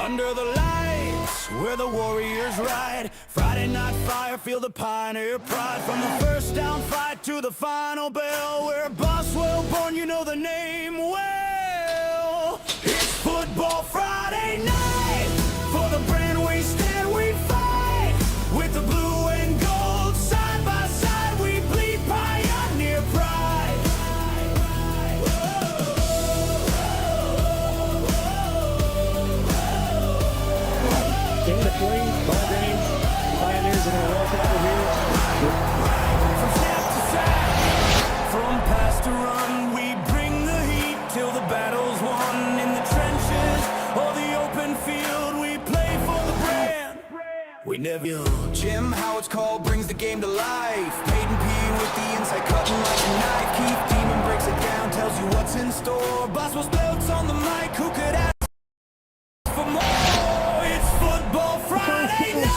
Under the lights, where the warriors ride. Friday night fire, feel the pioneer pride. From the first down fight to the final bell. Where Boswell born, you know the name well. It's football Friday night. For the brand we stand, we fight. With the blue and gold, side by side, we bleed pioneer pride. In between ball games, Pioneers are going to walk out of here. From snap to sack, from pass to run, we bring the heat till the battle's won. In the trenches or the open field, we play for the brand. We never yield. Jim Howard's call brings the game to life. Peyton P with the inside cutting like a knife. Keith Demon breaks it down, tells you what's in store. Boswell's belts on the mic, who could ask for more? It's football Friday night.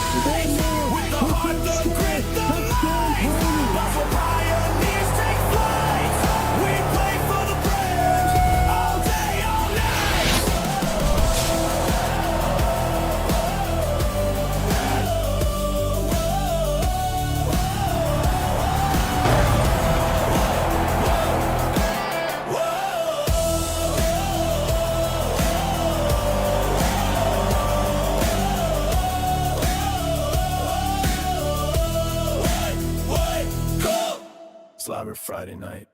With the heart, the grit, the might. Boswell Pioneers take flight. We play for the brand all day, all night. Go! Slobber Friday night.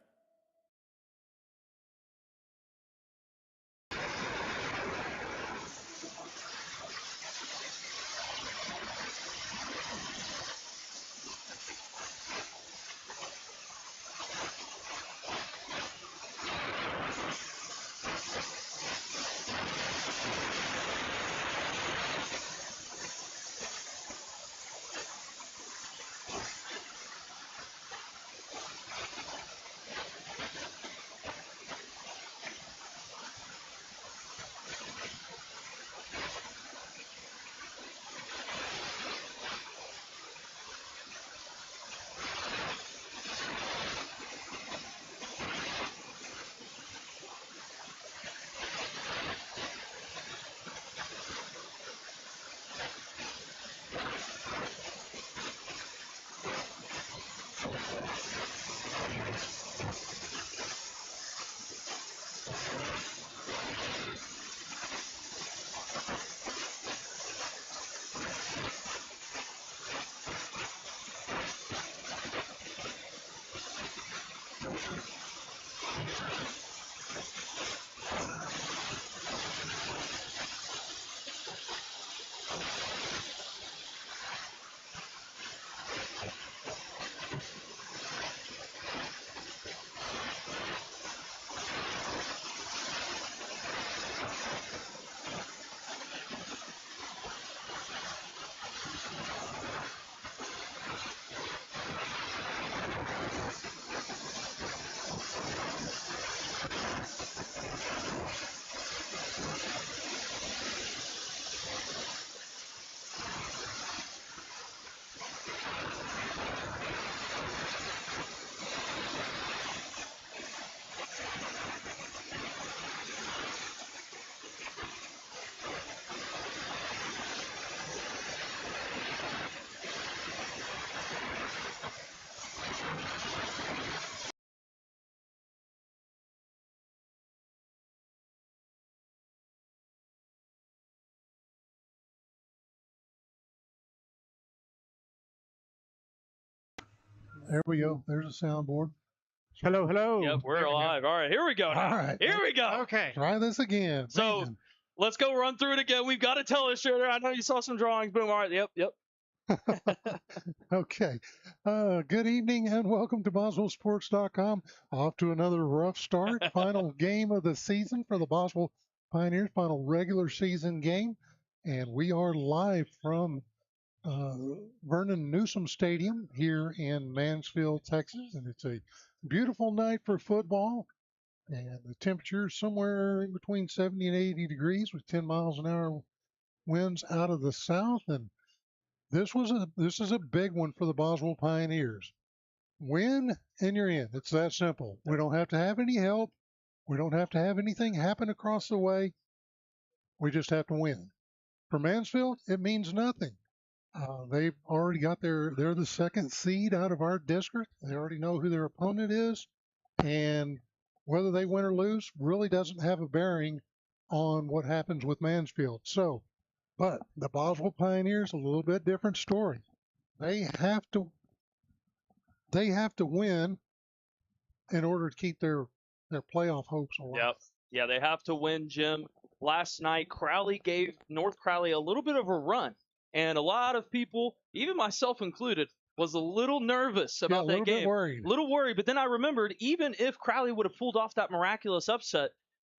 There we go. There's a soundboard. Hello, hello. Yep, we're alive. All right, here we go now. All right. Here we go. Okay. Try this again. So Man. let's go run through it again. We've got a telestrator. I know you saw some drawings. Boom. All right. Yep. Okay. Good evening and welcome to Boswellsports.com. Off to another rough start. Final game of the season for the Boswell Pioneers. Final regular season game. And we are live from Vernon Newsom Stadium here in Mansfield, Texas. And it's a beautiful night for football. And the temperature is somewhere in between 70 and 80 degrees with 10 miles an hour winds out of the south. And this is a big one for the Boswell Pioneers. Win and you're in. It's that simple. We don't have to have any help. We don't have to have anything happen across the way. We just have to win. For Mansfield, it means nothing. They've already got they're the second seed out of our district. They already know who their opponent is, and whether they win or lose really doesn't have a bearing on what happens with Mansfield. So, but the Boswell Pioneers, a little bit different story. They have to win in order to keep their playoff hopes alive. Yep. Yeah, they have to win, Jim. Last night, Crowley gave North Crowley a little bit of a run. And a lot of people, even myself included, was a little nervous about that game. A little worried. But then I remembered, even if Crowley would have pulled off that miraculous upset,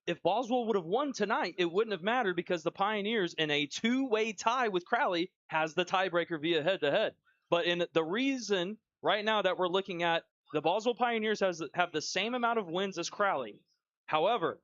if Boswell would have won tonight, it wouldn't have mattered because the Pioneers, in a two-way tie with Crowley, has the tiebreaker via head-to-head. But in the reason right now that we're looking at, the Boswell Pioneers have the same amount of wins as Crowley. However,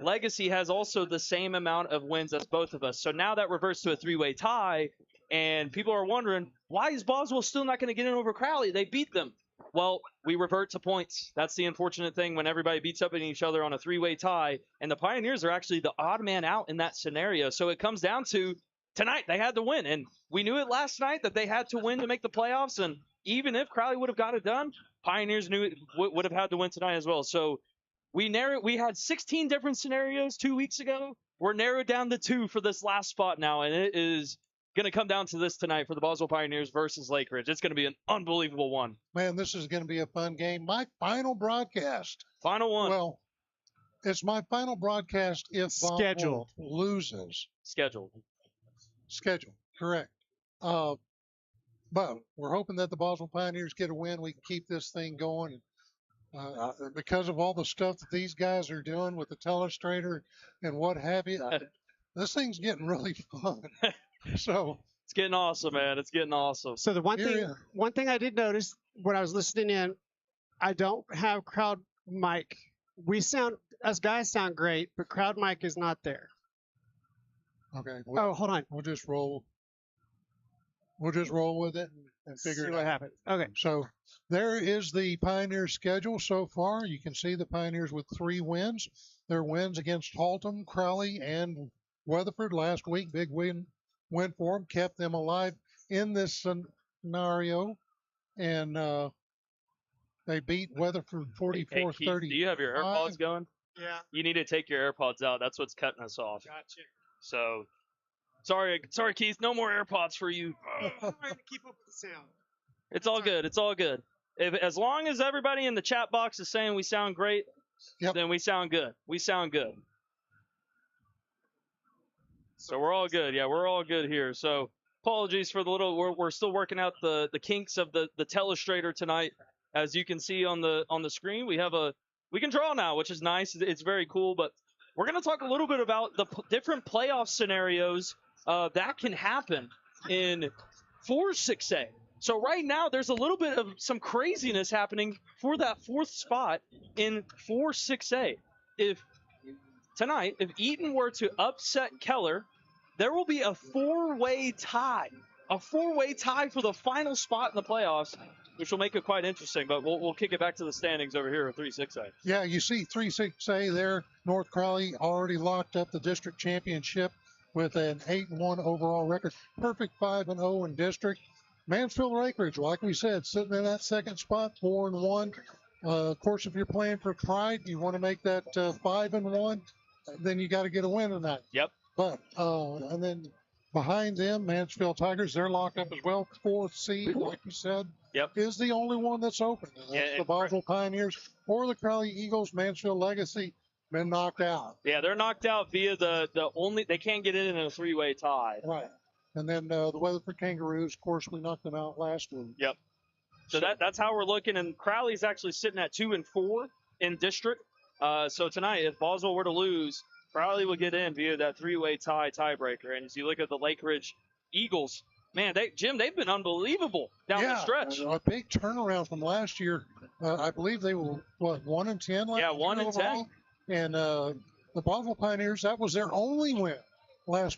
Legacy has also the same amount of wins as both of us. So now that reverts to a three-way tie, and people are wondering, why is Boswell still not going to get in over Crowley? They beat them. Well, we revert to points. That's the unfortunate thing when everybody beats up at each other on a three-way tie, and the Pioneers are actually the odd man out in that scenario. So it comes down to tonight they had to win, and we knew it last night that they had to win to make the playoffs, and even if Crowley would have got it done, Pioneers knew it would have had to win tonight as well. So we had 16 different scenarios 2 weeks ago. We're narrowed down to 2 for this last spot now, and it is going to come down to this tonight for the Boswell Pioneers versus Lake Ridge. It's going to be an unbelievable one. Man, this is going to be a fun game. My final broadcast. Final one. Well, it's my final broadcast if Scheduled. Boswell loses. Scheduled, correct. But we're hoping that the Boswell Pioneers get a win. We can keep this thing going. Because of all the stuff that these guys are doing with the telestrator and what have you, this thing's getting really fun. So it's getting awesome, man. It's getting awesome. So the one thing I did notice when I was listening in, I don't have crowd mic. Us guys sound great, but crowd mic is not there. Okay. Hold on. We'll just roll with it and figure See it what out. happens. Okay. So there is the Pioneers schedule so far. You can see the Pioneers with 3 wins. Their wins against Haltom, Crowley, and Weatherford last week. Big win for them, kept them alive in this scenario, and they beat Weatherford 44-30. Hey, Keith, do you have your AirPods going? Yeah. You need to take your AirPods out. That's what's cutting us off. Gotcha. So, sorry, Keith. No more AirPods for you. I'm trying to keep up with the sound. It's all good. It's all good. As long as everybody in the chat box is saying we sound great, then we sound good. We sound good. So we're all good. Yeah, we're all good here. So apologies for the little. We're still working out the kinks of the telestrator tonight. As you can see on the screen, we can draw now, which is nice. It's very cool. But we're going to talk a little bit about the different playoff scenarios that can happen in 4-6A. So right now, there's a little bit of some craziness happening for that 4th spot in 4-6A. If Eaton were to upset Keller, there will be a 4-way tie. A 4-way tie for the final spot in the playoffs, which will make it quite interesting. But we'll kick it back to the standings over here at 3-6A. Yeah, you see 3-6A there. North Crowley already locked up the district championship with an 8-1 overall record. Perfect 5-0 in district. Mansfield Lake Ridge, like we said, sitting in that 2nd spot, 4-1. Of course, if you're playing for pride, you want to make that 5-1, then you got to get a win tonight. Yep. But and then behind them, Mansfield Tigers, they're locked up as well. 4th seed, like you said, is the only one that's open. That's the Boswell Pioneers or the Crowley Eagles. Mansfield Legacy been knocked out. Yeah, they're knocked out via they can't get in a 3-way tie. Right. And then the Weatherford Kangaroos, of course, we knocked them out last week. Yep. So that's how we're looking. And Crowley's actually sitting at 2-4 in district. So tonight, if Boswell were to lose, Crowley will get in via that 3-way tiebreaker. And as you look at the Lake Ridge Eagles, man, they've been unbelievable down the stretch. A big turnaround from last year. I believe they were, 1-10 last year? Yeah, 1-10. Overall? And the Boswell Pioneers, that was their only win. Last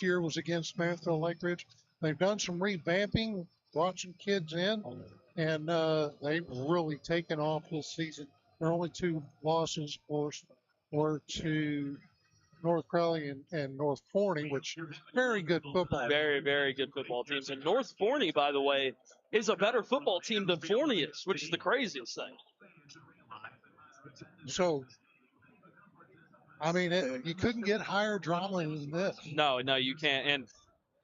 year was against Mansfield Lake Ridge. They've done some revamping, brought some kids in, and they've really taken off this season. Their only 2 losses, of course, were to North Crowley and North Forney, which very good football. Very, very good football teams. And North Forney, by the way, is a better football team than Forney is, which is the craziest thing. So, I mean, you couldn't get higher drama than this. No, you can't. And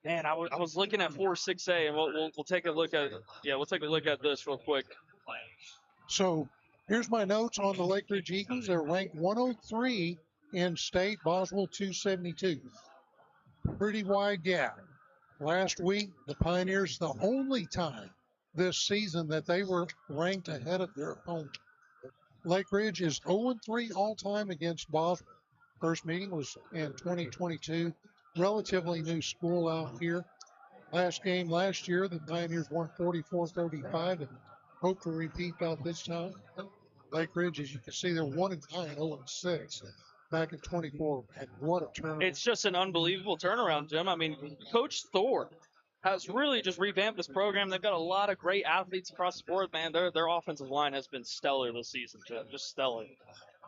man, I was looking at 4-6A, and we'll take a look at this real quick. So here's my notes on the Lake Ridge Eagles. They're ranked 103 in state, Boswell 272. Pretty wide gap. Last week, the Pioneers, the only time this season that they were ranked ahead of their opponent. Lake Ridge is 0-3 all-time against Boswell. First meeting was in 2022. Relatively new school out here. Last game last year, the Pioneers won 44-35 and hope to repeat that this time. Lake Ridge, as you can see, they're 1-9, 0-6. Back in 24, and what a turnaround. It's just an unbelievable turnaround, Jim. I mean, Coach Thor has really just revamped this program. They've got a lot of great athletes across the board, man. Their offensive line has been stellar this season, Jim. Just stellar.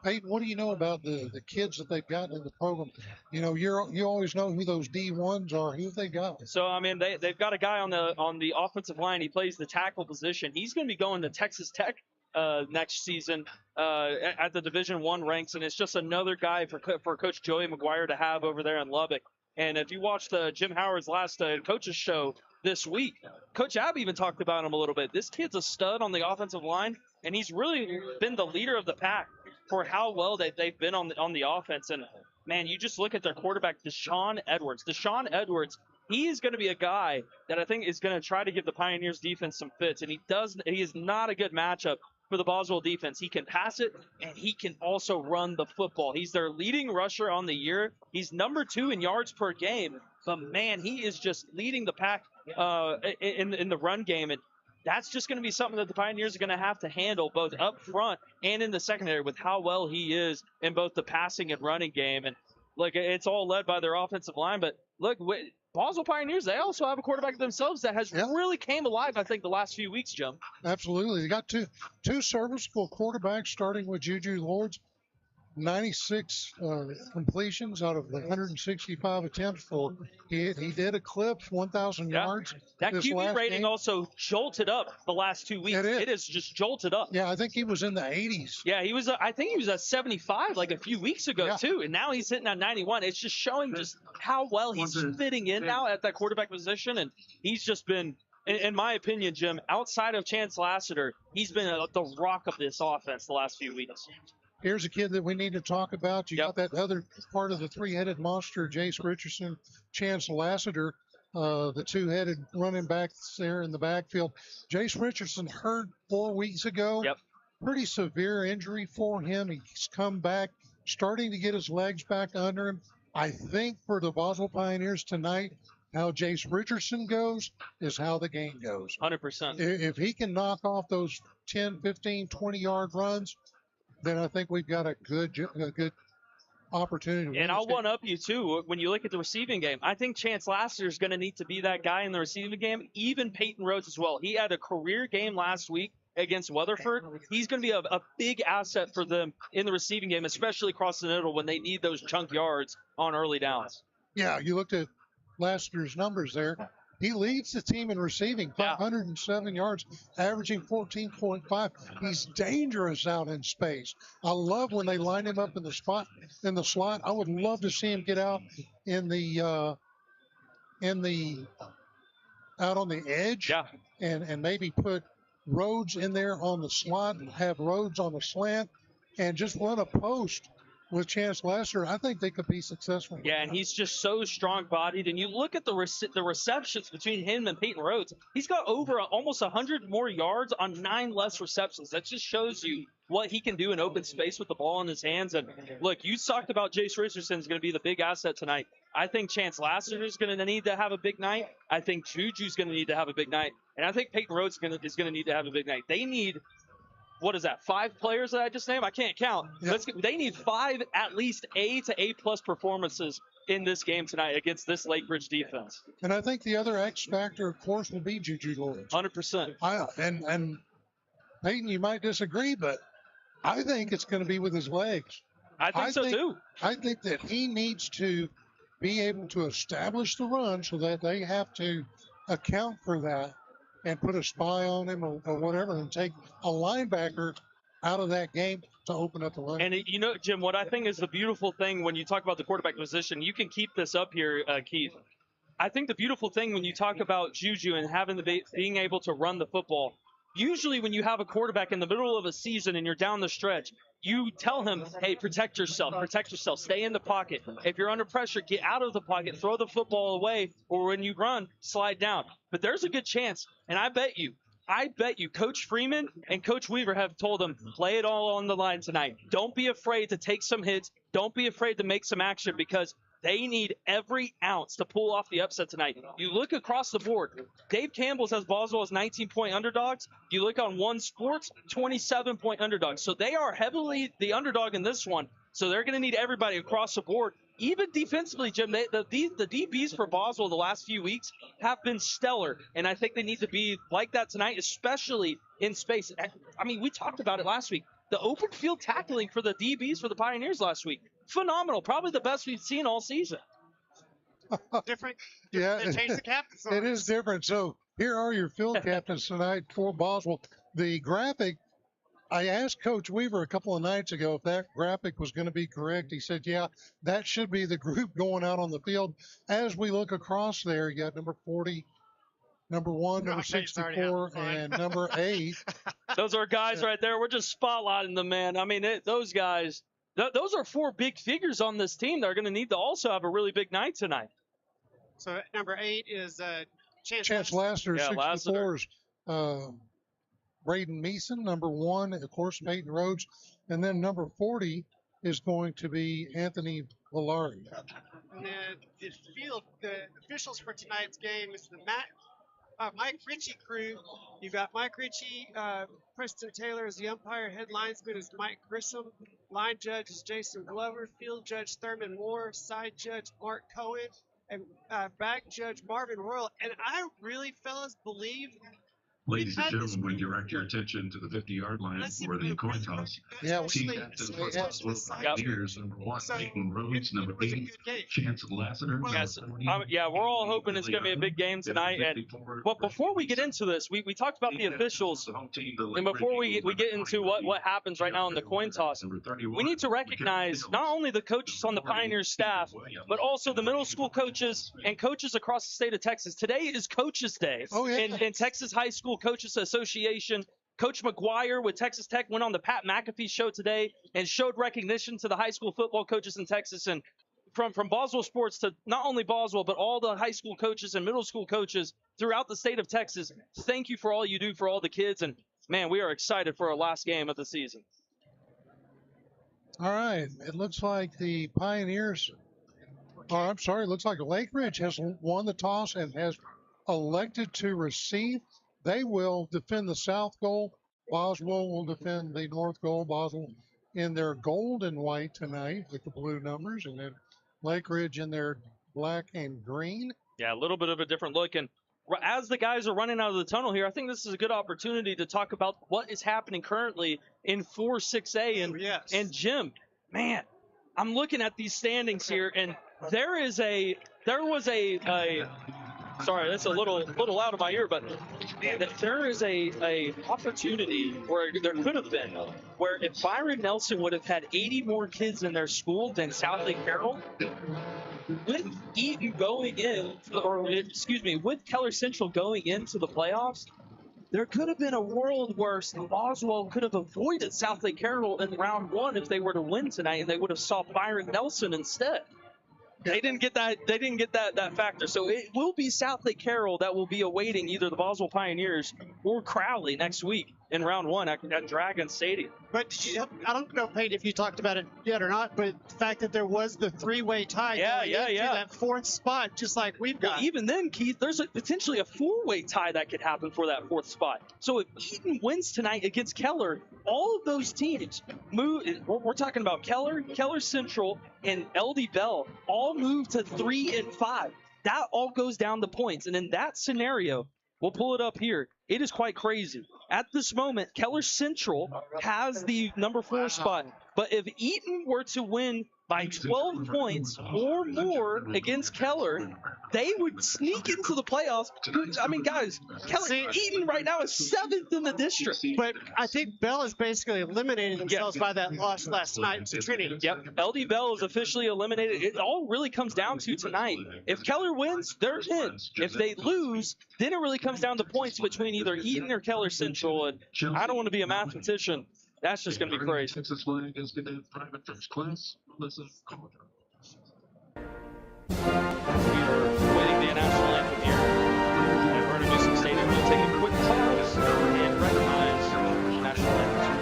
Peyton, what do you know about the kids that they've gotten in the program? You know, you always know who those D1s are. Who have they got? So, I mean, they've got a guy on the offensive line. He plays the tackle position. He's going to be going to Texas Tech next season at the Division I ranks, and it's just another guy for Coach Joey McGuire to have over there in Lubbock. And if you watch Jim Howard's last coaches show this week, Coach Abb even talked about him a little bit. This kid's a stud on the offensive line, and he's really been the leader of the pack for how well they've been on the offense. And man, you just look at their quarterback, Deshaun Edwards. Deshaun Edwards, he is going to be a guy that I think is going to try to give the Pioneers defense some fits, and he is not a good matchup for the Boswell defense. He can pass it, and he can also run the football. He's their leading rusher on the year. He's number 2 in yards per game, but man, he is just leading the pack in the run game, and that's just going to be something that the Pioneers are going to have to handle both up front and in the secondary with how well he is in both the passing and running game. And look, it's all led by their offensive line, but look, Boswell Pioneers, they also have a quarterback themselves that has really came alive, I think, the last few weeks, Jim. Absolutely. They got two serviceable quarterbacks, starting with Juju Lords. 96 completions out of the 165 attempts for he did eclipse 1,000 yards. That QB rating also jolted up the last 2 weeks. It is just jolted up. Yeah, I think he was in the 80s. Yeah, I think he was at 75 like a few weeks ago too, and now he's sitting at 91. It's just showing just how well he's fitting in now at that quarterback position, and he's just been, in my opinion, Jim, outside of Chance Lassiter, he's been the rock of this offense the last few weeks. Here's a kid that we need to talk about. You got that other part of the three-headed monster, Jace Richardson, Chance Lassiter, the two-headed running backs there in the backfield. Jace Richardson hurt 4 weeks ago. Pretty severe injury for him. He's come back, starting to get his legs back under him. I think for the Boswell Pioneers tonight, how Jace Richardson goes is how the game goes. 100%. If he can knock off those 10, 15, 20-yard runs, then I think we've got a good opportunity. And I'll one-up you, too, when you look at the receiving game. I think Chance Lassiter is going to need to be that guy in the receiving game, even Peyton Rhodes as well. He had a career game last week against Weatherford. He's going to be a big asset for them in the receiving game, especially across the middle when they need those chunk yards on early downs. Yeah, you looked at Lassiter's numbers there. He leads the team in receiving, 507 yards, averaging 14.5. He's dangerous out in space. I love when they line him up in the slot. I would love to see him get out out on the edge, and maybe put Rhodes in there on the slot and have Rhodes on the slant and just run a post with Chance Lassiter. I think they could be successful. Yeah, and he's just so strong-bodied. And you look at the receptions between him and Peyton Rhodes. He's got over almost 100 more yards on 9 less receptions. That just shows you what he can do in open space with the ball in his hands. And look, you talked about Jace Richardson is going to be the big asset tonight. I think Chance Lassiter is going to need to have a big night. I think Juju's going to need to have a big night. And I think Peyton Rhodes is going to need to have a big night. They need, what is that, 5 players that I just named? I can't count. They need 5 at least A to A+ performances in this game tonight against this Lake Ridge defense. And I think the other X factor, of course, will be Juju Lawrence. 100%. And Peyton, you might disagree, but I think it's going to be with his legs. I think so too. I think that he needs to be able to establish the run so that they have to account for that and put a spy on him or whatever and take a linebacker out of that game to open up the run. And you know, Jim, what I think is the beautiful thing when you talk about the quarterback position, you can keep this up here, Keith. I think the beautiful thing when you talk about Juju and having being able to run the football, usually when you have a quarterback in the middle of a season and you're down the stretch, you tell him, hey, protect yourself, stay in the pocket. If you're under pressure, get out of the pocket, throw the football away, or when you run, slide down. But there's a good chance, and I bet you, Coach Freeman and Coach Weaver have told him, play it all on the line tonight. Don't be afraid to take some hits. Don't be afraid to make some action because they need every ounce to pull off the upset tonight. You look across the board. Dave Campbell says Boswell is 19-point underdogs. You look on One Sports, 27-point underdogs. So they are heavily the underdog in this one. So they're going to need everybody across the board. Even defensively, Jim, the DBs for Boswell the last few weeks have been stellar. And I think they need to be like that tonight, especially in space. I mean, we talked about it last week. The open field tackling for the DBs for the Pioneers last week. Phenomenal. Probably the best we've seen all season. Different. Yeah, They changed the captain. it is different. So here are your field captains tonight for Boswell. The graphic, I asked Coach Weaver a couple of nights ago if that graphic was going to be correct. He said, yeah, that should be the group going out on the field. As we look across there, you got number 40, number 1, number 64, and number 8. Those are guys right there. We're just spotlighting them, man. I mean, those guys, those are 4 big figures on this team that are going to need to also have a really big night tonight. So number 8 is Chance Lassiter, Yeah, 64 is Braden Meeson. Number 1, of course, Peyton Rhodes. And then number 40 is going to be Anthony Villari. And then the officials for tonight's game is the Mike Ritchie crew. You've got Mike Ritchie, Preston Taylor is the umpire, head linesman is Mike Grissom, line judge is Jason Glover, field judge Thurman Moore, side judge Mark Cohen, and back judge Marvin Royal. And I really, fellas, believe. Ladies and gentlemen, we direct your attention to the 50-yard line for the coin toss. Yeah, Team captain for Boswell Pioneers, number 1, Peyton Rhodes, number 8, Chance Lassiter. Yes, yeah, we're all hoping it's going to be a big game tonight. But before we get into this, we talked about the officials, and before we get into what happens right now in the coin toss, we need to recognize not only the coaches on the Pioneers staff, but also the middle school coaches and coaches across the state of Texas. Today is Coaches Day in Texas High School Coaches Association. Coach McGuire with Texas Tech went on the Pat McAfee show today and showed recognition to the high school football coaches in Texas. And from Boswellsports to not only Boswell, but all the high school coaches and middle school coaches throughout the state of Texas, thank you for all you do for all the kids. And, man, we are excited for our last game of the season. All right. It looks like the Pioneers, it looks like Lake Ridge has won the toss and has elected to receive. They will defend the south goal. Boswell will defend the north goal. Boswell in their gold and white tonight with the blue numbers, and then Lake Ridge in their black and green. Yeah, a little bit of a different look. And as the guys are running out of the tunnel here, I think this is a good opportunity to talk about what is happening currently in 4-6A. And Jim, man, I'm looking at these standings here, and there was a sorry, that's a little out of my ear, but man, there is a opportunity where there could have been, where if Byron Nelson would have had 80 more kids in their school than South Lake Carroll, with Eaton going in, with Keller Central going into the playoffs, there could have been a world where Boswell could have avoided South Lake Carroll in round 1 if they were to win tonight, and they would have saw Byron Nelson instead. They didn't get that factor. So it will be South Lake Carroll that will be awaiting either the Boswell Pioneers or Crowley next week in round 1 at Dragon Stadium. But I don't know, Peyton, if you talked about it yet or not, but the fact that there was the 3-way tie into that 4th spot, just like we've got. Well, even then, Keith, there's potentially a 4-way tie that could happen for that 4th spot. So if Eaton wins tonight against Keller, all of those teams move. We're talking about Keller Central, and LD Bell all move to 3 and 5. That all goes down to points. And in that scenario, we'll pull it up here. It is quite crazy. At this moment, Keller Central has the number 4 spot. But if Eaton were to win by 12 points or more against Keller, they would sneak into the playoffs. I mean, guys, Eaton right now is 7th in the district. But I think Bell has basically eliminated themselves by that loss last night to Trinity. Yep, LD Bell is officially eliminated. It all really comes down to tonight. If Keller wins, they're in. If they lose, then it really comes down to points between either Eaton or Keller Central. And I don't want to be a mathematician. That's just going to be crazy. Texas flag is going to private first class. Melissa Carter. We are waiting the national anthem here at Vernon Newsom Stadium. We'll take a quick pause and recognize national anthem.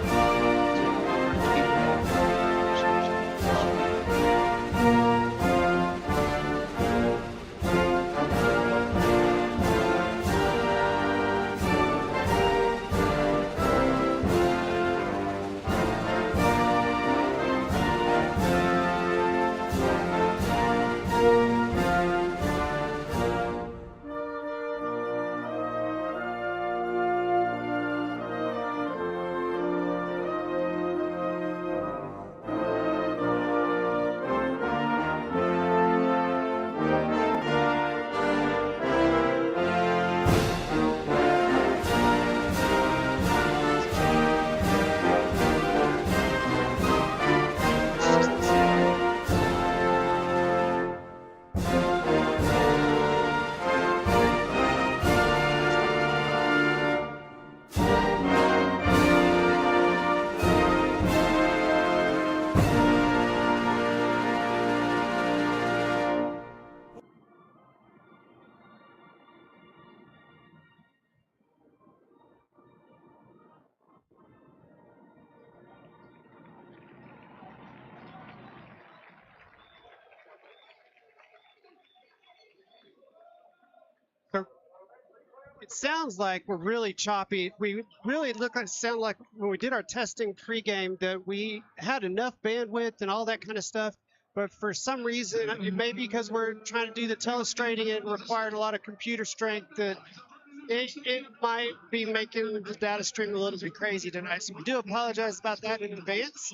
It sounds like we're really choppy. We really sound like when we did our testing pregame that we had enough bandwidth and all that kind of stuff. But for some reason, it may be because we're trying to do the telestrating, it required a lot of computer strength that it might be making the data stream a little bit crazy tonight. So we do apologize about that in advance.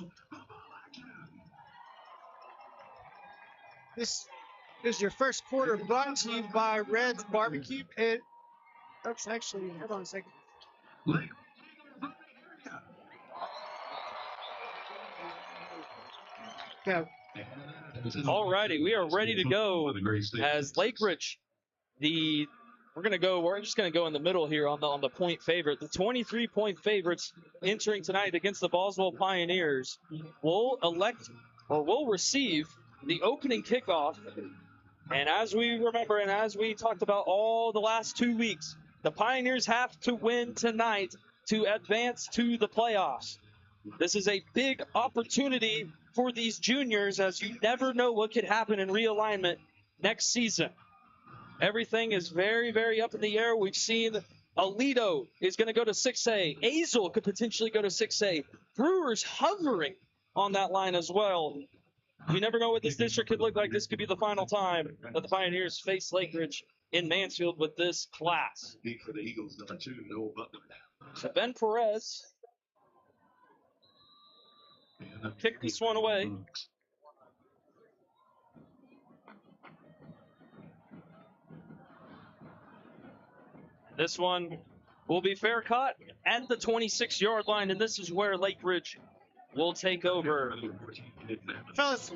This is your first quarter brought to you by Red's Barbecue. That's actually, hold on a second. Yeah. All righty, we are ready to go as Lake Ridge. We're just gonna go in the middle here on the point favorite. The 23-point favorites entering tonight against the Boswell Pioneers will receive the opening kickoff. And as we remember, and as we talked about all the last 2 weeks, the Pioneers have to win tonight to advance to the playoffs. This is a big opportunity for these juniors, as you never know what could happen in realignment next season. Everything is very, very up in the air. We've seen Alito is going to go to 6A. Azle could potentially go to 6A. Brewers hovering on that line as well. You never know what this district could look like. This could be the final time that the Pioneers face Lake Ridge in Mansfield with this class. For the Eagles, number 2, Noah Butler. So Ben Perez kicked this one away. This one will be fair caught at the 26-yard line, and this is where Lake Ridge will take over. Fellas,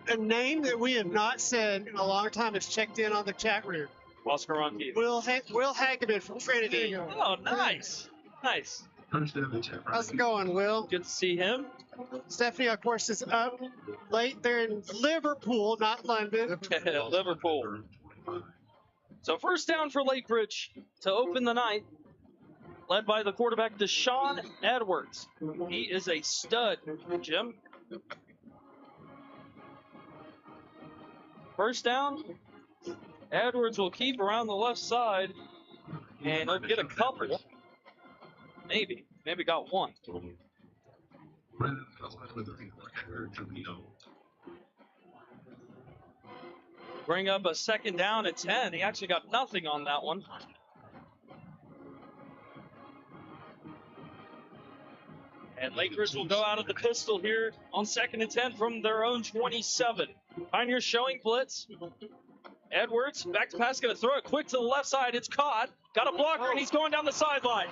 a name that we have not said in a long time has checked in on the chat room. Oscar Ronke. Will Hageman from Trinity. Oh, nice. Nice. How's it going, Will? Good to see him. Stephanie, of course, is up late. They're in Liverpool, not London. Liverpool. So first down for Lake Ridge to open the night, led by the quarterback, Deshaun Edwards. He is a stud, Jim. First down, Edwards will keep around the left side, and he'll get a couple. Maybe got one. Bring up a second down at 10. He actually got nothing on that one. And Lake Ridge will go out of the pistol here on 2nd and 10 from their own 27. Pioneers showing blitz. Edwards, back to pass, going to throw it quick to the left side. It's caught. Got a blocker, and he's going down the sideline.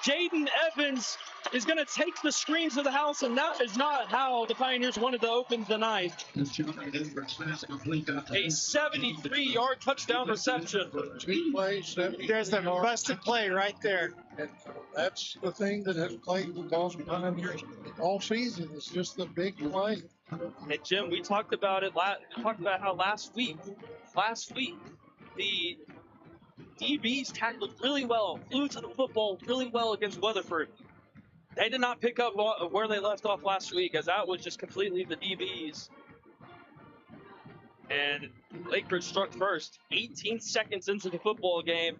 Jaden Evans is going to take the screen to the house, and that is not how the Pioneers wanted to open the night. A 73-yard touchdown reception. 2 plays, 70. There's the busted play right there. And that's the thing that has plagued the Boswell Pioneers all season. It's just the big play. And Jim, we talked about it. Talked about how last week, the DBs tackled really well, flew to the football really well against Weatherford. They did not pick up where they left off last week, as that was just completely the DBs. And Lake Ridge struck first, 18 seconds into the football game.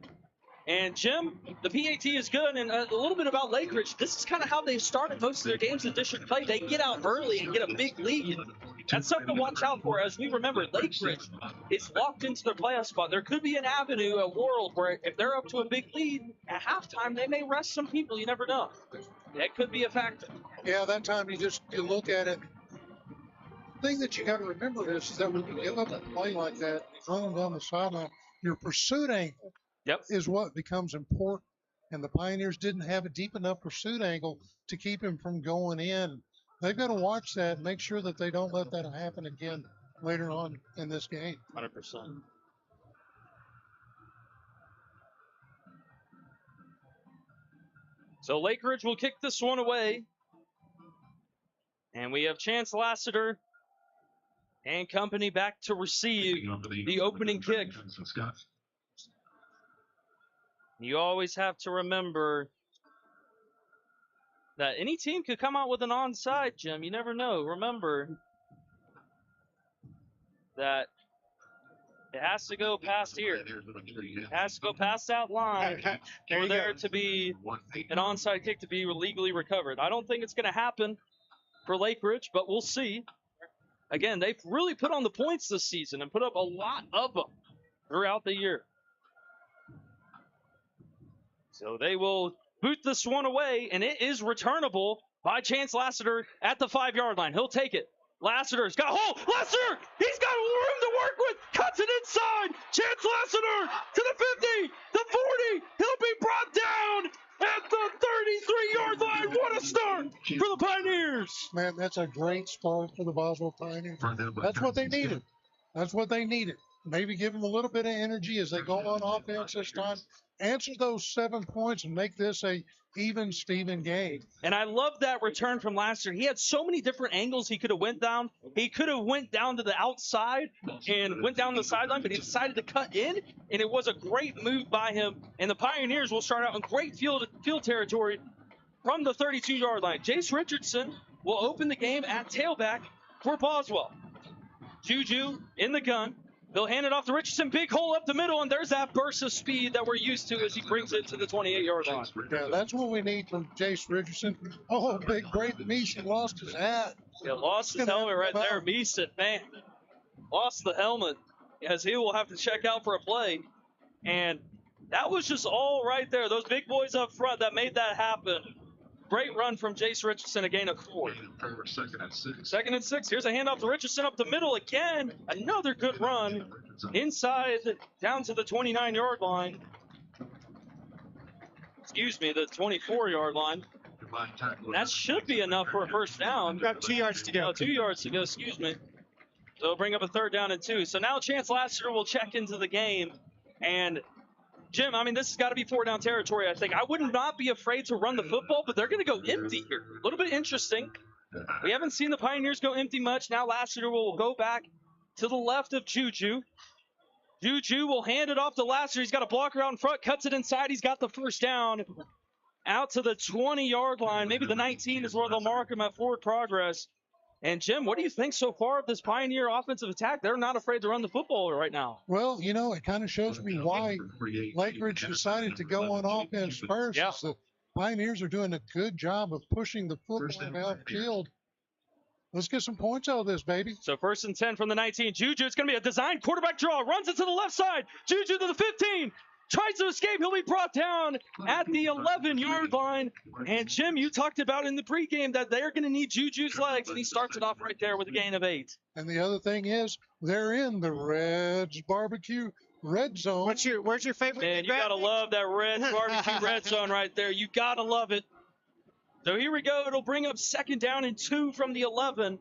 And Jim, the PAT is good, and a little bit about Lake Ridge. This is kind of how they've started most of their games in district play. They get out early and get a big lead. That's something to watch out for. As we remember, Lake Ridge is locked into their playoff spot. There could be an avenue, a world where if they're up to a big lead at halftime, they may rest some people. You never know. That could be a factor. Yeah, that time you look at it. The thing that you got to remember is that when you give up a play like that, running down the sideline, your pursuit angle is what becomes important. And the Pioneers didn't have a deep enough pursuit angle to keep him from going in. They've got to watch that and make sure that they don't let that happen again later on in this game. 100%. So Lake Ridge will kick this one away. And we have Chance Lassiter and company back to receive the opening kick. You always have to remember that any team could come out with an onside, Jim. You never know. Remember that it has to go past here. It has to go past that line for there to be an onside kick to be legally recovered. I don't think it's going to happen for Lake Ridge, but we'll see. Again, they've really put on the points this season and put up a lot of them throughout the year. So they will boot this one away, and it is returnable by Chance Lassiter at the 5-yard line. He'll take it. Lassiter's got a hole. Lassiter! He's got room to work with. Cuts it inside. Chance Lassiter to the 50, the 40. He'll be brought down at the 33-yard line. What a start for the Pioneers. Man, that's a great start for the Boswell Pioneers. That's what they needed. That's what they needed. Maybe give them a little bit of energy as they go on offense this time. Answer those 7 points and make this a even Steven game. And I love that return from Lassiter. He had so many different angles he could have went down. He could have went down to the outside and went down the sideline, but he decided to cut in, and it was a great move by him. And the Pioneers will start out in great field territory from the 32-yard line. Jace Richardson will open the game at tailback for Boswell. Juju in the gun. They'll hand it off to Richardson. Big hole up the middle, and there's that burst of speed that we're used to as he brings it to the 28-yard line. Yeah, that's what we need from Jace Richardson. Oh, big break. Meeson lost his hat. Yeah, lost his helmet right there. Meeson, man, lost the helmet as he will have to check out for a play. And that was just all right there. Those big boys up front that made that happen. Great run from Jace Richardson, a gain of 4. Second and 6. Here's a handoff to Richardson up the middle again. Another good run inside down to the 29-yard line. Excuse me, the 24-yard line. That should be enough for a first down. Got 2 yards to go. 2 yards to go, excuse me. So it'll bring up a 3rd down and 2. So now Chance Lassiter will check into the game. And Jim, I mean, this has got to be 4-down territory, I think. I would not be afraid to run the football, but they're going to go empty here. A little bit interesting. We haven't seen the Pioneers go empty much. Now Lassiter will go back to the left of Juju. Juju will hand it off to Lassiter. He's got a blocker out in front, cuts it inside. He's got the first down out to the 20-yard line. Maybe the 19 is where they'll mark him at forward progress. And, Jim, what do you think so far of this Pioneer offensive attack? They're not afraid to run the football right now. Well, you know, it kind of shows me why Lake Ridge decided to go on offense first. Yeah. The Pioneers are doing a good job of pushing the football downfield. Let's get some points out of this, baby. So 1st and 10 from the 19. Juju, it's going to be a design quarterback draw. Runs it to the left side. Juju to the 15. tries to escape. He'll be brought down at the 11-yard line. And Jim, you talked about in the pregame that they're going to need Juju's legs, and he starts it off right there with a gain of 8. And the other thing is, they're in the Reds Barbecue red zone. Where's your favorite? Man, you got to love that red barbecue red zone right there. You got to love it. So here we go. It'll bring up 2nd down and 2 from the 11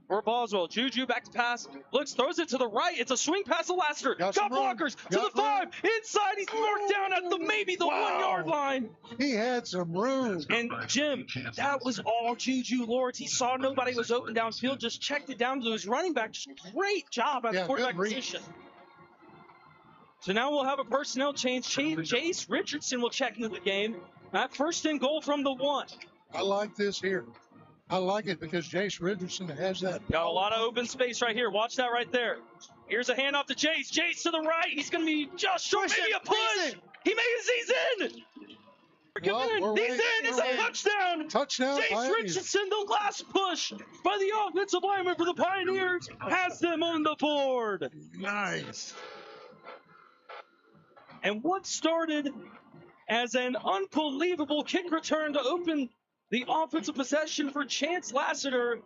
for Boswell. Juju back to pass. Looks, throws it to the right. It's a swing pass to Lassiter. Got blockers to the 5. Inside. He's marked down at the 1-yard line. He had some room. And Jim, that was all Juju Lawrence. He saw nobody was open downfield. Just checked it down to his running back. Just great job at the quarterback position. So now we'll have a personnel change. Jace Richardson will check into the game. At 1st and goal from the 1. I like this here. I like it because Jace Richardson has that. Got a lot of open space right here. Watch that right there. Here's a handoff to Jace. Jace to the right. He's going to be just short. Maybe a push. He made it. He's in. He's in. It's a touchdown. Touchdown. Jace Richardson, the last push by the offensive lineman for the Pioneers, has them on the board. Nice. And what started as an unbelievable kick return to open the offensive possession for Chance Lassiter,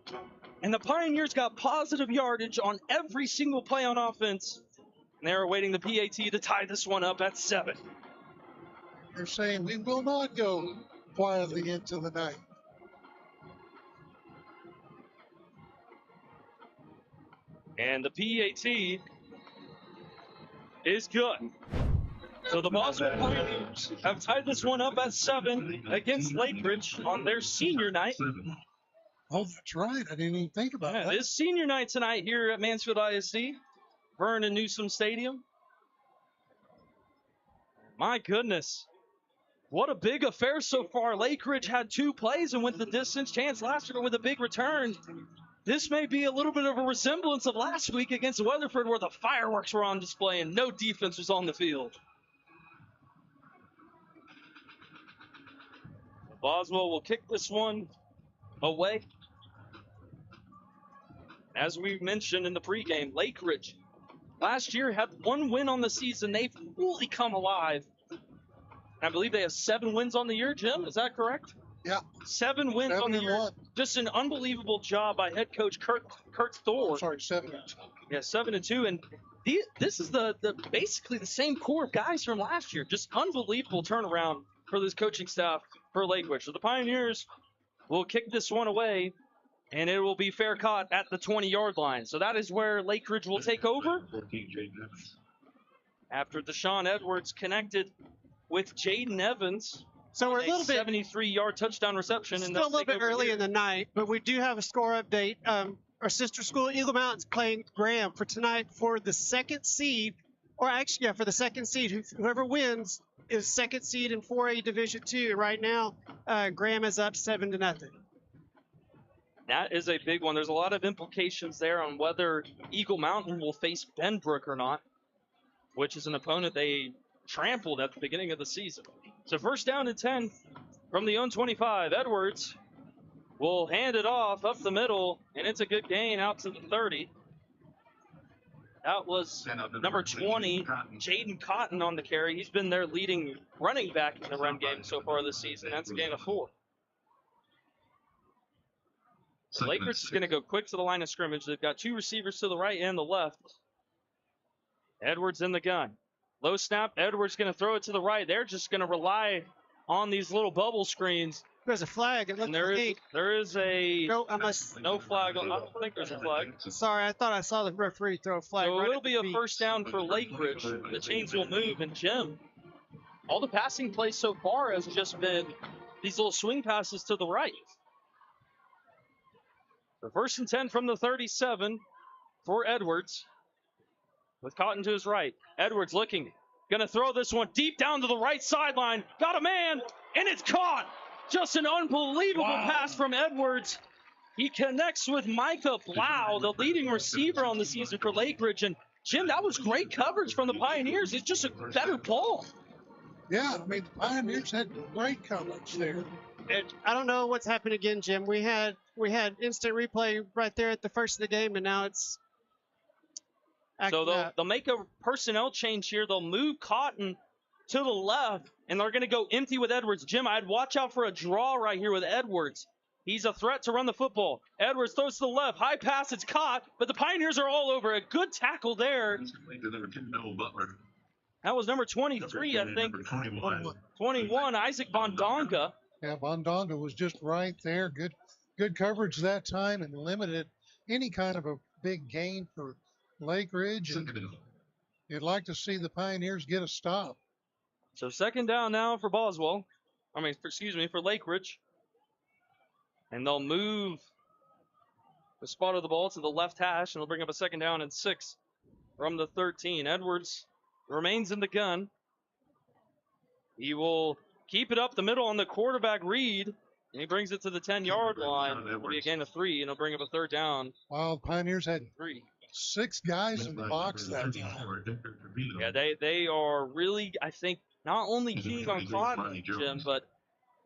and the Pioneers got positive yardage on every single play on offense. And they're awaiting the PAT to tie this one up at 7. They're saying we will not go quietly into the night. And the PAT is good. So the Boswell Pioneers have tied this one up at 7 against Lake Ridge on their senior night. Oh, that's right. I didn't even think about that. This senior night tonight here at Mansfield ISD, Vernon Newsom Stadium. My goodness. What a big affair so far. Lake Ridge had 2 plays and went the distance. Chance Lassiter with a big return. This may be a little bit of a resemblance of last week against Weatherford, where the fireworks were on display and no defense was on the field. Boswell will kick this one away. As we mentioned in the pregame, Lake Ridge last year had 1 win on the season. They've fully come alive. I believe they have 7 wins on the year, Jim. Is that correct? Yeah. 7 wins on the year. 7-1. Just an unbelievable job by head coach Kurt Thor. I'm sorry, 7-2. Yeah, 7-2. And this is the basically the same core of guys from last year. Just unbelievable turnaround for this coaching staff for Lake Ridge. So the Pioneers will kick this one away, and it will be fair caught at the 20-yard line. So that is where Lake Ridge will take over after Deshaun Edwards connected with Jaden Evans. So we're a little bit 73-yard touchdown reception. still a little bit early in the night, but we do have a score update. Our sister school, Eagle Mountain's playing Graham for tonight for the 2nd seed, or actually, yeah, for the 2nd seed. Whoever wins is 2nd seed in 4A Division II. Right now, Graham is up 7-0. That is a big one. There's a lot of implications there on whether Eagle Mountain will face Benbrook or not, which is an opponent they trampled at the beginning of the season. So 1st down and 10 from the own 25. Edwards will hand it off up the middle, and it's a good gain out to the 30. That was number 20, Jaden Cotton on the carry. He's been their leading running back in the run game so far this season. That's a gain of 4. The Lakers is going to go quick to the line of scrimmage. They've got 2 receivers to the right and the left. Edwards in the gun. Low snap. Edwards going to throw it to the right. They're just going to rely on these little bubble screens. There's a flag. It And looks there is a no flag. I don't think there's a flag. Sorry, I thought I saw the referee throw a flag. So right it'll at be the a feet. 1st down for Lake Ridge. The chains will move. And Jim, all the passing plays so far has just been these little swing passes to the right. The 1st and 10 from the 37 for Edwards. With Cotton to his right. Edwards looking. Going to throw this one deep down to the right sideline. Got a man, and it's caught. Just an unbelievable pass from Edwards. He connects with Micah Blau, the leading receiver on the season for Lake Ridge. And Jim, that was great coverage from the Pioneers. It's just a better ball. Yeah, I mean, the Pioneers had great coverage there. And I don't know what's happened again, Jim. We had instant replay right there at the first of the game, and now it's So acting up. they'll make a personnel change here. They'll move Cotton to the left, and they're going to go empty with Edwards. Jim, I'd watch out for a draw right here with Edwards. He's a threat to run the football. Edwards throws to the left. High pass, it's caught, but the Pioneers are all over. A good tackle there. That was number 23, I think. 21, Isaac Bondonga. Yeah, Bondonga was just right there. Good coverage that time and limited any kind of a big gain for Lake Ridge. And you'd like to see the Pioneers get a stop. So second down now for Boswell. For Lake Ridge. And they'll move the spot of the ball to the left hash, and they'll bring up a second down and 6 from the 13. Edwards remains in the gun. He will keep it up the middle on the quarterback read, and he brings it to the 10-yard line. It'll be a gain of 3, and he'll bring up a third down. Wow, the Pioneers had 3. 6 guys in the box that time. Yeah, they are really, I think, not only keying on Cotton, Jim, but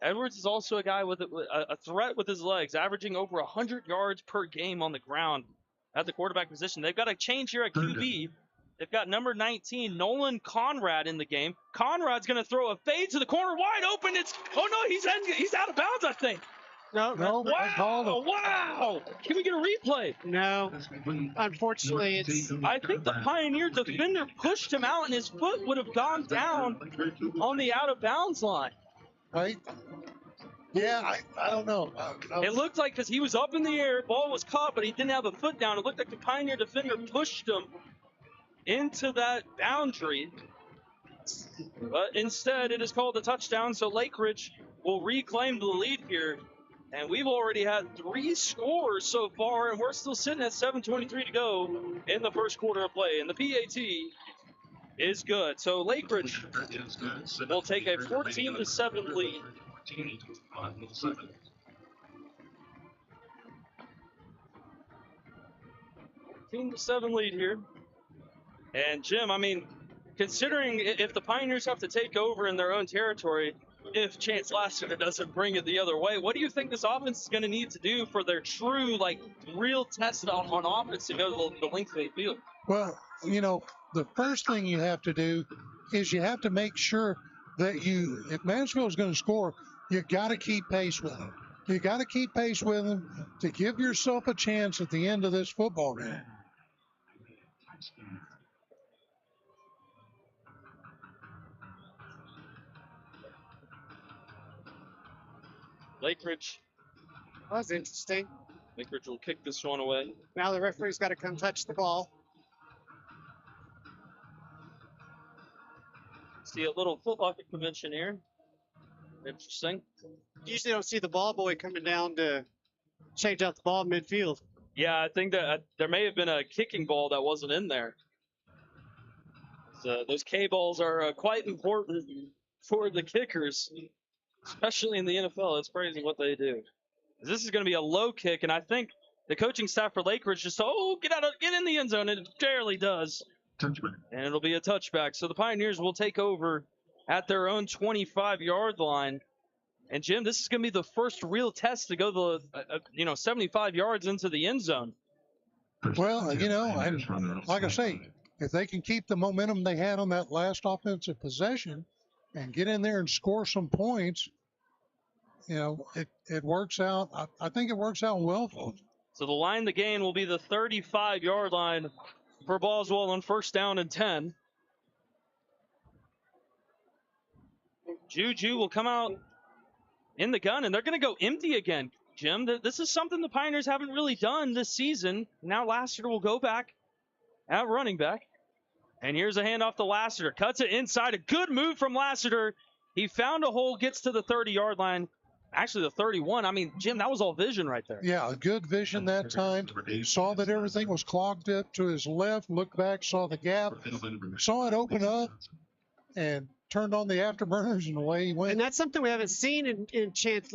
Edwards is also a guy with a threat with his legs, averaging over 100 yards per game on the ground at the quarterback position. They've got a change here at QB. They've got number 19, Nolan Conrad, in the game. Conrad's going to throw a fade to the corner, wide open. He's out of bounds, I think. No, Wow! Can we get a replay? no. Unfortunately, it's I think the Pioneer defender pushed him out, and his foot would have gone down on the out-of-bounds line. Right? Yeah, I don't know. It looked like, because he was up in the air, ball was caught, but he didn't have a foot down. It looked like the Pioneer defender pushed him into that boundary. But instead, it is called a touchdown, so Lake Ridge will reclaim the lead here. And we've already had 3 scores so far, and we're still sitting at 7:23 to go in the first quarter of play. And the PAT is good. So Lake Ridge will take a 14-7 lead. 14-7 lead here. And Jim, considering if the Pioneers have to take over in their own territory, if Chance Lassiter doesn't bring it the other way, what do you think this offense is going to need to do for their true, real test on offense to go the length of the field? Well, the first thing you have to do is you have to make sure that if Mansfield is going to score, you got to keep pace with them. You got to keep pace with them to give yourself a chance at the end of this football game. Lake Ridge. that was interesting. Lake Ridge will kick this one away. Now the referee's got to come touch the ball. See a little foot locker convention here. Interesting. Usually don't see the ball boy coming down to change out the ball midfield. Yeah, I think that there may have been a kicking ball that wasn't in there. So those K balls are quite important for the kickers, especially in the NFL. It's crazy what they do. This is going to be a low kick, and I think the coaching staff for Lake Ridge just get in the end zone, and it barely does. Touchback. And it'll be a touchback. So the Pioneers will take over at their own 25-yard line. And Jim, this is going to be the first real test to go 75 yards into the end zone. Well, and like I say, if they can keep the momentum they had on that last offensive possession and get in there and score some points, it works out. I think it works out well for them. So the line the gain will be the 35-yard line for Boswell on first down and 10. Juju will come out in the gun, and they're going to go empty again, Jim. This is something the Pioneers haven't really done this season. Now Lassiter will go back at running back. And here's a handoff to Lassiter. Cuts it inside. A good move from Lassiter. He found a hole, gets to the 30-yard line. Actually, the 31. Jim, that was all vision right there. Yeah, good vision that time. Saw that everything was clogged up to his left, looked back, saw the gap, saw it open up, and turned on the afterburners, and away he went. And that's something we haven't seen in Chance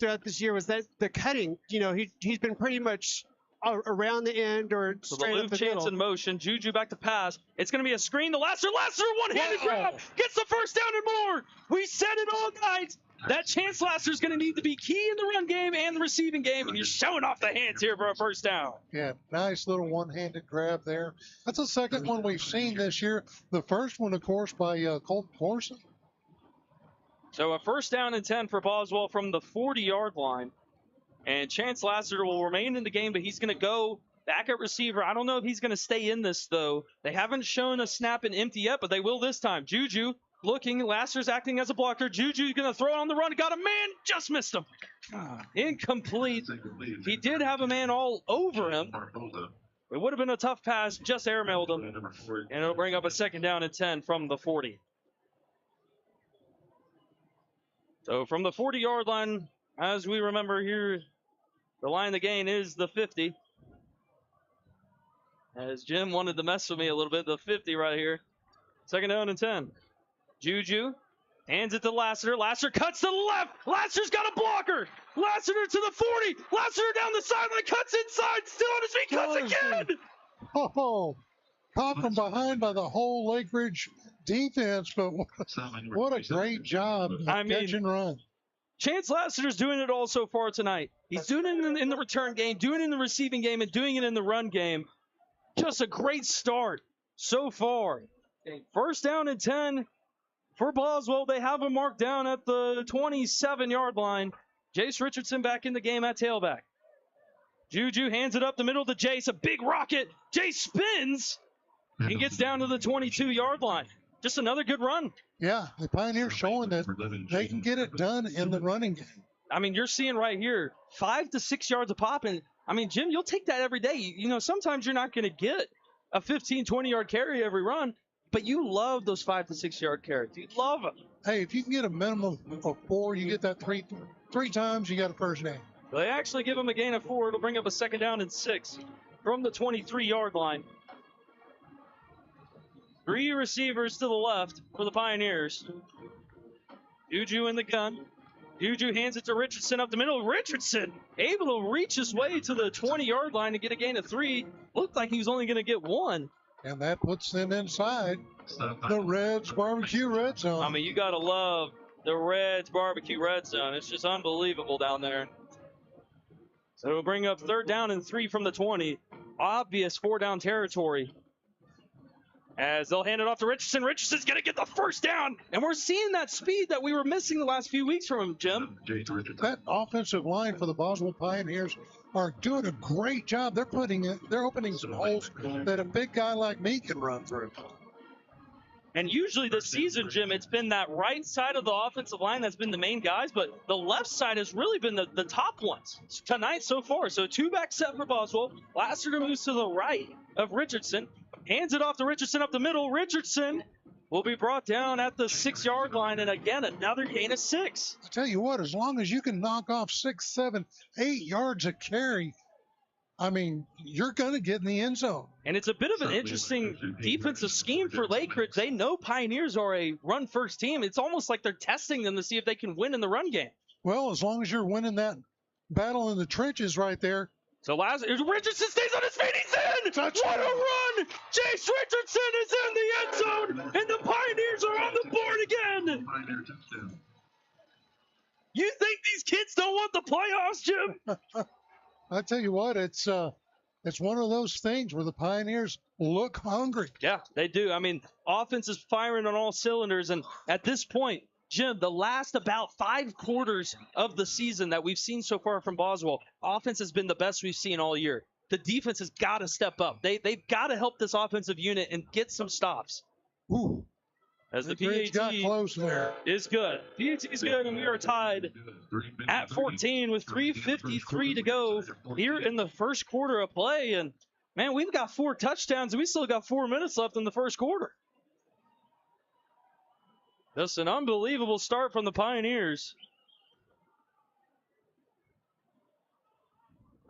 throughout this year, was that the cutting. He's been pretty much around the end or so straight the up the Chance middle. in motion. Juju back to pass. It's going to be a screen to Lassiter. Lassiter, one-handed grab. Gets the first down and more. We said it all night. that Chance Lasser's going to need to be key in the run game and the receiving game, and you're showing off the hands here for a first down. Yeah, nice little one-handed grab there. That's the second one we've seen this year. The first one, of course, by Colton Corson. So a first down and 10 for Boswell from the 40-yard line. And Chance Lasser will remain in the game, but he's going to go back at receiver. I don't know if he's going to stay in this, though. They haven't shown a snap and empty yet, but they will this time. Juju looking. Lasser's acting as a blocker. Juju's going to throw it on the run. Got a man. Just missed him. Incomplete. He did have a man all over him. It would have been a tough pass. Just airmailed him. And it'll bring up a second down and 10 from the 40. So from the 40-yard line, as we remember here, the line of the gain is the 50. As Jim wanted to mess with me a little bit, the 50 right here. Second down and 10. Juju hands it to Lassiter. Lassiter cuts to the left. Lassiter's got a blocker. Lassiter to the 40. Lassiter down the sideline, cuts inside, still on his feet, cuts again. Oh, caught from behind by the whole Lake Ridge defense, but what a great job. Catch and run. Chance Lassiter's doing it all so far tonight. He's doing it in the return game, doing it in the receiving game, and doing it in the run game. Just a great start so far. First down and 10 for Boswell. They have him marked down at the 27-yard line. Jace Richardson back in the game at tailback. Juju hands it up the middle to Jace. A big rocket. Jace spins and gets down to the 22-yard line. Just another good run. Yeah, the Pioneers showing that they can get it done in the running game. I mean, you're seeing right here, 5 to 6 yards a pop. And, I mean, Jim, you'll take that every day. You know, sometimes you're not going to get a 15, 20-yard carry every run, but you love those 5 to 6 yard carries. You love them. Hey, if you can get a minimum of 4, you get that three times, you got a first down. They actually give him a gain of 4. It'll bring up a second down and 6 from the 23-yard line. 3 receivers to the left for the Pioneers. Juju in the gun. Juju hands it to Richardson up the middle. Richardson able to reach his way to the 20-yard line and get a gain of 3. Looked like he was only going to get 1. And that puts them inside the Reds Barbecue Red Zone. I mean, you got to love the Reds Barbecue Red Zone. It's just unbelievable down there. So it'll bring up third down and 3 from the 20. Obvious 4-down territory. As they'll hand it off to Richardson. Richardson's going to get the first down. And we're seeing that speed that we were missing the last few weeks from him, Jim. That offensive line for the Boswell Pioneers are doing a great job. They're opening some holes that a big guy like me can run through. And usually this season, Jim, it's been that right side of the offensive line that's been the main guys, but the left side has really been the top ones tonight so far. So 2-back set for Boswell. Lassiter moves to the right of Richardson. Hands it off to Richardson up the middle. Richardson will be brought down at the 6-yard line. And again, another gain of 6. I tell you what, as long as you can knock off 6, 7, 8 yards a carry, I mean, you're going to get in the end zone. And it's a bit of an interesting defensive scheme for Lake Ridge. They know Pioneers are a run-first team. It's almost like they're testing them to see if they can win in the run game. Well, as long as you're winning that battle in the trenches right there. So Richardson stays on his feet. He's in. Touchdown. What a run! Jace Richardson is in the end zone, and the Pioneers are on the board again. You think these kids don't want the playoffs, Jim? I tell you what, it's one of those things where the Pioneers look hungry. Yeah, they do. I mean, offense is firing on all cylinders, and at this point, Jim, the last about 5 quarters of the season that we've seen so far from Boswell, offense has been the best we've seen all year. The defense has got to step up. They've got to help this offensive unit and get some stops. Ooh. As the Ridge got PAT close there. is good. PAT is good, and we are tied at 14 with 3:53 to go here in the first quarter of play. And, man, we've got 4 touchdowns, and we still got 4 minutes left in the first quarter. Just an unbelievable start from the Pioneers.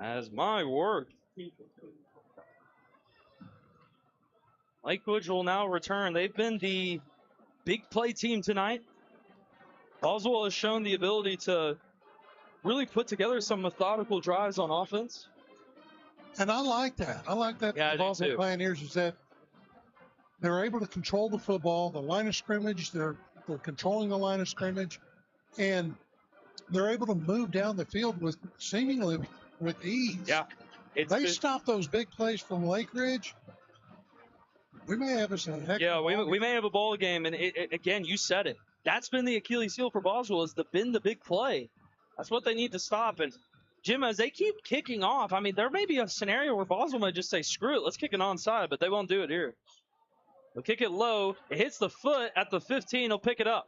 As my word. Lake Ridge will now return. They've been the big play team tonight. Boswell has shown the ability to really put together some methodical drives on offense. And I like that. I like that. Yeah, I do Boswell too. Pioneers is that they're able to control the football, the line of scrimmage. They're controlling the line of scrimmage. And they're able to move down the field with seemingly with ease. Yeah. They stop those big plays from Lake Ridge. We may have us a heck Yeah, of a ball we may have a ball game, and again, you said it. That's been the Achilles heel for Boswell, is the big play. That's what they need to stop. And Jim, as they keep kicking off, I mean, there may be a scenario where Boswell might just say, screw it, let's kick it onside, but they won't do it here. They'll kick it low. It hits the foot at the 15. He'll pick it up.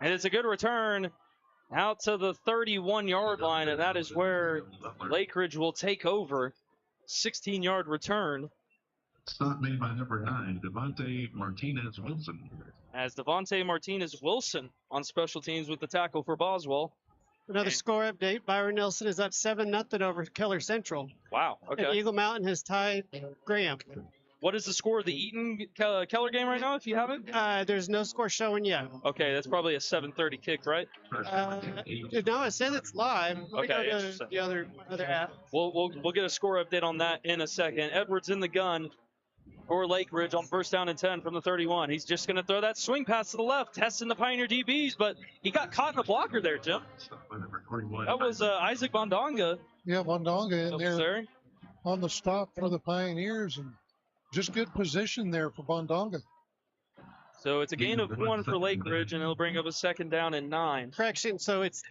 And it's a good return out to the 31-yard line, and that is where Lake Ridge will take over. 16-yard return. Stop made by number 9, Devontae Martinez-Wilson. As Devontae Martinez-Wilson on special teams with the tackle for Boswell. Another score update. Byron Nelson is up 7-0 over Keller Central. Wow, okay. And Eagle Mountain has tied Graham. What is the score of the Eaton-Keller game right now, if you have it? There's no score showing yet. Okay, that's probably a 7:30 kick, right? No, it says it's live. Let me Okay, go to the other app. We'll get a score update on that in a second. Edwards in the gun for Lake Ridge on 1st down and 10 from the 31. He's just going to throw that swing pass to the left, testing the Pioneer DBs, but he got caught in a blocker there, Jim. That was Isaac Bondonga. Yeah, Bondonga in there There. on the stop for the Pioneers, and just good position there for Bondonga. So it's a gain of 1 for Lake Ridge, and it'll bring up a 2nd down and 9. Correction, so it's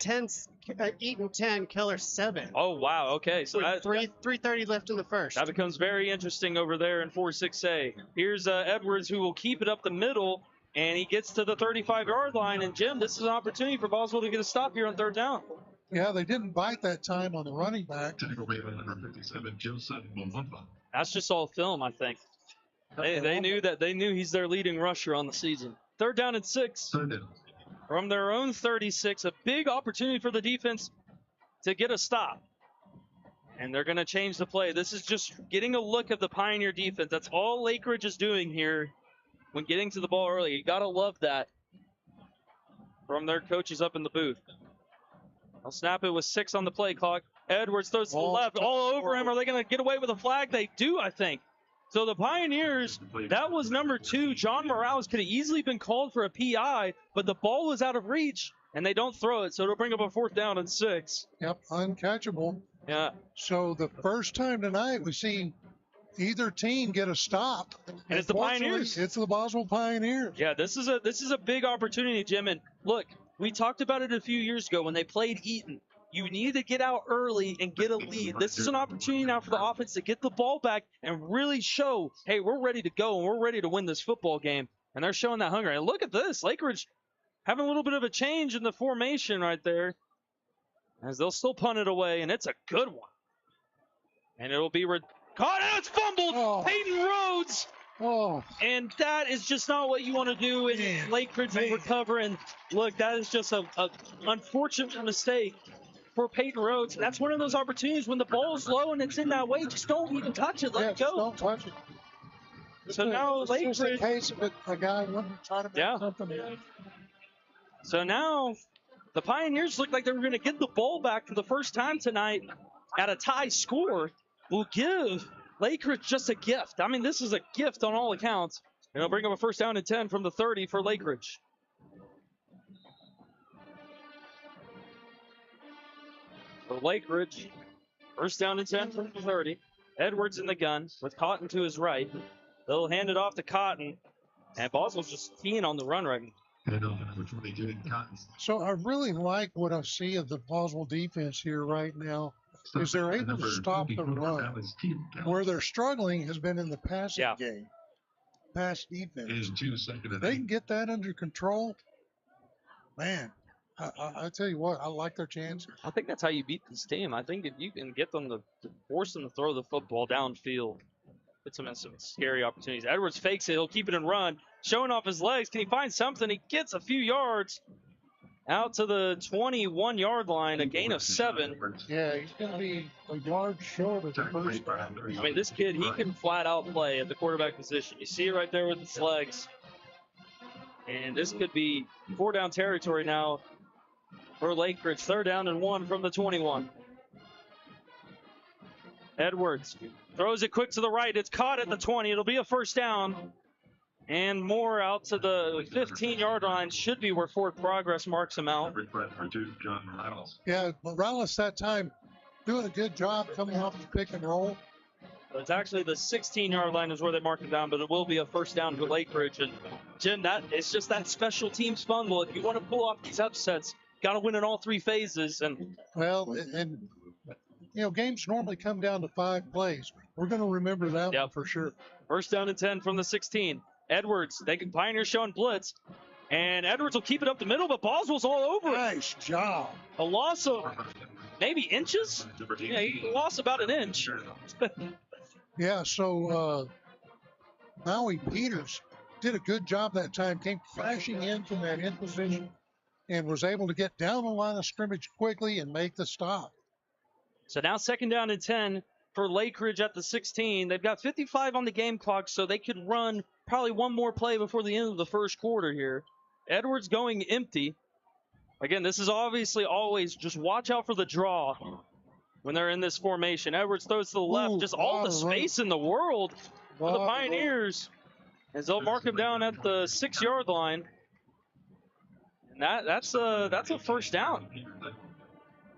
Eaton 10, Keller 7. Oh, wow, okay. So that, 3:30 left in the first. that becomes very interesting over there in 4-6A. Here's Edwards, who will keep it up the middle, and he gets to the 35-yard line. And, Jim, this is an opportunity for Boswell to get a stop here on 3rd down. Yeah, they didn't bite that time on the running back. Tackle made by number 57, Joseph Mwamba. That's just all film, I think. They knew he's their leading rusher on the season. 3rd down and 6 Third down. from their own 36. A big opportunity for the defense to get a stop. And they're going to change the play. This is just getting a look at the Pioneer defense. That's all Lake Ridge is doing here when getting to the ball early. You got to love that from their coaches up in the booth. They'll snap it with 6 on the play clock. Edwards throws to the left, all over him. Are they going to get away with a flag? They do, I think. So the Pioneers, that was number 2. John Morales could have easily been called for a PI, but the ball was out of reach, and they don't throw it, so it'll bring up a 4th down and 6. Yep, uncatchable. Yeah. So the first time tonight we've seen either team get a stop. And it's the Pioneers. It's the Boswell Pioneers. Yeah, this is a big opportunity, Jim. And look, we talked about it a few years ago when they played Eaton. You need to get out early and get a lead. This is an opportunity now for the offense to get the ball back and really show, hey, we're ready to go and we're ready to win this football game. And they're showing that hunger. And look at this. Lake Ridge having a little bit of a change in the formation right there, as they'll still punt it away, and it's a good one. And it'll be caught, and it's fumbled. Oh. Peyton Rhodes. Oh, And that is just not what you want to do. And Lake Ridge will recover. And look, that is just a unfortunate mistake for Peyton Rhodes. That's one of those opportunities when the ball's low and it's in that way. Just don't even touch it. Let it go. Don't touch it. So now It's Lake just in Ridge. case of a guy wanting to try to make something in. So now the Pioneers look like they were going to get the ball back for the first time tonight at a tie score. Will give Lake Ridge just a gift. I mean, this is a gift on all accounts. And it'll bring up a 1st down and 10 from the 30 for Lake Ridge. So Lake Ridge, 1st down and 10 from the 30. Edwards in the gun with Cotton to his right. They'll hand it off to Cotton. And Boswell's just keen on the run right now. Number 22, Cotton. So I really like what I see of the Boswell defense here right now. Is they're able to stop the run. Where they're struggling has been in the passing game. Pass defense. They can get that under control. Man, I tell you what, I like their chances. I think that's how you beat this team. I think if you can get them to force them to throw the football downfield, put them in some scary opportunities. Edwards fakes it. He'll keep it and run. Showing off his legs. Can he find something? He gets a few yards out to the 21-yard line, a gain of 7. Yeah, he's going to be a yard short of the first round. I mean, this kid, he can flat out play at the quarterback position. You see it right there with his legs. And this could be 4-down territory now for Lake Ridge. 3rd down and 1 from the 21. Edwards throws it quick to the right. It's caught at the 20. It'll be a 1st down. And more out to the 15-yard line should be where Ford Progress marks him out. Yeah, Morales that time doing a good job coming off the pick and roll. It's actually the 16-yard line is where they mark it down, but it will be a first down for Lake Ridge. And Jim, that it's just that special teams fumble. If you want to pull off these upsets, got to win in all three phases. And Well, and you know, games normally come down to 5 plays. We're going to remember that one for sure. first down and 10 from the 16. Edwards, Pioneers showing blitz, and Edwards will keep it up the middle, but Boswell's all over it. Nice job. A loss of maybe inches. Yeah, he lost about an inch. Yeah, so Maui Peters did a good job that time, came crashing in from that end position and was able to get down the line of scrimmage quickly and make the stop. So now second down and 10 for Lake Ridge at the 16. They've got 55 on the game clock, so they could run probably one more play before the end of the first quarter here. Edwards going empty. Again, this is obviously always just watch out for the draw when they're in this formation. Edwards throws to the left, just all the space in the world for the Pioneers as they'll mark him down at the 6-yard line. And that's a first down.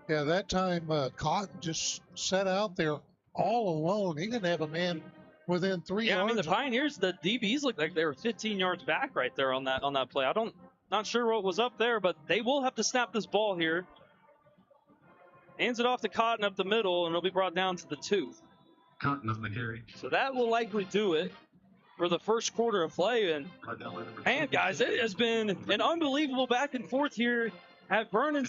Yeah, that time Cotton just set out there all alone. He didn't have a man within 3 yards. Yeah, I mean the Pioneers, the DBs looked like they were 15 yards back right there on that play. Not sure what was up there, but they will have to snap this ball here. Hands it off to Cotton up the middle, and it'll be brought down to the 2. Cotton on the carry. So that will likely do it for the first quarter of play. And man, guys, it has been an unbelievable back and forth here at Vernon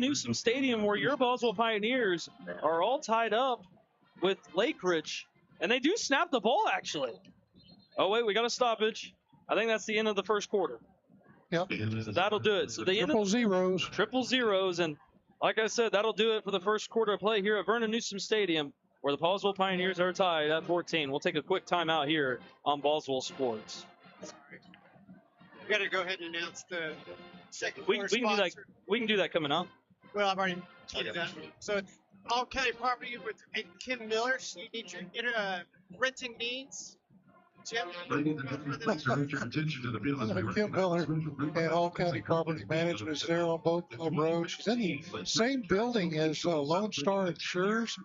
Newsom Stadium, where your Boswell Pioneers are all tied up with Lake Ridge. And they do snap the ball, actually. Oh, wait, we got a stoppage. I think that's the end of the first quarter. Yep. So that'll do it. So the end of triple zeros. And like I said, that'll do it for the first quarter of play here at Vernon Newsom Stadium, where the Boswell Pioneers are tied at 14. We'll take a quick timeout here on Boswell Sports. We got to go ahead and announce the second We quarter can do that. sponsor. We can do that coming up. Well, I've already did that. So it's All County Property with Kim Miller. She needs your renting needs. Jim? Kim Miller and All County Property Management is there on both roads. She's in the same building as Lone Star Insurers.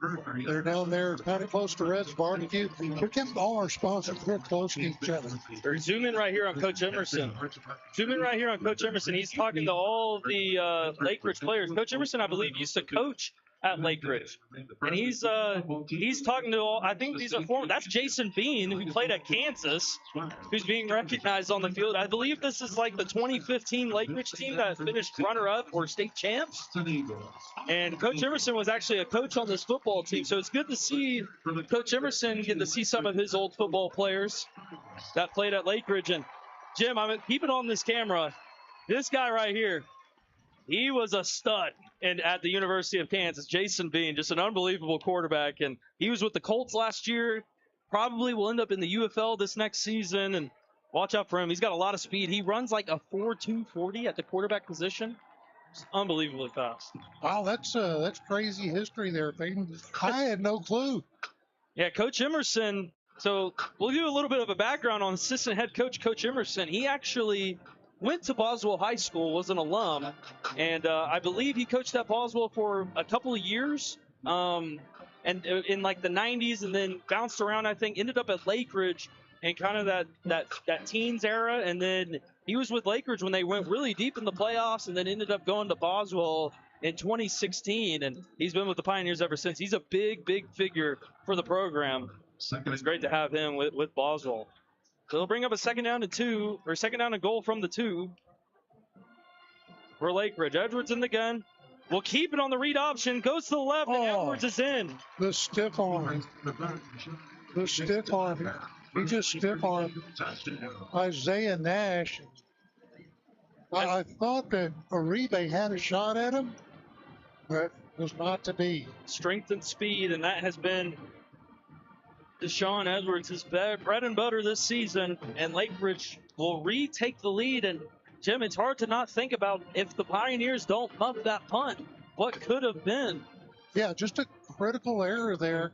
They're down there kind of close to Red's Barbecue. We're getting all our sponsors. We're close to each other. Or zoom in right here on Coach Emerson. Zoom in right here on Coach Emerson. He's talking to all the Lake Ridge players. Coach Emerson, I believe, used to coach at Lake Ridge, and he's talking to all. I think these are former. That's Jason Bean, who played at Kansas, who's being recognized on the field. I believe this is like the 2015 Lake Ridge team that finished runner-up or state champs. And Coach Emerson was actually a coach on this football team, so it's good to see Coach Emerson get to see some of his old football players that played at Lake Ridge. And Jim, I'm keeping on this camera. This guy right here, he was a stud at the University of Kansas. Jason Bean, just an unbelievable quarterback. And he was with the Colts last year. Probably will end up in the UFL this next season. And watch out for him. He's got a lot of speed. He runs like a 4.2 40 at the quarterback position. It's unbelievably fast. Wow, that's crazy history there, Peyton. I had no clue. Yeah, Coach Emerson. So we'll do a little bit of a background on assistant head coach, Coach Emerson. He actually went to Boswell High School, was an alum, and I believe he coached at Boswell for a couple of years, and in like the 90s, and then bounced around, I think, ended up at Lake Ridge in kind of that teens era, and then he was with Lake Ridge when they went really deep in the playoffs, and then ended up going to Boswell in 2016, and he's been with the Pioneers ever since. He's a big, big figure for the program. It's great to have him with Boswell. So they'll bring up a second down and goal from the 2 for Lake Ridge. Edwards in the gun. Will keep it on the read option. Goes to the left, and Edwards is in. The stiff arm. He just stiff armed Isaiah Nash. I thought that Uribe had a shot at him, but was not to be. Strength and speed, and that has been Deshaun Edwards' bread and butter this season, and Lake Ridge will retake the lead. And Jim, it's hard to not think about if the Pioneers don't muff that punt, what could have been. Yeah, just a critical error there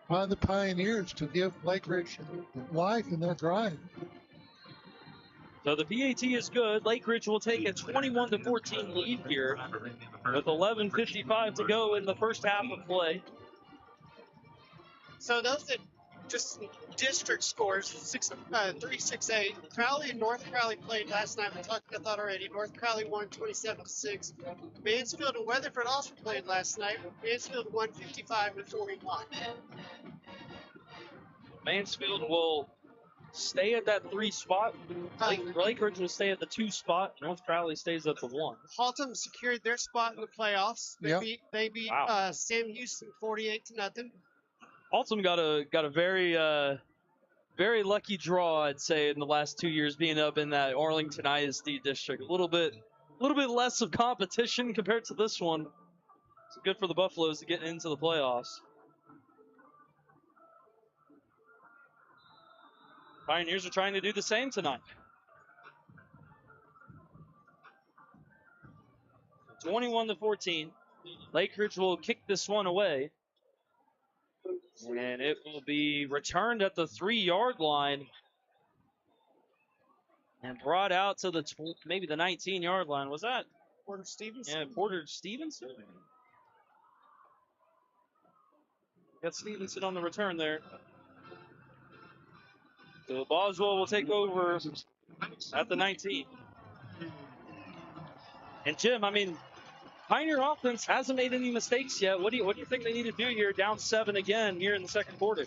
by the Pioneers to give Lake Ridge life in that drive. So the PAT is good. Lake Ridge will take a 21-14 lead here with 11:55 to go in the first half of play. So those are just district scores, 3-6-8. Crowley and North Crowley played last night. We talked about that already. North Crowley won 27-6. Mansfield and Weatherford also played last night. Mansfield won 55-41. Mansfield will stay at that 3 spot. Lake Ridge will stay at the 2 spot. North Crowley stays at the 1. Haltom secured their spot in the playoffs. They beat Wow. Sam Houston 48-0. Alton got a very lucky draw, I'd say, in the last 2 years, being up in that Arlington ISD district. A little bit less of competition compared to this one. It's good for the Buffaloes to get into the playoffs. Pioneers are trying to do the same tonight. 21-14. Lake Ridge will kick this one away. And it will be returned at the 3-yard line and brought out to the maybe the 19-yard line. Was that Porter Stevenson? Yeah, Porter Stevenson. Got Stevenson on the return there. So Boswell will take over at the 19. And Jim, I mean, Pioneer offense hasn't made any mistakes yet. What do you think they need to do here, down 7 again here in the second quarter?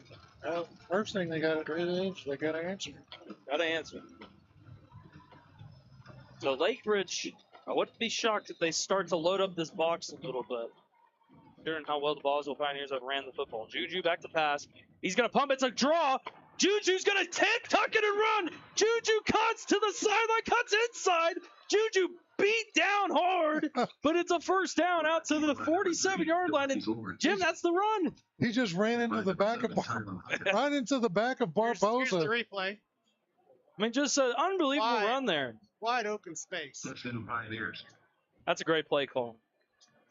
First thing they got to do is they got to answer. Got to answer. So Lake Ridge, I wouldn't be shocked if they start to load up this box a little bit. Considering how well the Boswell Pioneers have ran the football. Juju back to pass. He's going to pump. It's a draw. Juju's going to tuck it and run. Juju cuts to the sideline, cuts inside. Juju beat down hard, but it's a first down out to the 47-yard line. And Jim, that's the run. He just ran into the back of Barbosa. Here's the replay. I mean, just an unbelievable run there. Wide open space. That's a great play call.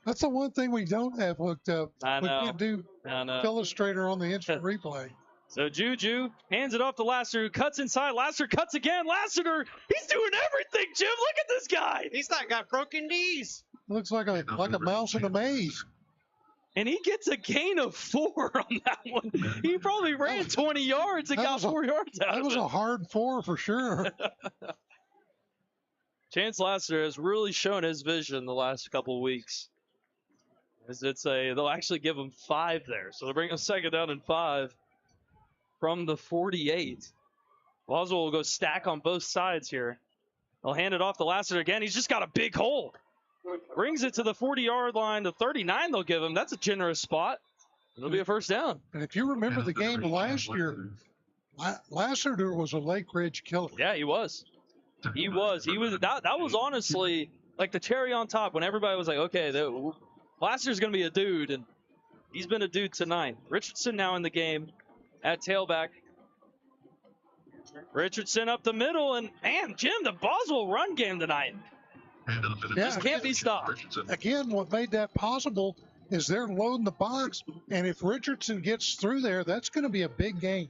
That's the one thing we don't have hooked up. I know. We can't do Illustrator on the instant replay. So Juju hands it off to Lassiter, who cuts inside. Lassiter cuts again. Lassiter, he's doing everything, Jim. Look at this guy. He's not got broken knees. Looks like a mouse in a maze. And he gets a gain of 4 on that one. He probably ran 20 yards and got 4 yards out of it. That was a hard 4 for sure. Chance Lassiter has really shown his vision the last couple of weeks. They'll actually give him 5 there. So they'll bring a second down and 5 from the 48. Boswell will go stack on both sides here. They'll hand it off to Lassiter again. He's just got a big hole. Brings it to the 40-yard line. The 39 they'll give him. That's a generous spot. It'll be a first down. And if you remember the game last year, Lassiter was a Lake Ridge killer. Yeah, he was. He was. That was honestly like the cherry on top when everybody was like, okay, Lassiter's going to be a dude, and he's been a dude tonight. Richardson now in the game at tailback. Richardson up the middle, and man, Jim, the Boswell run game tonight. Just can't be stopped. Again, what made that possible is they're loading the box, and if Richardson gets through there, that's going to be a big gain.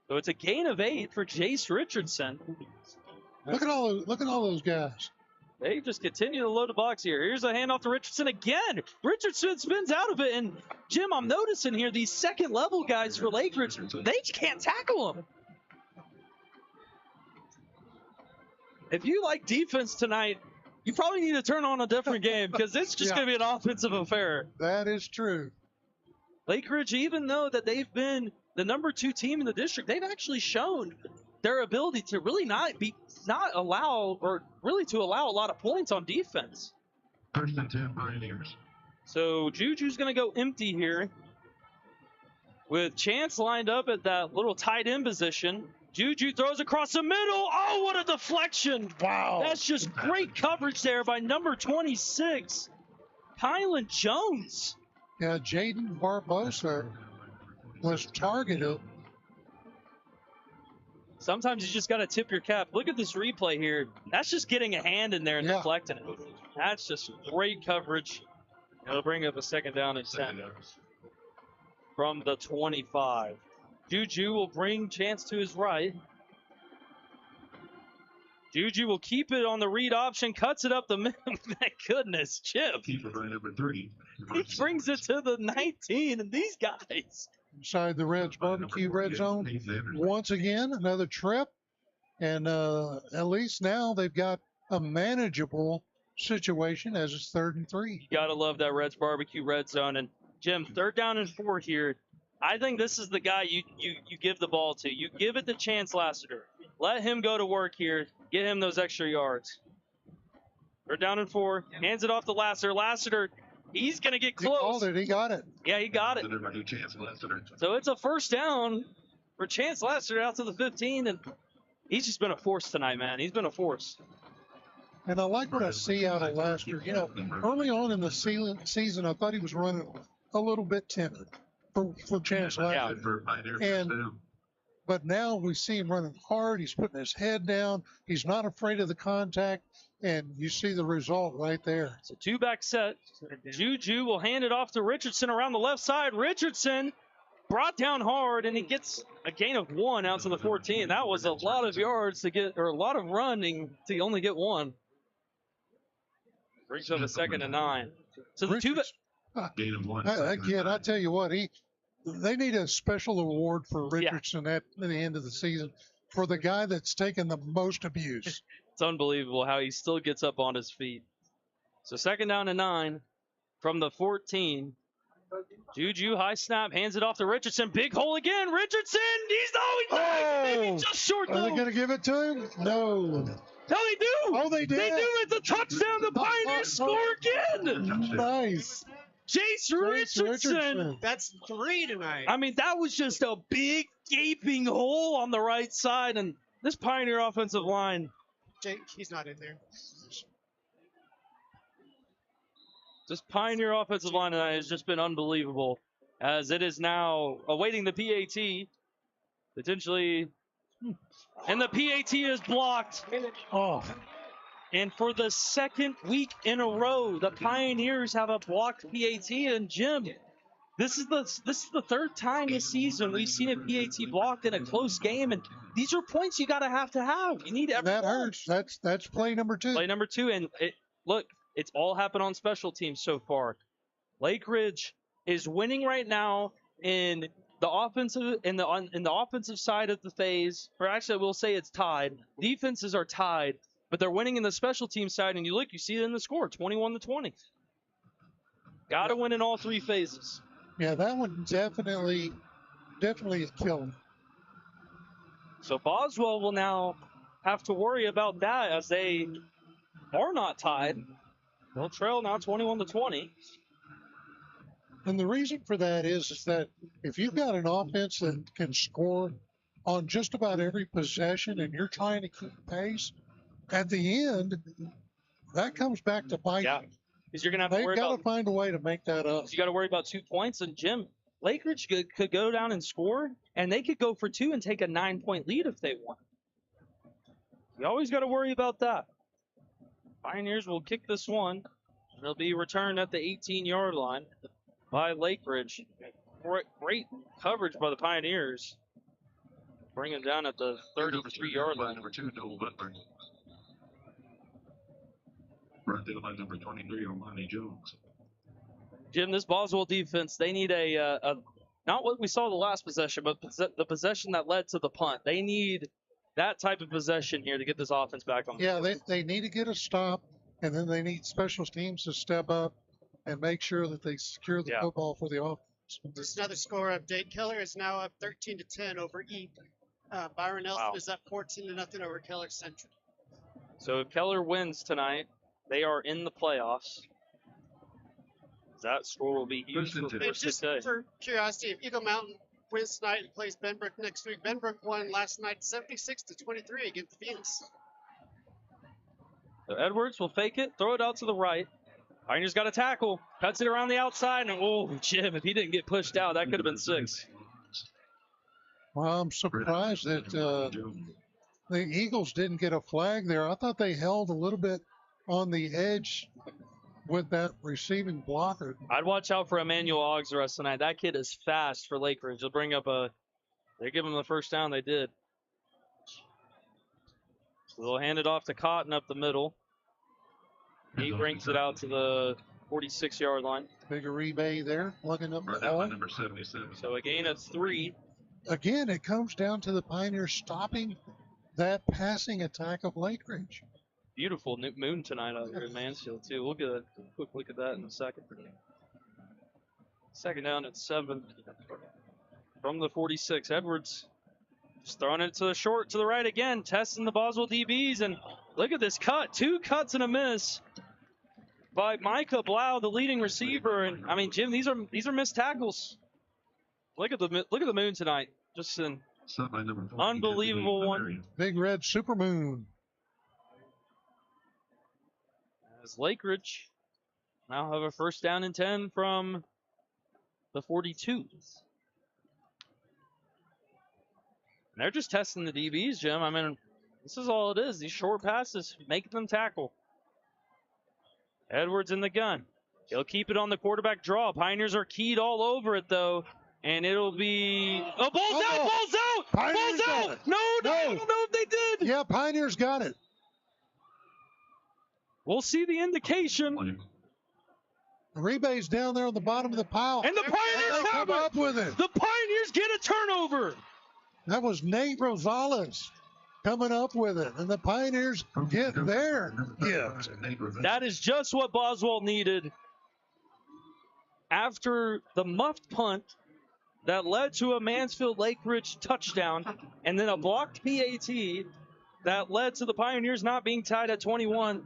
So it's a gain of 8 for Jace Richardson. Look at all those guys. They just continue to load the box here. Here's a handoff to Richardson again. Richardson spins out of it, and Jim, I'm noticing here these second-level guys for Lake Ridge, they can't tackle him. If you like defense tonight, you probably need to turn on a different game because it's just going to be an offensive affair. That is true. Lake Ridge, even though that they've been the number 2 team in the district, they've actually shown their ability to really allow a lot of points on defense. First and 10 Pioneers. So Juju's going to go empty here with Chance lined up at that little tight end position. Juju throws across the middle. Oh, what a deflection. Wow. That's just great coverage there by number 26, Kylan Jones. Yeah, Jaden Barbosa was targeted. Sometimes you just got to tip your cap. Look at this replay here. That's just getting a hand in there and deflecting it. That's just great coverage. It'll bring up a second down and 10 from the 25. Juju will bring Chance to his right. Juju will keep it on the read option, cuts it up the middle. My goodness, Chip. Keeper by number 30. He brings it to the 19, and these guys. Inside the Reds barbecue red zone. Once again, another trip. And at least now they've got a manageable situation as it's 3rd and 3. You got to love that Reds barbecue red zone. And, Jim, 3rd down and 4 here. I think this is the guy you give the ball to. You give it to Chance Lassiter. Let him go to work here. Get him those extra yards. 3rd down and 4. Hands it off to Lassiter. Lassiter, he's going to get He called close. it. He got it. Yeah, he got it. So it's a 1st down for Chance Lassiter out to the 15. And he's just been a force tonight, man. He's been a force. And I like what I see out of Lassiter. You know, early on in the season, I thought he was running a little bit timid for Chance Lassiter. But now we see him running hard. He's putting his head down. He's not afraid of the contact. And you see the result right there. It's a 2-back set. Juju will hand it off to Richardson around the left side. Richardson brought down hard, and he gets a gain of 1 out to the 14. That was a lot of yards to get, or a lot of running to only get 1. Brings up a 2nd and 9. So the Again, I tell you what, they need a special award for Richardson at the end of the season for the guy that's taken the most abuse. It's unbelievable how he still gets up on his feet. So 2nd down and 9 from the 14. Juju, high snap, hands it off to Richardson. Big hole again. Richardson, he's always maybe just short Are though. they going to give it to him? No. No, they do. Oh, they did. They do. It's a touchdown. The Pioneers score again. Nice. Jace Richardson. That's 3 tonight. I mean, that was just a big gaping hole on the right side, and this Pioneer offensive line. Jake, he's not in there. This Pioneer offensive line tonight has just been unbelievable, as it is now awaiting the PAT, potentially, and the PAT is blocked. Oh, And for the 2nd week in a row, the Pioneers have a blocked PAT. And Jim, this is the 3rd time this season we've seen a PAT blocked in a close game, and these are points you gotta have to have. You need every that point. hurts. That's play number 2. Play number 2, and look, it's all happened on special teams so far. Lake Ridge is winning right now in the offensive in the offensive side of the phase, or actually we'll say it's tied. Defenses are tied, but they're winning in the special team side, and you see it in the score, 21-20. Got to win in all 3 phases. Yeah, that one definitely is killing. So Boswell will now have to worry about that as they are not tied. They'll trail now 21-20. And the reason for that is that if you've got an offense that can score on just about every possession and you're trying to keep pace, at the end, that comes back to bite. Yeah, because you're going to have to worry They've got about to find a way to make that up. You got to worry about 2 points. And Jim, Lake Ridge could go down and score, and they could go for 2 and take a 9-point lead if they want. You always got to worry about that. Pioneers will kick this one. It'll be returned at the 18-yard line by Lake Ridge. Great coverage by the Pioneers. Bring him down at the 33-yard line. Number 2, Noel Butler. Brought down by number 23, Armani Jones. Jim, this Boswell defense, they need a not what we saw the last possession, but the possession that led to the punt. They need that type of possession here to get this offense back on. Yeah, they need to get a stop, and then they need special teams to step up and make sure that they secure the football for the offense. Just another score update. Keller is now up 13-10 over East. Byron Nelson is up 14-0 over Keller Central. So if Keller wins tonight, they are in the playoffs. That score will be huge for just for curiosity, if Eagle Mountain wins tonight and plays Benbrook next week, Benbrook won last night 76-23 against Venus. So Edwards will fake it, throw it out to the right. Pioneers got a tackle, cuts it around the outside, and oh, Jim, if he didn't get pushed out, that could have been 6. Well, I'm surprised that the Eagles didn't get a flag there. I thought they held a little bit on the edge with that receiving blocker. I'd watch out for Emmanuel Oggs the rest of the night. That kid is fast for Lake Ridge. They'll give him the first down. They did. So they'll hand it off to Cotton up the middle. He brings it out to the 46-yard line. Big Uribe there, plugging up the Brought down by ball. number 77. So a gain of 3. Again, it comes down to the Pioneers stopping that passing attack of Lake Ridge. Beautiful moon tonight out here in Mansfield, too. We'll get a quick look at that in a second. Second down at 7 from the 46. Edwards just throwing it to the short, to the right again, testing the Boswell DBs. And look at this cut. 2 cuts and a miss by Micah Blau, the leading receiver. And I mean, Jim, these are missed tackles. Look at the moon tonight. Just an Sent by number 14, unbelievable one. Marion. Big red supermoon. As Lake Ridge now have a first down and 10 from the 42. And they're just testing the DBs, Jim. I mean, this is all it is. These short passes, making them tackle. Edwards in the gun. He'll keep it on the quarterback draw. Pioneers are keyed all over it, though. And it'll be... Oh, ball's out! Ball's out! Pioneers Ball's got out! it. No, I No. don't know if they did. Yeah, Pioneers got it. We'll see the indication. Uribe's down there on the bottom of the pile. And the Pioneers They'll have come it. up with it. The Pioneers get a turnover. That was Nate Rosales coming up with it. And the Pioneers get their gift. That is just what Boswell needed. After the muffed punt that led to a Mansfield Lake Ridge touchdown, and then a blocked PAT that led to the Pioneers not being tied at 21,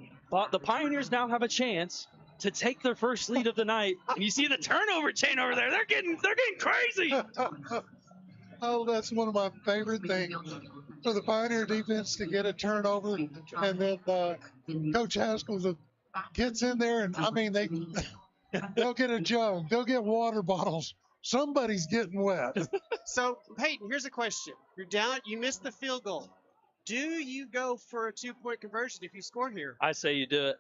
the Pioneers now have a chance to take their first lead of the night. And you see the turnover chain over there. They're getting crazy. Oh, that's one of my favorite things for the Pioneer defense to get a turnover, and then Coach Haskell gets in there, and I mean they'll get a jug, they'll get water bottles. Somebody's getting wet. So, Peyton, here's a question. You're down, you missed the field goal. Do you go for a 2-point conversion if you score here? I say you do it.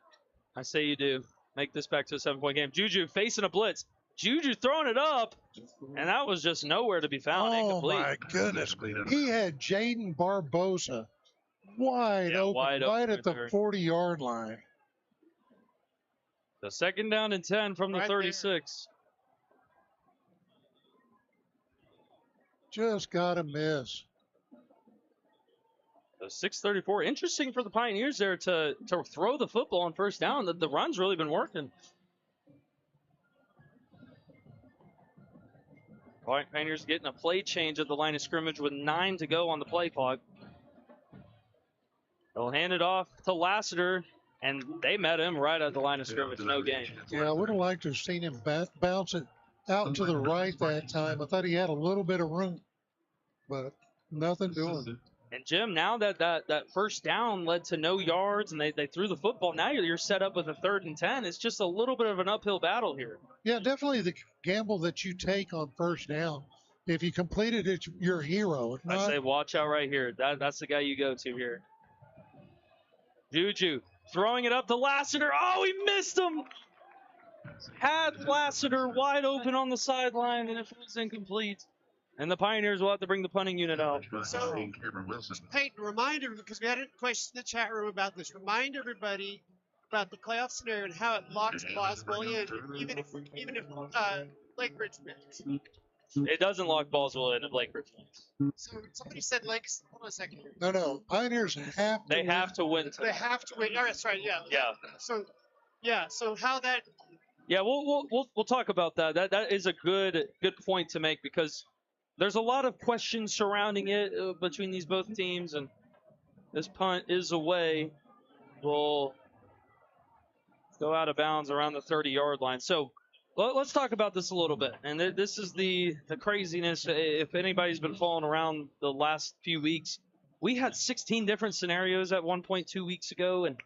I say you do. Make this back to a 7-point game. Juju facing a blitz. Juju throwing it up, and that was just nowhere to be found. Oh Incomplete. my goodness! He had Jaden Barbosa wide open, wide right open at the there. 40-yard line. The second down and 10 from the Right 36. Just got a miss. So 6:34. Interesting for the Pioneers there to throw the football on first down. The run's really been working. Pioneers getting a play change at the line of scrimmage with 9 to go on the play clock. They'll hand it off to Lassiter, and they met him right at the line of scrimmage. No gain. Yeah, I would have liked to have seen him bounce it out to the right that time. I thought he had a little bit of room, but nothing doing. And Jim, now that first down led to no yards and they threw the football, now you're set up with a 3rd and 10. It's just a little bit of an uphill battle here. Yeah, definitely the gamble that you take on first down. If you complete it, it's your hero. If I not, say watch out right here. That's the guy you go to here. Juju throwing it up to Lassiter. Oh, he missed him. Had Lassiter wide open on the sideline, and it was incomplete. And the Pioneers will have to bring the punting unit out. So, Peyton, remind everybody, because we had a question in the chat room about this. Remind everybody about the playoff scenario and how it locks Boswell in, even if Lake Ridge wins. It doesn't lock Boswell in if Lake Ridge wins. So somebody said Lakes. Hold on a second. no. Pioneers have to. They win. have to win They tonight. have to win. Oh, that's right. Yeah. Yeah. So how that? Yeah, we'll talk about that. That is a good point to make because there's a lot of questions surrounding it between these both teams, and this punt is away. Will go out of bounds around the 30-yard line. So let's talk about this a little bit. And this is the craziness. If anybody's been following around the last few weeks, we had 16 different scenarios at 1.2 weeks ago, and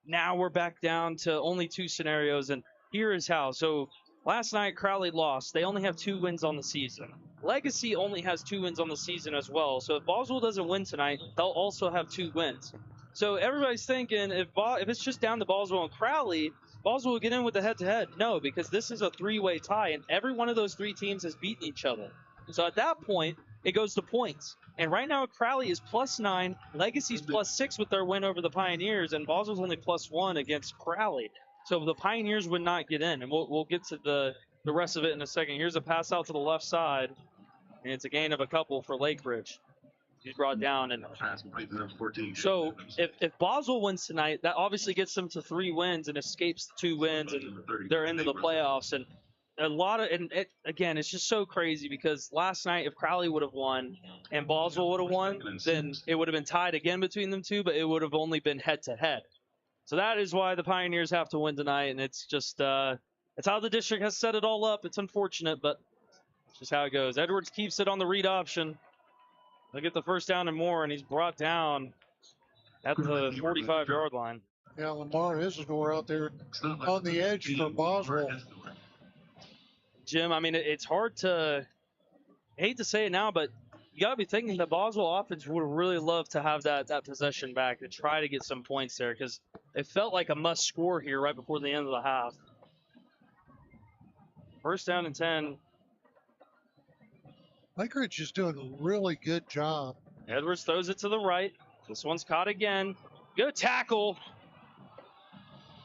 now we're back down to only 2 scenarios. And here is how. So last night, Crowley lost. They only have 2 wins on the season. Legacy only has 2 wins on the season as well. So if Boswell doesn't win tonight, they'll also have 2 wins. So everybody's thinking if it's just down to Boswell and Crowley, Boswell will get in with the head-to-head. No, because this is a 3-way tie, and every one of those 3 teams has beaten each other. So at that point, it goes to points. And right now, Crowley is +9, Legacy's +6 with their win over the Pioneers, and Boswell's only +1 against Crowley. So the Pioneers would not get in, and we'll get to the rest of it in a second. Here's a pass out to the left side, and it's a gain of a couple for Lake Ridge. He's brought down, and so if Boswell wins tonight, that obviously gets them to 3 wins and escapes the 2 wins, and they're into the playoffs. And again, it's just so crazy because last night, if Crowley would have won and Boswell would have won, then it would have been tied again between them two, but it would have only been head to head. So that is why the Pioneers have to win tonight, and it's just it's how the district has set it all up. It's unfortunate, but it's just how it goes. Edwards keeps it on the read option. They'll get the first down and more, and he's brought down at the 45-yard line. Yeah, Lamar Isidore out there on the edge for Boswell. Jim, I mean, it's hard to – I hate to say it now, but you got to be thinking the Boswell offense would really love to have that possession back to try to get some points there because it felt like a must score here right before the end of the half. First down and 10. Lake Ridge is doing a really good job. Edwards throws it to the right. This one's caught again. Good tackle.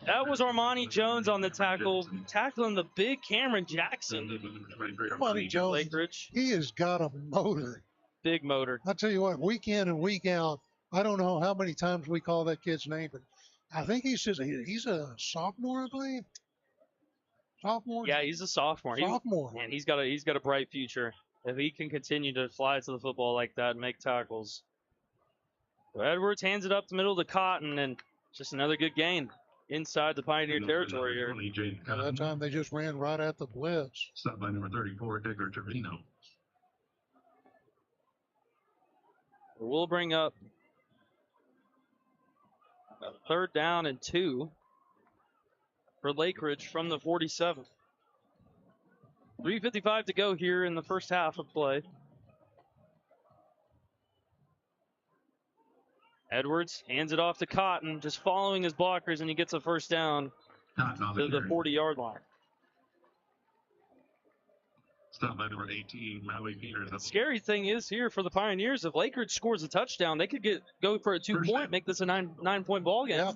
That was Armani Jones on the tackle, tackling the big Cameron Jackson. Armani Jones, Lake Ridge. he has got a motor. Big motor. I'll tell you what, week in and week out, I don't know how many times we call that kid's name, but I think he's a sophomore, I believe. Sophomore? Yeah, he's a sophomore. Sophomore. And he's got a bright future. If he can continue to fly to the football like that and make tackles. So Edwards hands it up the middle to Cotton, and just another good gain inside the Pioneer territory here. At that time, they just ran right at the blitz. Stopped by number 34, Edgar Trevino. We'll bring up a 3rd down and 2 for Lake Ridge from the 47. 3:55 to go here in the first half of play. Edwards hands it off to Cotton, just following his blockers, and he gets a first down to the 40-yard line. Stopped by number 18, Maui Peters. The scary thing is here for the Pioneers, if Lake Ridge scores a touchdown, they could go for a 2-point, make this a nine-point ball game. Yeah.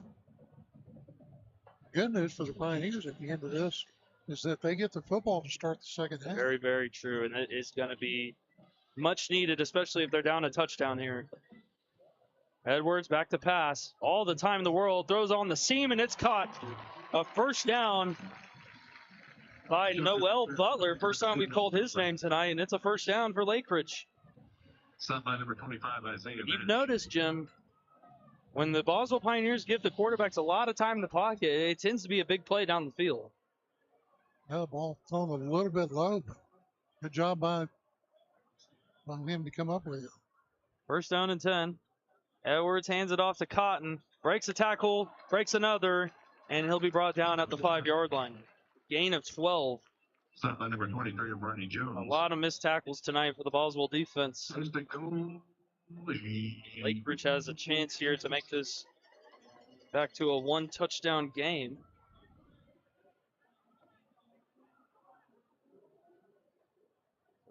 Good news for the Pioneers at the end of this is that they get the football to start the second half. Very, very true, and it is going to be much needed, especially if they're down a touchdown here. Edwards back to pass. All the time in the world. Throws on the seam, and it's caught. A first down by Noel Butler. First time we've called his name tonight, and it's a first down for Lake Ridge. Stopped by number 25, Isaiah. You've noticed, Jim, when the Boswell Pioneers give the quarterbacks a lot of time in the pocket, it tends to be a big play down the field. Yeah, ball thrown a little bit low. Good job by him to come up with it. First down and 10. Edwards hands it off to Cotton. Breaks a tackle, breaks another, and he'll be brought down at the 5-yard line. Gain of 12. Stopped by number 23, Vernon Jones. A lot of missed tackles tonight for the Boswell defense. Lake Ridge has a chance here to make this back to a 1-touchdown game.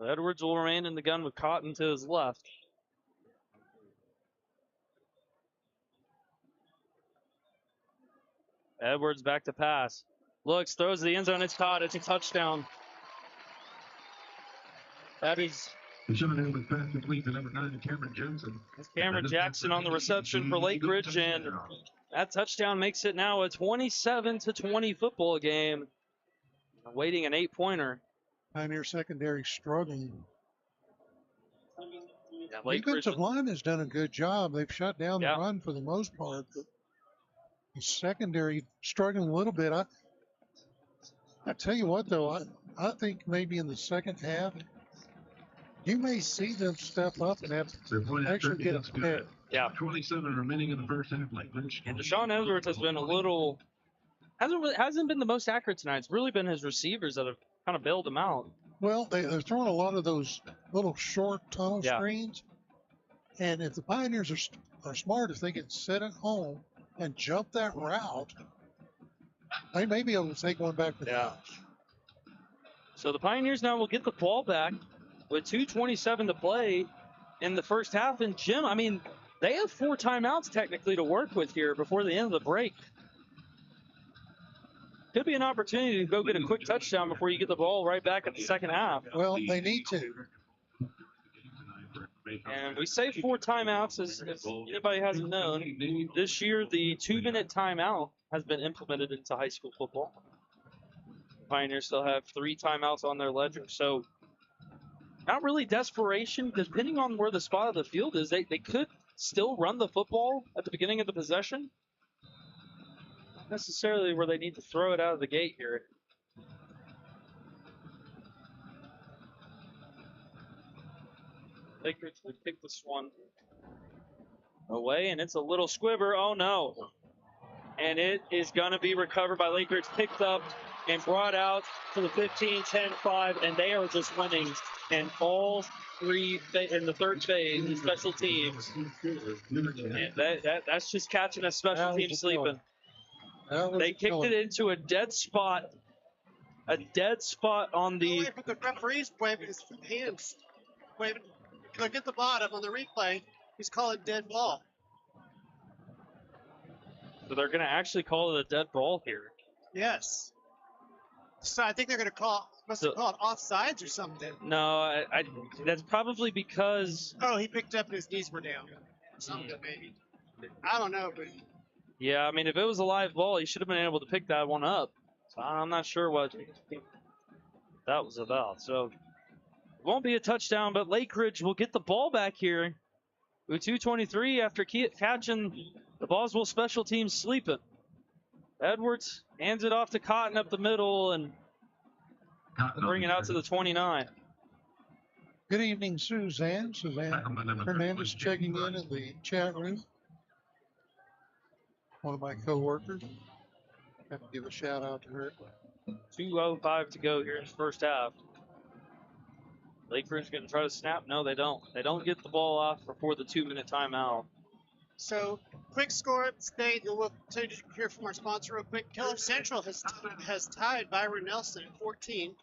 Edwards will remain in the gun with Cotton to his left. Edwards back to pass. Looks, throws the end zone. It's caught. It's a touchdown. That is Cameron Jackson on the reception for Lake Ridge, and that touchdown makes it now a 27-20 football game. Awaiting an 8-pointer. Pioneer secondary struggling. Yeah, Lake Ridge, Defensive line has done a good job. They've shut down the run for the most part. But the secondary struggling a little bit. I tell you what, though, I think maybe in the second half, you may see them step up and have actually get a pick. Yeah. 27 remaining in the first half. And Deshaun Edwards has been a little hasn't been the most accurate tonight. It's really been his receivers that have kind of bailed him out. Well, they're throwing a lot of those little short tunnel screens. And if the Pioneers are smart, if they can sit at home and jump that route, they may be able to take one back to the house. So the Pioneers now will get the ball back. with 2:27 to play in the first half. And Jim, I mean, they have 4 timeouts technically to work with here before the end of the break. Could be an opportunity to go get a quick touchdown before you get the ball right back in the second half. Well, they need to. And we say 4 timeouts, as anybody hasn't known. This year, the 2-minute timeout has been implemented into high school football. Pioneers still have 3 timeouts on their ledger. So not really desperation, depending on where the spot of the field is. They could still run the football at the beginning of the possession. Not necessarily where they need to throw it out of the gate here. Lakers would kick this one away, and it's a little squibber. Oh, no. And it is going to be recovered by Lakers, picked up and brought out to the 15, 10, 5, and they are just winning in all 3 in the third phase, the special teams. And that's just catching a special team sleeping. They kicked it into a dead spot on the. But the referee's waving his hands. Waving. Look at the bottom on the replay. He's calling dead ball. So they're going to actually call it a dead ball here. Yes. So I think they're going to must have called offsides or something. No, that's probably because. Oh, he picked up and his knees were down. Something maybe. I don't know, but. Yeah, I mean, if it was a live ball, he should have been able to pick that one up. So I'm not sure what that was about. So it won't be a touchdown, but Lake Ridge will get the ball back here with 2:23 after catching the Boswell special teams sleeping. Edwards hands it off to Cotton up the middle and bring it out to the 29. Good evening, Suzanne. Suzanne Hernandez checking in the chat room. One of my co-workers. Have to give a shout out to her. 2:05 to go here in the first half. Lake Ridge going to try to snap. No, they don't. They don't get the ball off before the 2-minute timeout. So, quick score update, and we'll take to hear from our sponsor real quick. Keller Central has tied Byron Nelson at 14.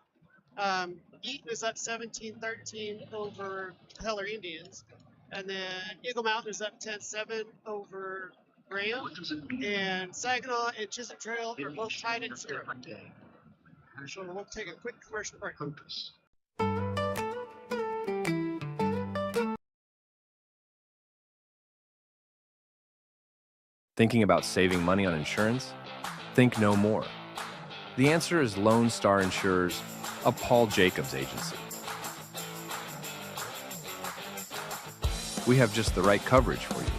Eaton is up 17-13 over Keller Indians. And then Eagle Mountain is up 10-7 over Graham. And Saginaw and Chisholm Trail are both tied at 0. So we'll take a quick commercial break. Thinking about saving money on insurance? Think no more. The answer is Lone Star Insurers, a Paul Jacobs agency. We have just the right coverage for you.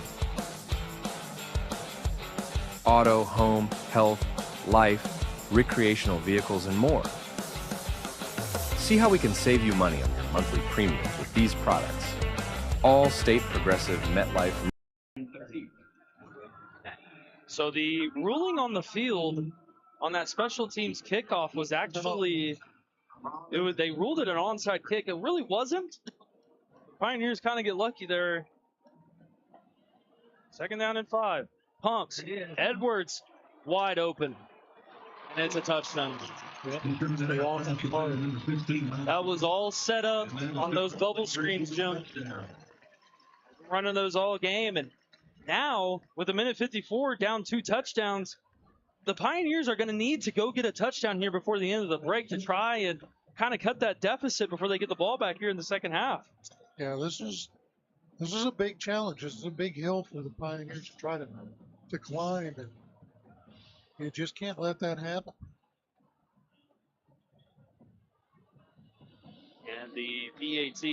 Auto, home, health, life, recreational vehicles, and more. See how we can save you money on your monthly premiums with these products. All state Progressive MetLife. So the ruling on the field on that special teams kickoff was actually, they ruled it an onside kick. It really wasn't. Pioneers kind of get lucky there. 2nd down and 5. Punks. Edwards wide open. And it's a touchdown. That was all set up on those bubble screens, Jim. Running those all game. And now, with 1:54 down 2 touchdowns, the Pioneers are going to need to go get a touchdown here before the end of the break to try and kind of cut that deficit before they get the ball back here in the second half. Yeah, this is a big challenge. This is a big hill for the Pioneers to try to climb, and you just can't let that happen. And the PAT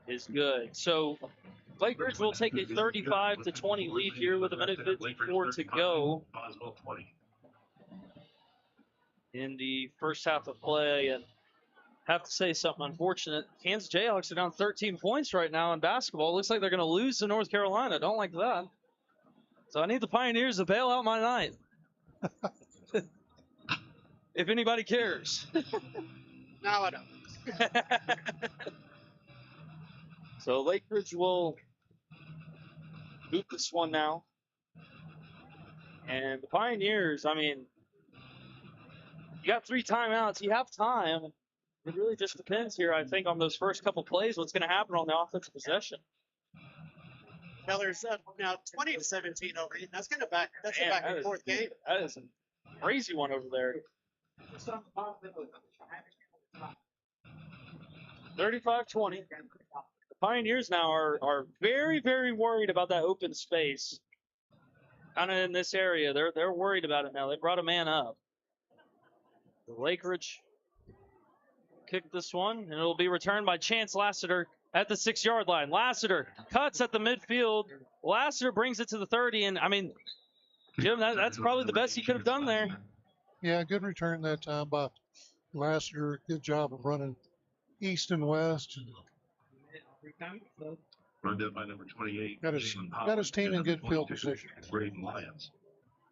is good. So Lake Ridge will take a 35-20 lead here with 1:54 to go in the first half of play. And have to say something unfortunate. Kansas Jayhawks are down 13 points right now in basketball. Looks like they're going to lose to North Carolina. Don't like that. So I need the Pioneers to bail out my night. If anybody cares. Now I don't. So Lake Ridge will boot this one now. And the Pioneers, I mean, you got 3 timeouts. You have time. It really just depends here, I think, on those first couple plays, what's going to happen on the offensive possession. Keller's up now 20-17 over Eaton. That's a back and forth game. That is a crazy one over there. 35-20. The Pioneers now are very, very worried about that open space. Kind of in this area. They're worried about it now. They brought a man up. The Lake Ridge kicked this one, and it'll be returned by Chance Lassiter at the 6-yard line. Lassiter cuts at the midfield. Lassiter brings it to the 30, and I mean, Jim, that's probably the best he could have done there. Yeah, good return that time by Lassiter. Good job of running east and west. Run up by number 28. Got his team in good field position. Braden Lyons.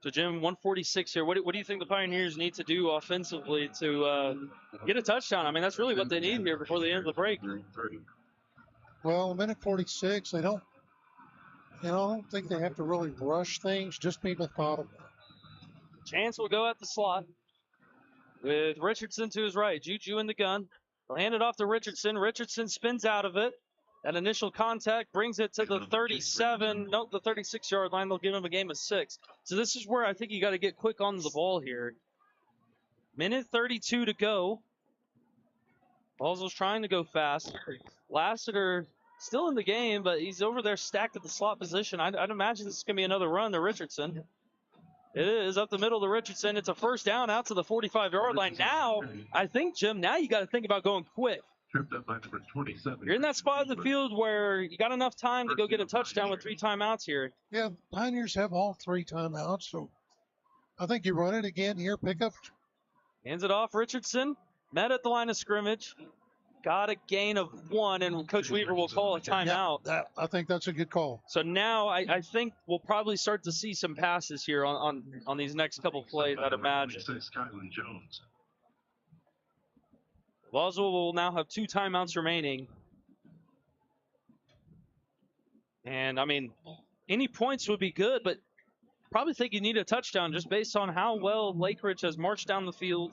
So, Jim, 146 here. What do you think the Pioneers need to do offensively to get a touchdown? I mean, that's really what they need here before the end of the break. Well, a minute 46. I don't think they have to really rush things. Just be methodical. Chance will go at the slot with Richardson to his right. Juju in the gun. They'll hand it off to Richardson. Richardson spins out of it. That initial contact brings it to the 37. Nope, the 36-yard line. They'll give him a game of 6. So this is where I think you got to get quick on the ball here. Minute 32 to go. Boswell's trying to go fast. Lassiter still in the game, but he's over there stacked at the slot position. I'd imagine this is going to be another run to Richardson. It is up the middle to Richardson. It's a first down out to the 45-yard line. Now, I think, Jim, now you got to think about going quick. You're in that spot of the field where you got enough time to go get a touchdown with 3 timeouts here. Yeah, Pioneers have all 3 timeouts, so I think you run it again here. Pick up. Hands it off. Richardson met at the line of scrimmage. Got a gain of 1, and Coach Weaver will call a timeout. Yeah, I think that's a good call. So now I think we'll probably start to see some passes here on these next couple plays, I'd imagine. Boswell will now have 2 timeouts remaining. And, I mean, any points would be good, but probably think you need a touchdown just based on how well Lake Ridge has marched down the field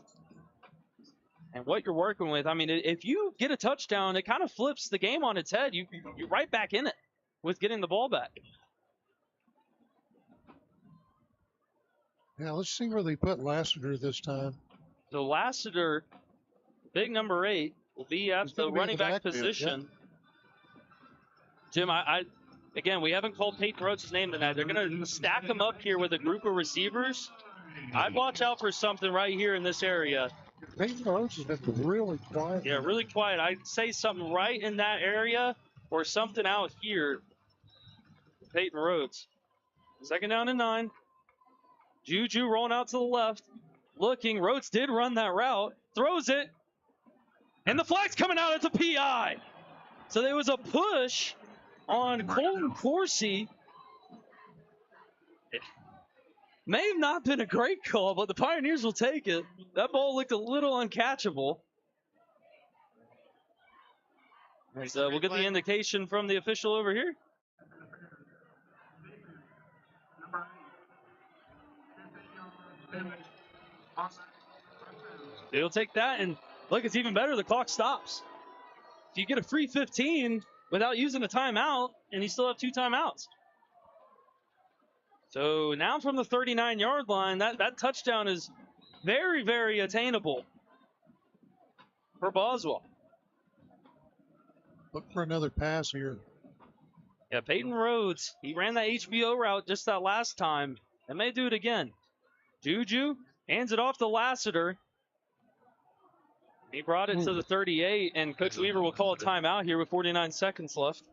and what you're working with. I mean, if you get a touchdown, it kind of flips the game on its head. You're right back in it with getting the ball back. Yeah, let's see where they put Lassiter this time. So Lassiter, big number 8, will be at the running back position. Jim, again, we haven't called Peyton Rhodes' name tonight. They're going to stack him up here with a group of receivers. I'd watch out for something right here in this area. Peyton Rhodes has been really quiet. Yeah, really quiet. I'd say something right in that area or something out here. Peyton Rhodes. 2nd down and 9. Juju rolling out to the left. Looking. Rhodes did run that route. Throws it. And the flag's coming out at the PI. So there was a push on Colton Coursey. It may have not been a great call, but the Pioneers will take it. That ball looked a little uncatchable. So we'll get the indication from the official over here. He'll take that, and look, it's even better. The clock stops. If you get a free 15 without using a timeout, and you still have 2 timeouts. So now from the 39-yard line, that touchdown is very, very attainable for Boswell. Look for another pass here. Yeah, Peyton Rhodes, he ran that HBO route just that last time and may do it again. Juju hands it off to Lassiter. He brought it to the 38, and Coach Weaver will call a timeout here with 49 seconds left.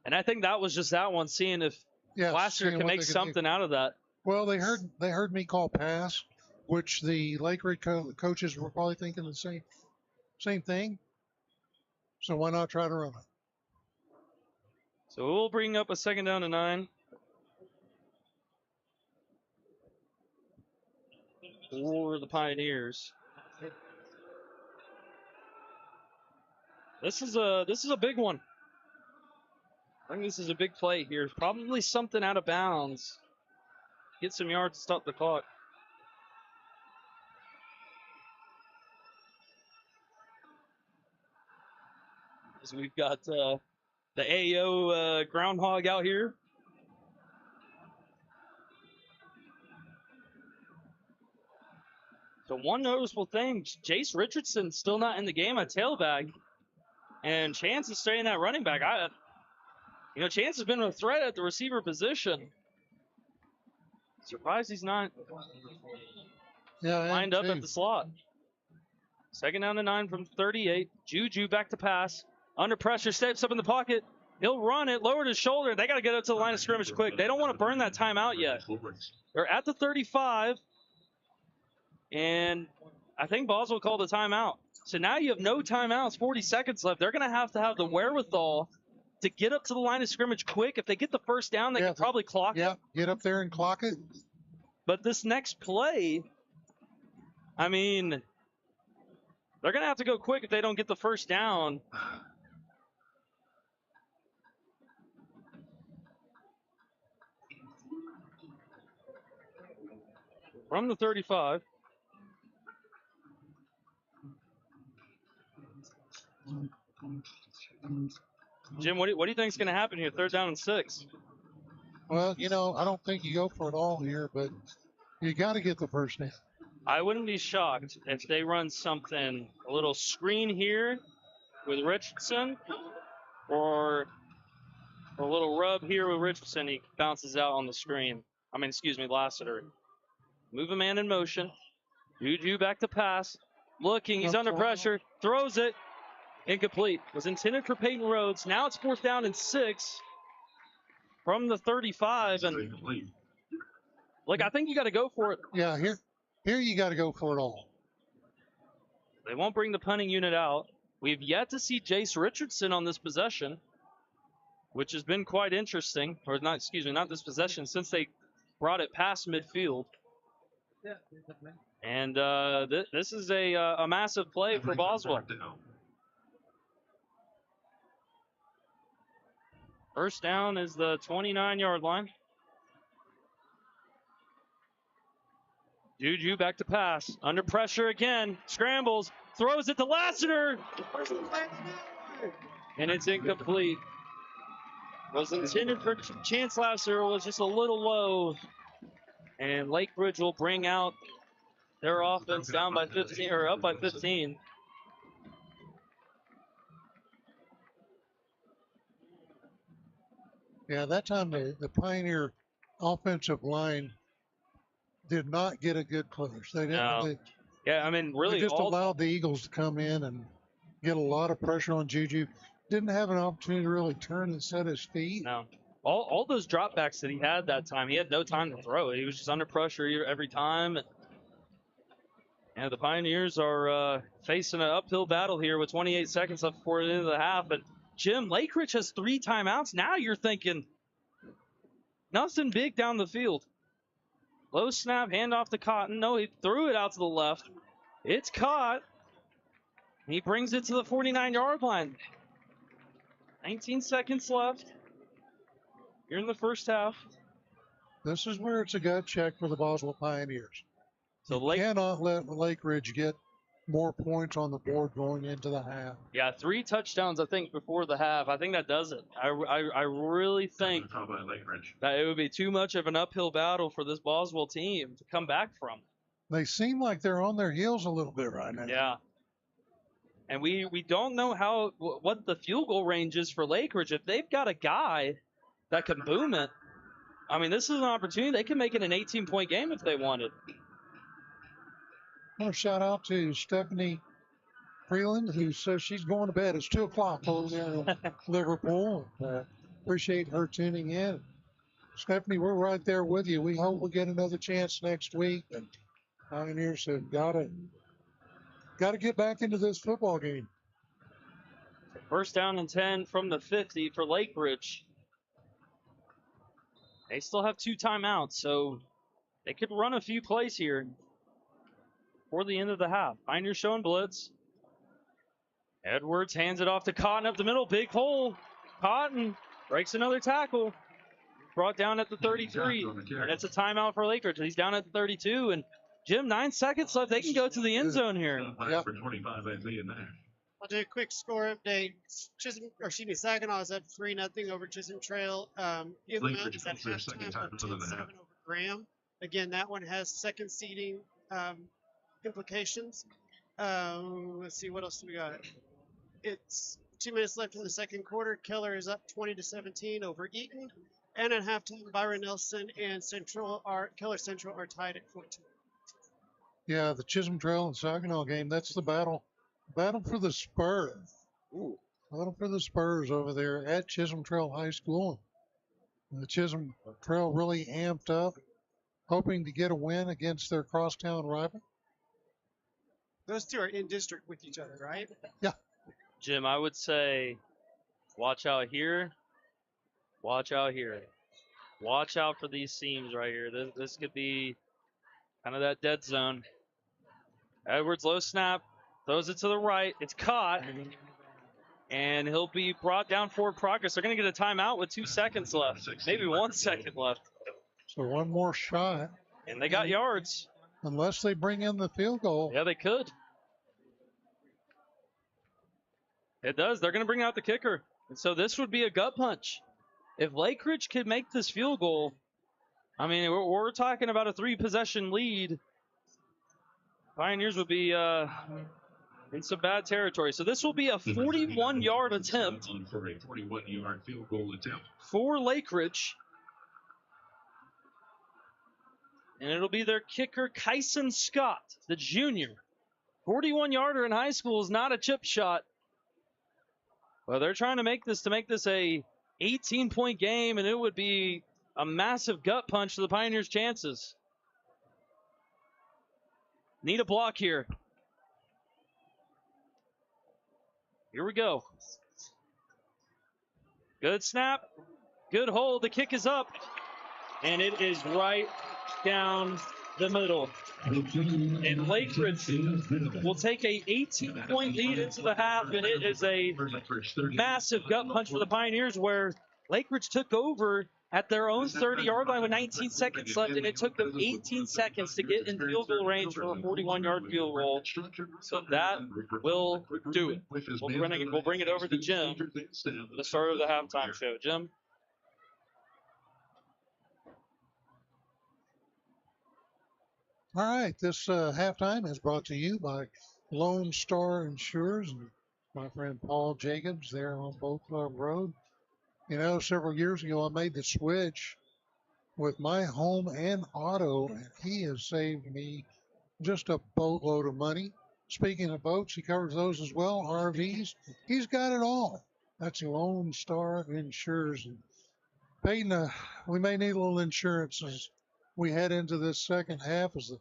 And I think that was just that one, seeing if Lassiter can make something out of that. Well, they heard me call pass, which the Lake Ridge coaches were probably thinking the same thing. So why not try to run it? So we'll bring up a 2nd down and 9. For the Pioneers. This is a big one. I think this is a big play here. Probably something out of bounds. Get some yards to stop the clock. as we've got the AO groundhog out here. So one noticeable thing, Jace Richardson still not in the game at tailback, and Chance is staying at running back. Chance has been a threat at the receiver position. Surprised he's not lined up at the slot. 2nd down and 9 from 38. Juju back to pass. Under pressure, steps up in the pocket. He'll run it, lowered his shoulder. They got to get up to the line of scrimmage quick. They don't want to burn that timeout yet. They're at the 35. And I think Boswell called a timeout. So now you have no timeouts, 40 seconds left. They're going to have the wherewithal to get up to the line of scrimmage quick. If they get the first down, they can probably clock it. Yeah, get up there and clock it. But this next play, I mean, they're going to have to go quick if they don't get the first down. From the 35. Jim, what do you think is going to happen here? 3rd down and 6. Well, I don't think you go for it all here, but you got to get the first down. I wouldn't be shocked if they run something, a little screen here with Richardson, or a little rub here with Richardson. He bounces out on the screen. Lassiter. Move a man in motion. Juju back to pass. Looking, he's under pressure. Throws it. Incomplete. Was intended for Peyton Rhodes. Now it's 4th down and 6 from the 35. And look, I think you got to go for it. Yeah, here you got to go for it all. They won't bring the punting unit out. We've yet to see Jace Richardson on this possession, which has been quite interesting. Or not this possession, since they brought it past midfield. And this is a massive play for Boswell. First down is the 29-yard line. Juju back to pass. Under pressure again. Scrambles. Throws it to Lassiter. And it's incomplete. Was intended for Chance Lassiter. Was just a little low. And Lake Ridge will bring out their offense down by 15, or up by 15. Yeah, that time the Pioneer offensive line did not get a good push. They didn't. No. Really, they just allowed the Eagles to come in and get a lot of pressure on Juju. Didn't have an opportunity to really turn and set his feet. No. All those dropbacks that he had that time, he had no time to throw. He was just under pressure every time. And the Pioneers are facing an uphill battle here with 28 seconds left before the end of the half. But Jim, Lake Ridge has 3 timeouts. Now you're thinking nothing big down the field. Low snap, handoff to Cotton. No, he threw it out to the left. It's caught. He brings it to the 49-yard line. 19 seconds left. Here in the first half. This is where it's a gut check for the Boswell Pioneers. So you cannot let Lake Ridge get more points on the board going into the half. Yeah, 3 touchdowns, I think, before the half. I think that does it. I really think that it would be too much of an uphill battle for this Boswell team to come back from. They seem like they're on their heels a little bit right now. Yeah. And we don't know what the field goal range is for Lake Ridge. If they've got a guy that can boom it, this is an opportunity. They can make it an 18-point game if they wanted. I want to shout out to Stephanie Freeland, who says she's going to bed. It's 2 o'clock over there in Liverpool. Appreciate her tuning in. Stephanie, we're right there with you. We hope we get another chance next week. And Pioneers have got to get back into this football game. First down and 10 from the 50 for Lake Ridge. They still have 2 timeouts, so they could run a few plays here for the end of the half. Pioneers showing blitz. Edwards hands it off to Cotton up the middle. Big hole. Cotton breaks another tackle. Brought down at the 33. And it's a timeout for Lake Ridge. He's down at the 32. And Jim, 9 seconds left. They can go to the end zone here. Yep. I'll do a quick score update. Saginaw is up 3-0 over Chisholm Trail. Eagle Lake Mountains Ridge at holds their second halftime time up another 10-7 half. over Graham. Again, that one has second seeding implications. Let's see, what else do we got? It's 2 minutes left in the second quarter. Keller is up 20-17 over Eaton. And at halftime, Byron Nelson and Keller Central are tied at 14. Yeah, the Chisholm Trail and Saginaw game, that's the battle. Battle for the Spurs. Ooh. Battle for the Spurs over there at Chisholm Trail High School. The Chisholm Trail really amped up, hoping to get a win against their crosstown rival. Those two are in district with each other, right? Yeah. Jim, I would say watch out here. Watch out here. Watch out for these seams right here. This could be kind of that dead zone. Edwards, low snap. Throws it to the right. It's caught. And he'll be brought down for progress. They're going to get a timeout with 2 seconds left. Maybe 1 second left. So one more shot. And they got yards. Unless they bring in the field goal. Yeah, they could. It does. They're going to bring out the kicker. And so this would be a gut punch. If Lake Ridge could make this field goal, I mean, we're talking about a 3-possession lead. Pioneers would be in some bad territory. So this will be a 41-yard attempt For a 41-yard field goal attempt. for Lake Ridge. And it'll be their kicker, Kyson Scott, the junior. 41-yarder in high school is not a chip shot. Well, they're trying to make this a 18-point game, and it would be a massive gut punch to the Pioneers' chances. Need a block here. Here we go. Good snap. Good hold. The kick is up. And it is right down the middle. And Lake Ridge will take a 18-point lead into the half, and it is a massive gut punch for the Pioneers, where Lake Ridge took over at their own 30-yard line with 19 seconds left, and it took them 18 seconds to get in field goal range for a 41-yard field goal. So that will do it. We'll bring it over to Jim for the start of the halftime show. Jim? All right, this halftime is brought to you by Lone Star Insurers and my friend Paul Jacobs there on Boat Club Road. You know, several years ago, I made the switch with my home and auto, and he has saved me just a boatload of money. Speaking of boats, he covers those as well, RVs. He's got it all. That's Lone Star Insurers. And Peyton, we may need a little insurance as we head into this second half, as the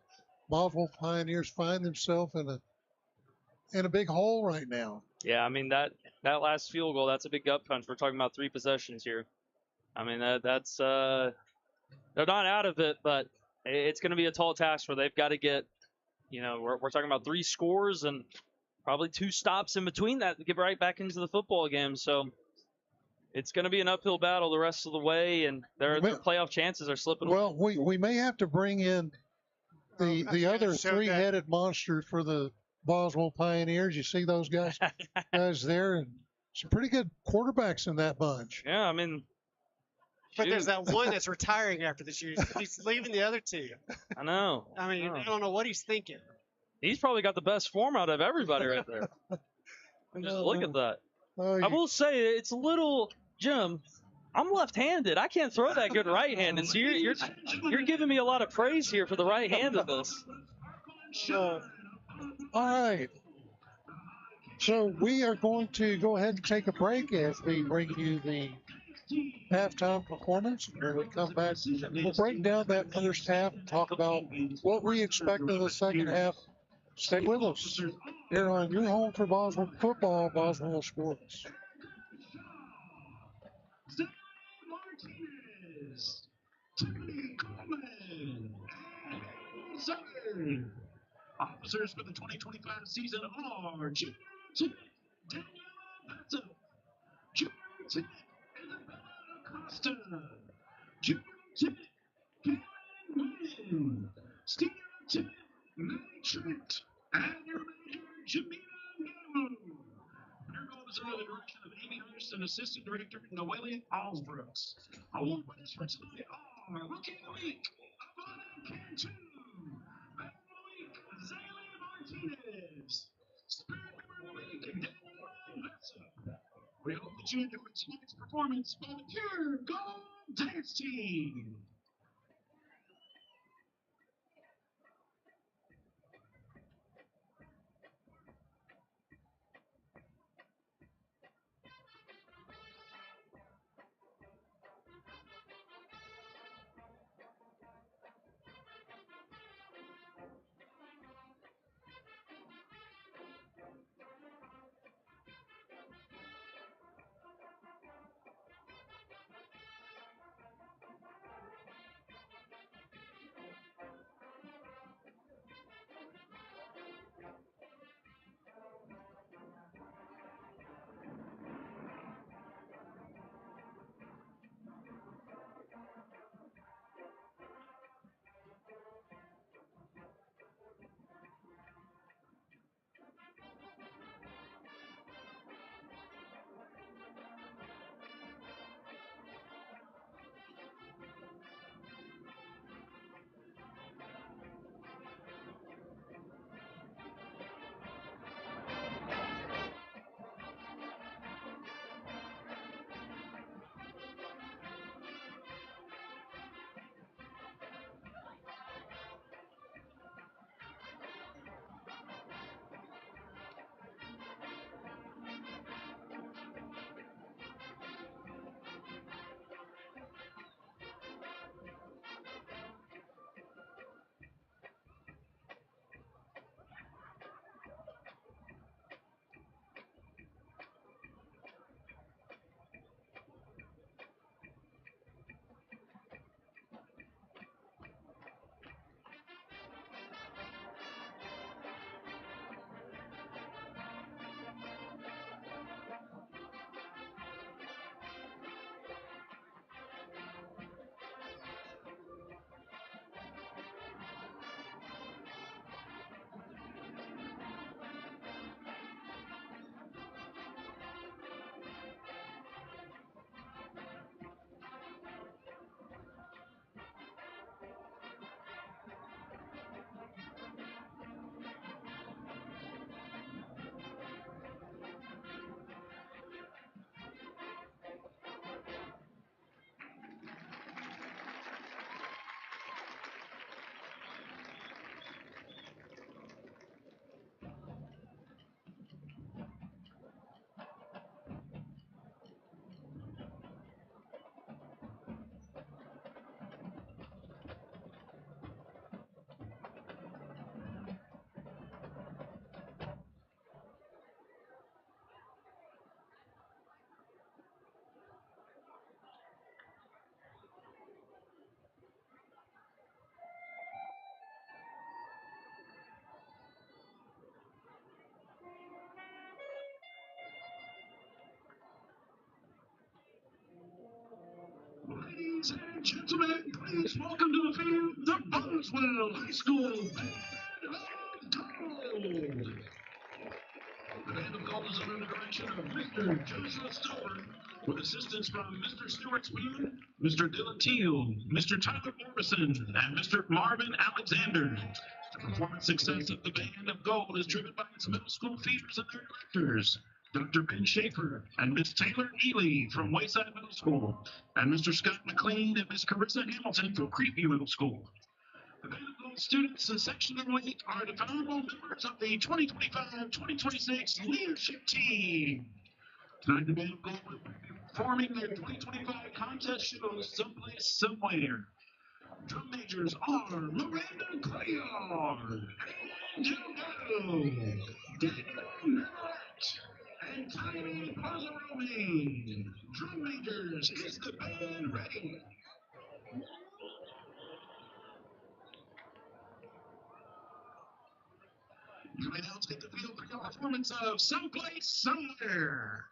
Boswell Pioneers find themselves in a big hole right now. Yeah, I mean, that last field goal, that's a big gut punch. We're talking about 3 possessions here. I mean, that's they're not out of it, but it's going to be a tall task where they've got to get, you know, we're talking about 3 scores and probably 2 stops in between that to get right back into the football game. So it's going to be an uphill battle the rest of the way, and their playoff chances are slipping. Well, we may have to bring in the other 3-headed monster for the Boswell Pioneers. You see those guys there, and some pretty good quarterbacks in that bunch. Yeah, I mean, but there's that one that's retiring after this year. He's leaving the other 2. I know. I mean, I don't know what he's thinking. He's probably got the best form out of everybody right there. Just look at that. I will say it's a little, Jim, I'm left-handed. I can't throw that good right-handed. So you're giving me a lot of praise here for the right-handedness. All right. So we are going to go ahead and take a break as we bring you the halftime performance. When we come back, we'll break down that first half and talk about what we expect in the second half. Stay with us here on your home for Boswell football, Boswell Sports. Officers for the 2025 season are Costa, Steve Trent, and your major, Jamina Gamu. goes under the direction of Amy Hurst and Assistant Director Noelia Allsbrooks. Award winners for tonight are Rookie of the Week, Ivana Cantu, Man of the Week, Zaylee Martinez, Spirit Member of the Week, Daniela Vessa. We hope that you enjoyed tonight's performance by the Pure Gold Dance Team. Ladies and gentlemen, please welcome to the field the Boswell High School Band of Gold. The Band of Gold is under the direction of Mr. Joshua Stewart, with assistance from Mr. Stuart Spoon, Mr. Dylan Teal, Mr. Tyler Orbison, and Mr. Marvin Alexander. The performance success of the Band of Gold is driven by its middle school feeders and their directors, Dr. Ben Schaefer and Miss Taylor Ely from Wayside Middle School, and Mr. Scott McLean and Miss Carissa Hamilton from Creekview Middle School. The Band of Gold students in Section 8 are the phenomenal members of the 2025-2026 leadership team. Tonight, the Band of Gold will be performing their 2025 contest shows someplace, somewhere. Drum majors are Miranda Clayard, and Daniel and Tiny Pazaroni. Drum majors, is the band ready? You may now take the field for your performance of Someplace, Somewhere.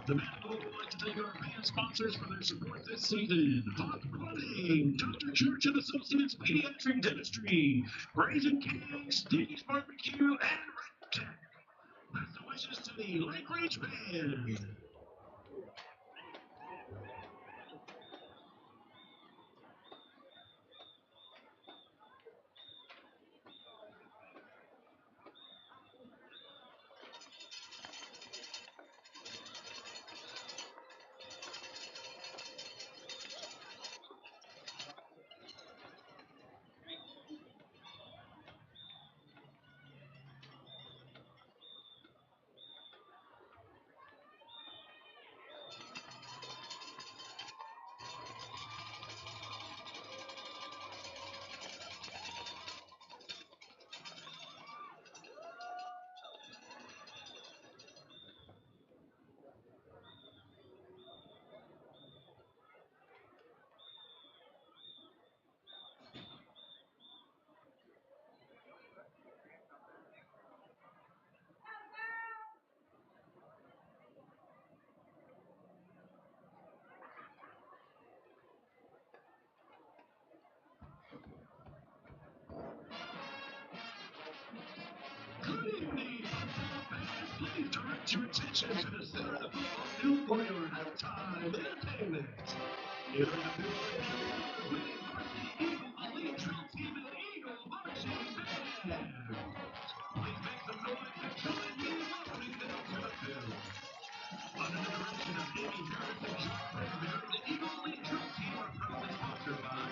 The Manitoba would like to thank our band sponsors for their support this season. Running, Dr. Church and Associates Pediatric Dentistry, Raising Kings, Sticky's Barbecue, and Red Tech. Best wishes to the Lake Ridge Band. Good evening, please direct your attention to the center of the football field for your halftime entertainment. Here are the field winning varsity Eagle Elite Drill Team and Eagle Marching Band. Please make some noise and join me in welcoming them to the field. Under the direction of Amy Harris and John Premier, the Eagle Elite Drill Team are proudly sponsored by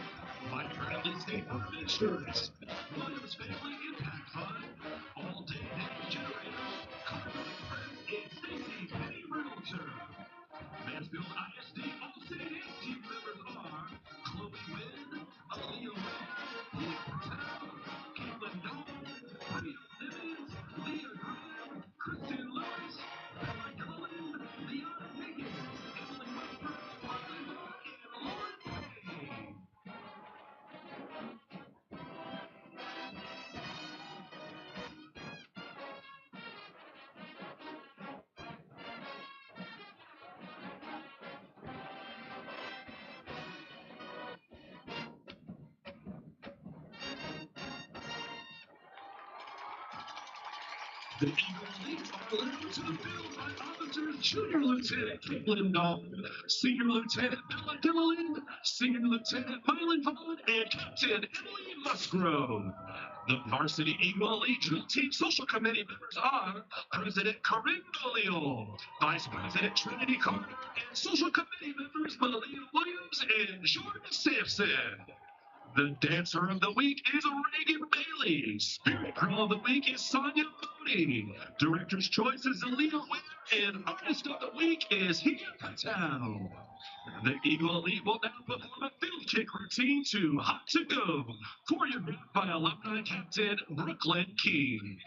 Mike Bradley State Farm Insurance, Williams Family Impact Fund, All Day Damage Generators, Cargo Express, and Stacy Penny Realtor. Mansfield ISD All-State and team members are Chloe Wynn, Aaliyah Wynn, Leah Patel, Caitlin Dawn, Rio Nimmons, Leah Graham, Kristen Lewis, Bella Cullen, Leona Higgins, Emily Westbrook, Riley Moore, and Lauren Payne. The Eagles lead are led to the field by officers Junior Lieutenant Caitlin Dawn, Senior Lieutenant Bella Dillon, Senior Lieutenant Mylan Vaughn, and Captain Emily Musgrove. The Varsity Eagle Elite Drill Team Social Committee members are President Corinne Doleal, Vice President Trinity Carter, and Social Committee members Malia Williams and Jordan Sampson. The Dancer of the Week is Reagan Bailey. Spirit Girl of the Week is Sonia Mooney. Director's Choice is Alina Wynn. And Artist of the Week is Hia Patel. The Eagle Elite will now perform a field kick routine to Hot to Go, choreographed by alumni captain Brooklyn King.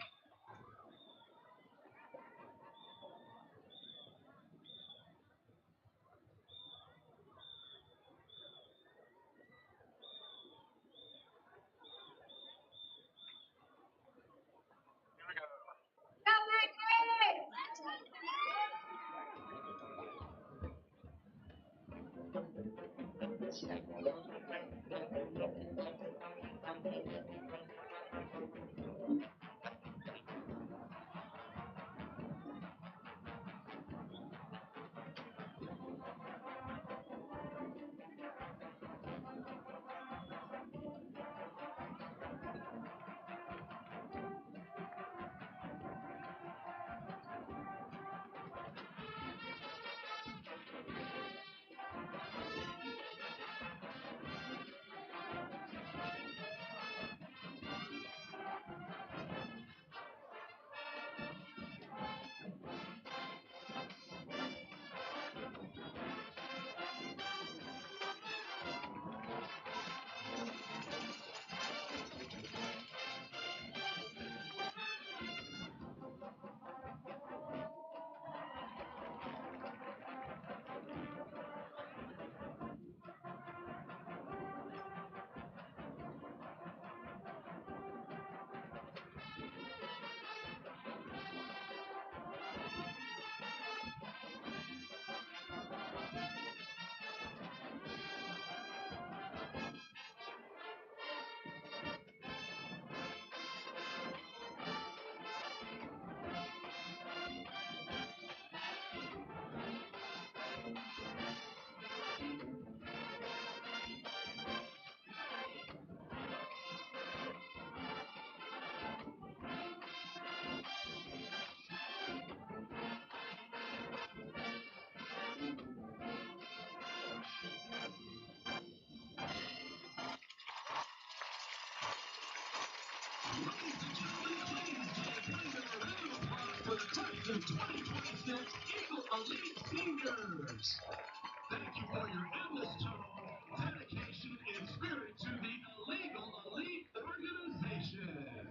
For the class of 2026 Eagle Elite Seniors. Thank you for your endless tone, dedication, and spirit to the Illegal Elite organization.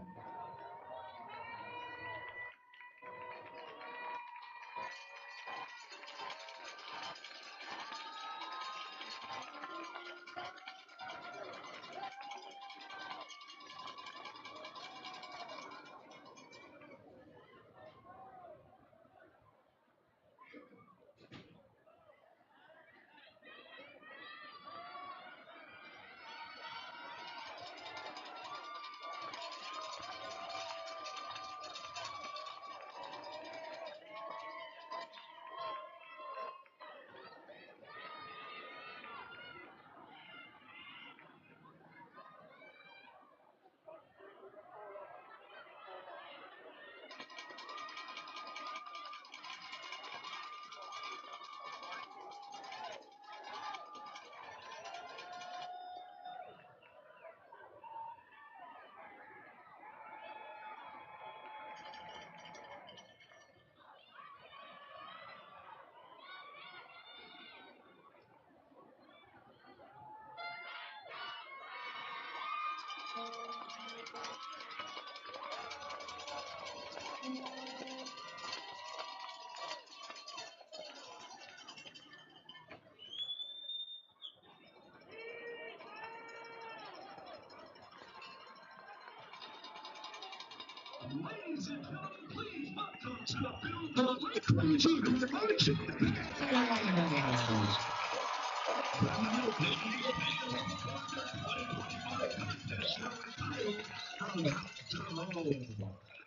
Ladies and gentlemen, please welcome to the Mansfield Lake Ridge Eagle marching band.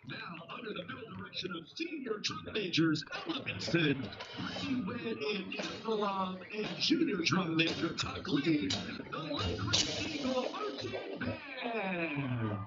Now, under the middle direction of senior drum majors Ella Vincent, Ricky Wynn, and Ian Milan, and junior drum major Tuck Lee, the Lake Ridge Eagle marching band.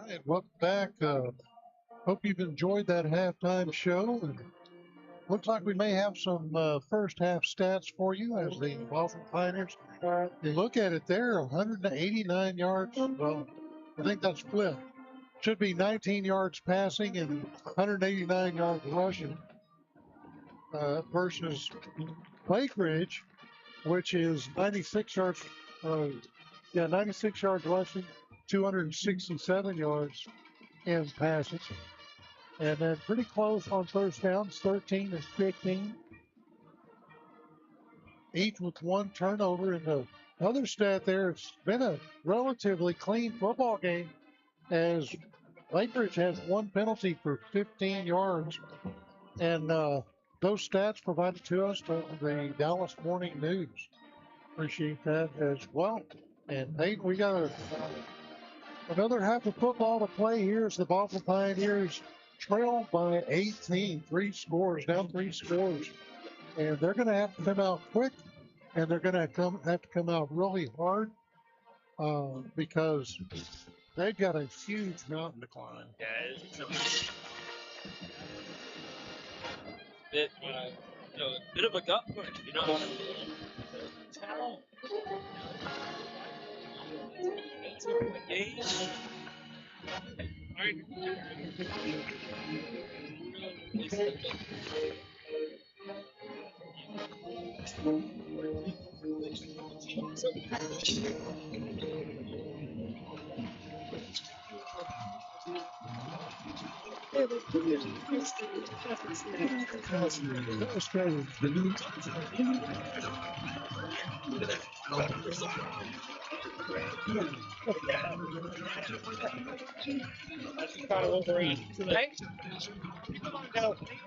right, welcome back. Hope you've enjoyed that halftime show. And looks like we may have some first half stats for you as the Boswell Pioneers. You look at it there, 189 yards. Well, I think that's split. Should be 19 yards passing and 189 yards rushing versus Lake Ridge, which is 96 yards. 96 yards rushing, 267 yards in passing. And then pretty close on first downs, 13 and 15. Each with one turnover. And the other stat there, it's been a relatively clean football game as Lake Ridge has one penalty for 15 yards. And those stats provided to us by the Dallas Morning News. Appreciate that as well. And Peyton, we got another half of football to play here as the Boswell Pioneers trail by 18, down three scores. And they're going to have to come out quick, and they're going to have to come out really hard because they've got a huge mountain to climb. Yeah, it's a bit of a gut punch, Talent.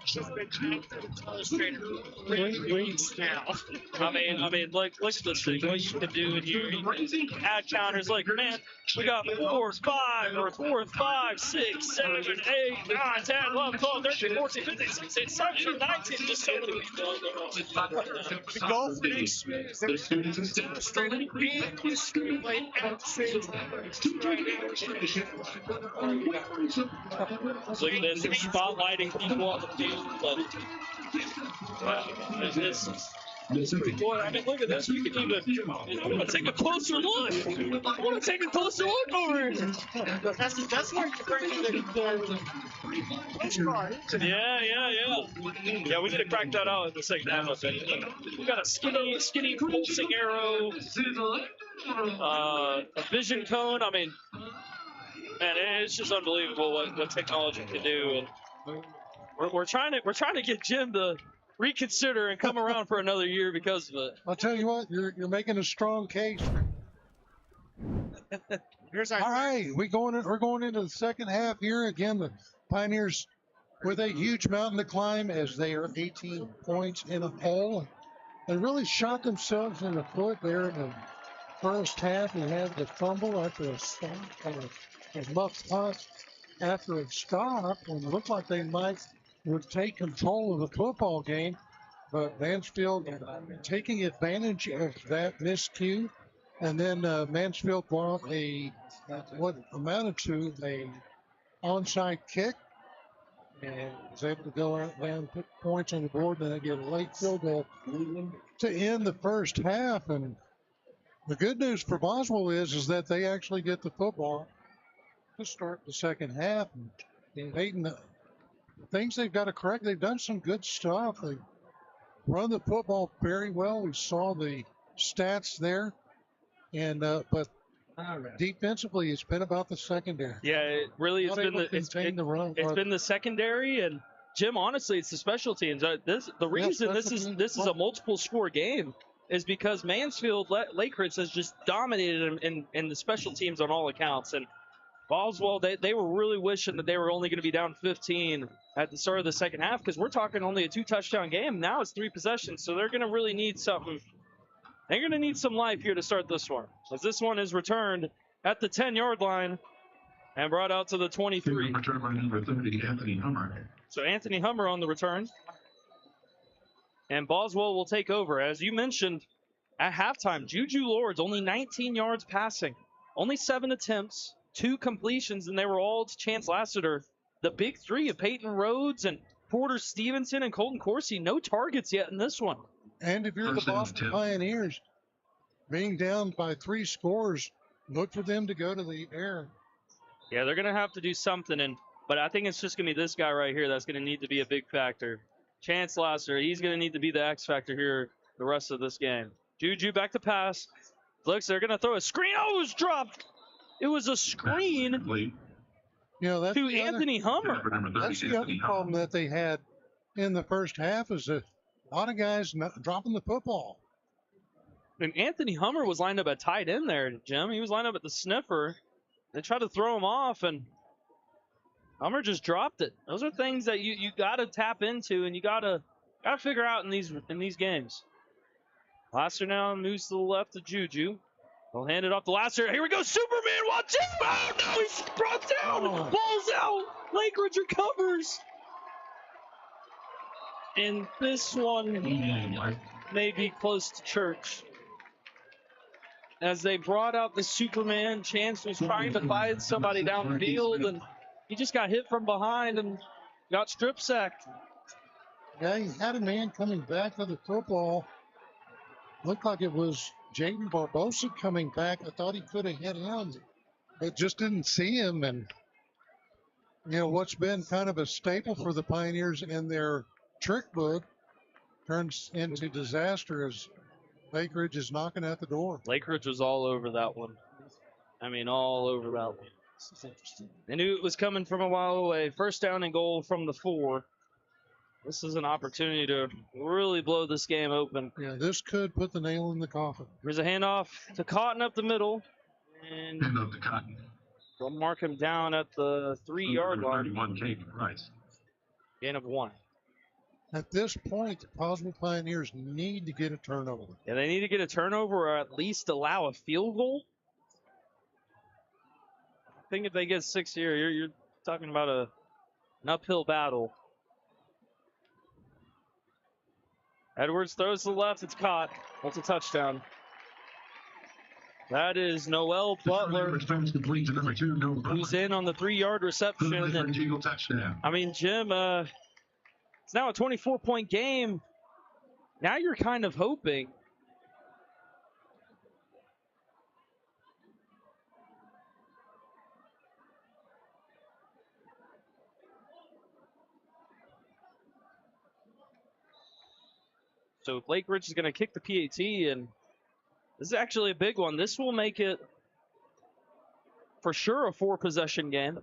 She's been illustrated for 3 weeks now. I mean, look at this thing. What you can do in here, you can add counters. Like, man, we got 4, 5, 6, 7, 8, 9, 10, 11, 12, 13, 14, 15, 16, 17, 19. Just so many The goal for next year is that students illustrated and history played at the same time. Look at this, they're spotlighting people on the field, but boy, I mean, look at this. We can even. I want to take a closer look. I want to take a closer look over here. That's where you bring the bench bar. Yeah, we need to crack that out in the second half. We got a skinny pulsing arrow, a vision cone. I mean, man, it's just unbelievable what technology can do. And we're trying to get Jim to reconsider and come around for another year because of it. I'll tell you what, you're making a strong case. All right, we're going into the second half here. Again, the Pioneers with a huge mountain to climb as they are 18 points in a hole. They really shot themselves in the foot there in the first half. They had the fumble after a stop, a muff punt after a stop, and it looked like they would take control of the football game, but Mansfield taking advantage of that miscue, and then Mansfield brought what amounted to a onside kick, and was able to go out there and put points on the board, and then get a late field goal to end the first half. And the good news for Boswell is that they actually get the football to start the second half. And Peyton, things they've got to correct. They've done some good stuff. They run the football very well. We saw the stats there, and but defensively, it's been about the secondary. Yeah, it really has been been the secondary, and Jim, honestly, it's the special teams. The reason this is a multiple score game is because Mansfield Lake Ridge has just dominated them in the special teams on all accounts. And Boswell, they were really wishing that they were only going to be down 15 at the start of the second half, because we're talking only a 2-touchdown game. Now it's 3 possessions, so they're going to really need something. They're going to need some life here to start this one, as this one is returned at the 10-yard line and brought out to the 23. Return by number 30, Anthony Hummer. So Anthony Hummer on the return. And Boswell will take over. As you mentioned, at halftime, Juju Lord's only 19 yards passing, only 7 attempts, 2 completions, and they were all to Chance Lassiter. The big 3 of Peyton Rhodes and Porter Stevenson and Colton Coursey, no targets yet in this one. And if you're the Boston Pioneers, being down by 3 scores, look for them to go to the air. Yeah, they're going to have to do something, but I think it's just going to be this guy right here that's going to need to be a big factor. Chance Lassiter, he's going to need to be the X factor here the rest of this game. Juju back to pass. Looks, they're going to throw a screen. Oh, it was dropped. It was a screen That's to Anthony Hummer. That's the other problem that they had in the first half is that a lot of guys not dropping the football. And Anthony Hummer was lined up at tight end there, Jim. He was lined up at the sniffer. They tried to throw him off, and Hummer just dropped it. Those are things that you got to tap into, and you got to figure out in these games. Lassiter now moves to the left to Juju. They'll hand it off to Lassiter. Here we go, Superman, watch out! Oh, no, he's brought down! Ball's out! Lake Ridge recovers! And this one may be close to church. As they brought out the Superman, Chance was trying to find somebody downfield, and he just got hit from behind and got strip sacked. Yeah, he had a man coming back to the football. Looked like it was Jaden Barbosa coming back. I thought he could have hit him, but just didn't see him. And, what's been kind of a staple for the Pioneers in their trick book turns into disaster as Lake Ridge is knocking at the door. Lake Ridge was all over that one. I mean, all over that one. They knew it was coming from a while away. First down and goal from the 4. This is an opportunity to really blow this game open. Yeah, this could put the nail in the coffin. Here's a handoff to Cotton up the middle. And they'll mark him down at the 3-yard line. Gain of 1. At this point, the Boswell Pioneers need to get a turnover. Yeah, they need to get a turnover or at least allow a field goal. I think if they get 6 here, you're talking about an uphill battle. Edwards throws to the left. It's caught. That's a touchdown. That is Noel Butler, who's in on the 3-yard reception. And, I mean, Jim, it's now a 24-point game. Now you're kind of hoping. So Lake Ridge is going to kick the PAT, and this is actually a big one. This will make it, for sure, a 4-possession game.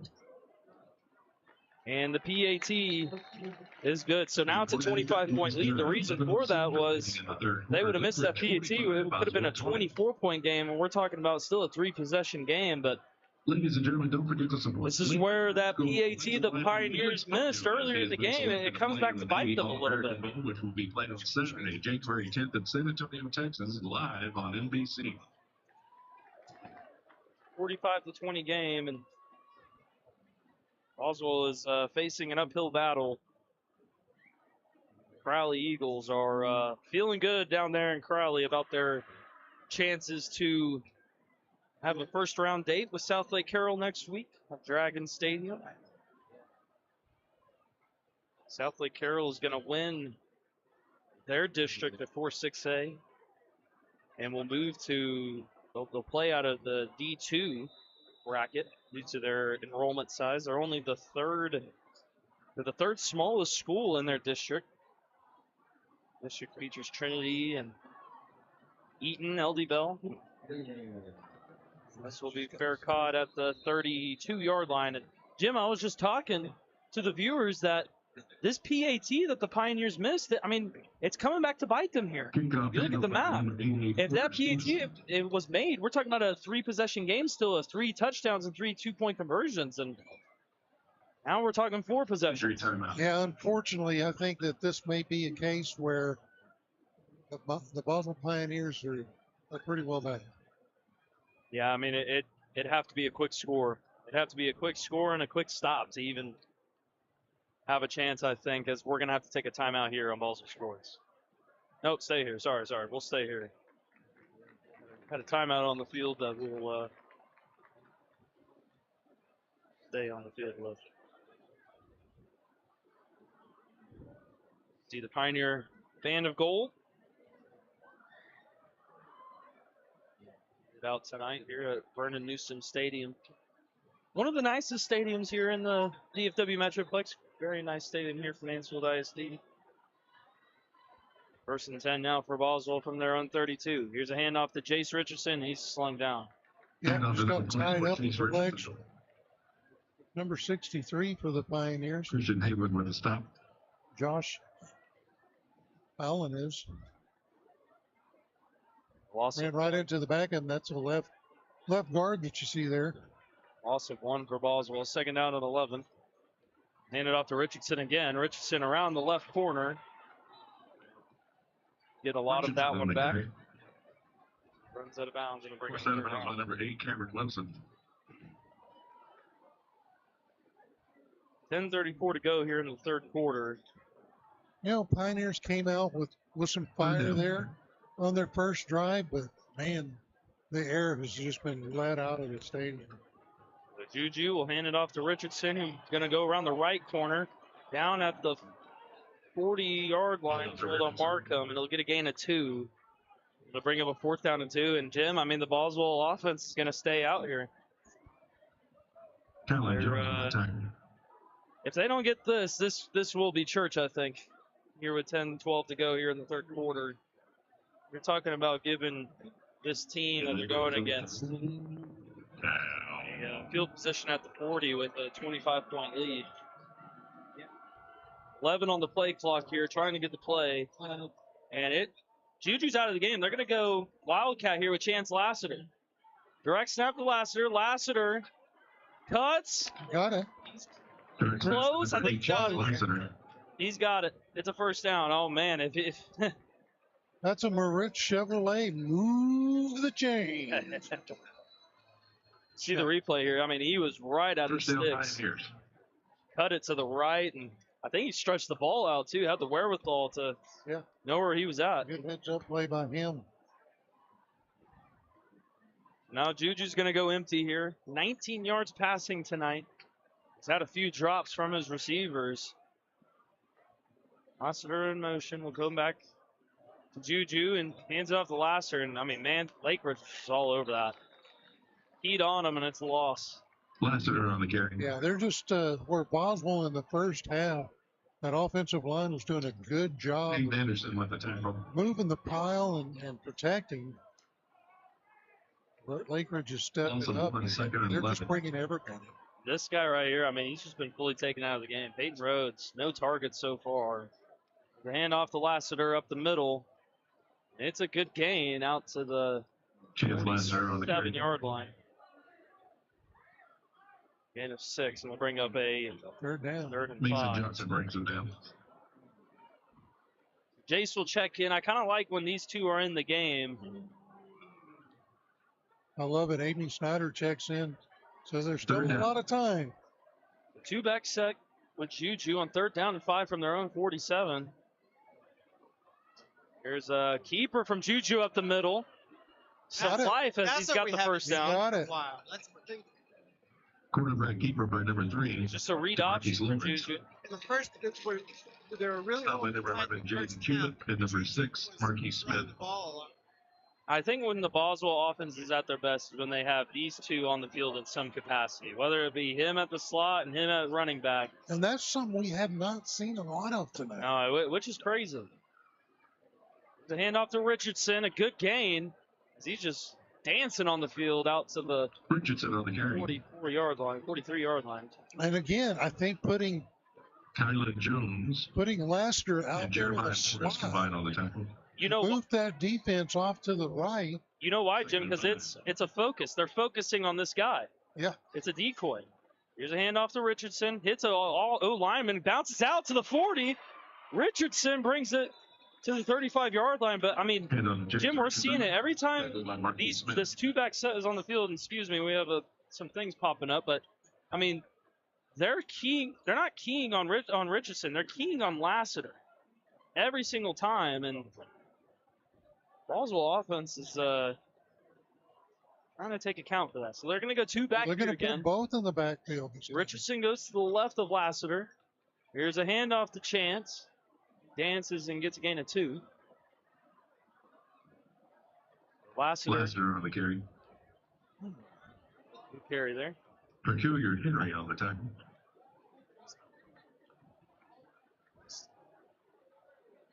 And the PAT is good. So now it's a 25-point lead. The reason for that was they would have missed that PAT. It could have been a 24-point game, and we're talking about still a 3-possession game. But Ladies and gentlemen, don't forget to support. This is where that PAT the Pioneers missed earlier in the game, and it comes back to bite them a little bit. Which will be played on Saturday, January 10th in San Antonio, Texas, live on NBC. 45-20 game, and Boswell is facing an uphill battle. Crowley Eagles are feeling good down there in Crowley about their chances to have a first-round date with South Lake Carroll next week at Dragon Stadium. South Lake Carroll is going to win their district at 4-6A and will move to, they'll play out of the D2 bracket due to their enrollment size. They're only the third smallest school in their district. District features Trinity and Eaton, LD Bell. This will be fair caught at the 32-yard line. And Jim, I was just talking to the viewers that this PAT that the Pioneers missed, I mean, it's coming back to bite them here. You look at the map. If that PAT it was made, we're talking about a 3-possession game still, 3 touchdowns and 3 2-point conversions. And now we're talking 4 possessions. Yeah, unfortunately, I think that this may be a case where the Boswell Pioneers are pretty well done. Yeah, I mean, it'd have to be a quick score. It'd have to be a quick score and a quick stop to even have a chance, I think, as we're going to have to take a timeout here on Boswellsports. Nope, stay here. Sorry. We'll stay here. Had a timeout on the field that we'll stay on the field with. See the Pioneer band of gold out tonight here at Vernon Newsom Stadium. One of the nicest stadiums here in the DFW Metroplex. Very nice stadium here for Mansfield ISD. First and 10 now for Boswell from their own 32. Here's a handoff to Jace Richardson. He's slung down. Yeah, just got tied up with the legs. Number 63 for the Pioneers. Christian Haywood with a stop. Josh Allen is. Ran right into the back, and that's a left guard that you see there. Loss of one for Boswell. Second down at 11. Handed off to Richardson again. Richardson around the left corner. Get a lot of that one back. Runs out of bounds and brings it out of bounds by number 8, Cameron Wilson. 10:34 to go here in the third quarter. You know, Pioneers came out with some fire there on their first drive, but man, the air has just been let out of the stadium. Juju will hand it off to Richardson, who's going to go around the right corner, down at the 40-yard line. They'll mark him, and he'll get a gain of 2. They'll bring up a 4th down and 2. And Jim, I mean, the Boswell offense is going to stay out here. If they don't get this will be church, I think. Here with 10-12 to go here in the third quarter. You're talking about giving this team that they're going against a field position at the 40 with a 25-point lead. 11 on the play clock here, trying to get the play. And Juju's out of the game. They're going to go Wildcat here with Chance Lassiter. Direct snap to Lassiter. Lassiter cuts. Got it. Close. I think got it. He's got it. It's a first down. Oh, man. If That's a Moritz Chevrolet. Move the chain. See the replay here. I mean, he was right at the sticks. Cut it to the right, and I think he stretched the ball out, too. Had the wherewithal to know where he was at. Good heads-up play by him. Now Juju's going to go empty here. 19 yards passing tonight. He's had a few drops from his receivers. Lassiter in motion. We'll go back to Juju and hands it off to Lassiter. And, I mean, man, Lake Ridge is all over that. Heat on him, and it's a loss. Lassiter on the carry. Yeah, they're just where Boswell in the first half, that offensive line was doing a good job Nate Anderson with the tackle. Moving the pile and protecting. But Lake Ridge is stepping up. They're just bringing everybody. This guy right here, I mean, he's just been fully taken out of the game. Peyton Rhodes, no targets so far. The handoff to Lassiter up the middle. It's a good gain out to the 7-yard line. Gain of 6, and we'll bring up a third down. Third and Mason 5. Johnson brings him down. Jace will check in. I kind of like when these two are in the game. I love it. Amy Snyder checks in. Says there's still a lot of time. Two-back set with Juju on 3rd down and 5 from their own 47. Here's a keeper from Juju up the middle. Sets life as he's got the first down. Got it. Wow, that's what they. Quarterback keeper by number 3. Just a read option for Juju. In the first, they were really. By number 11, Jaden Hewitt, and number 6, Marquise Smith. I think when the Boswell offense is at their best is when they have these two on the field in some capacity, whether it be him at the slot and him at running back. And that's something we have not seen a lot of tonight. No, which is crazy. The handoff to Richardson, a good gain, as he's just dancing on the field out to the Richardson on the carry. 44-yard line, 43-yard line. And again, I think putting Kylan Jones, Lassiter out and there in Jeremiah the slot, combined on the tackle. You know, move that defense off to the right. You know why, Jim? Because it's a focus. They're focusing on this guy. Yeah. It's a decoy. Here's a handoff to Richardson. Hits a O-lineman. Bounces out to the 40. Richardson brings it to the 35-yard line. But, I mean, Jim, we're seeing it every time this two-back set is on the field. And excuse me, we have some things popping up. But, I mean, they're not keying on Richardson. They're keying on Lassiter every single time. And Boswell offense is trying to take account for that. So they're going to go two back They're here going to again. put both in the backfield. Richardson goes to the left of Lassiter. Here's a handoff to Chance. Dances and gets a gain of 2. Lassiter Lassiter on the carry. good carry there. Peculiar Henry on the tackle.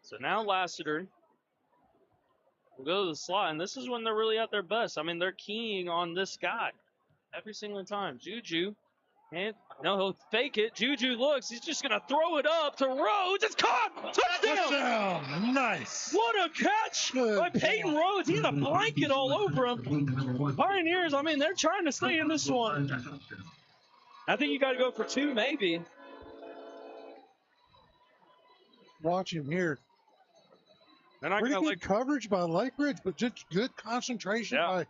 So now Lassiter will go to the slot, and this is when they're really at their best. I mean, they're keying on this guy every single time. Juju, and no, he'll fake it. Juju looks. He's just going to throw it up to Rhodes. It's caught. Touchdown. Nice. What a catch by Peyton Rhodes. He had a blanket all over him. Pioneers, I mean, they're trying to stay in this one. I think you got to go for 2, maybe. Watch him here. They're not Pretty going good to coverage by Lake Ridge, but just good concentration by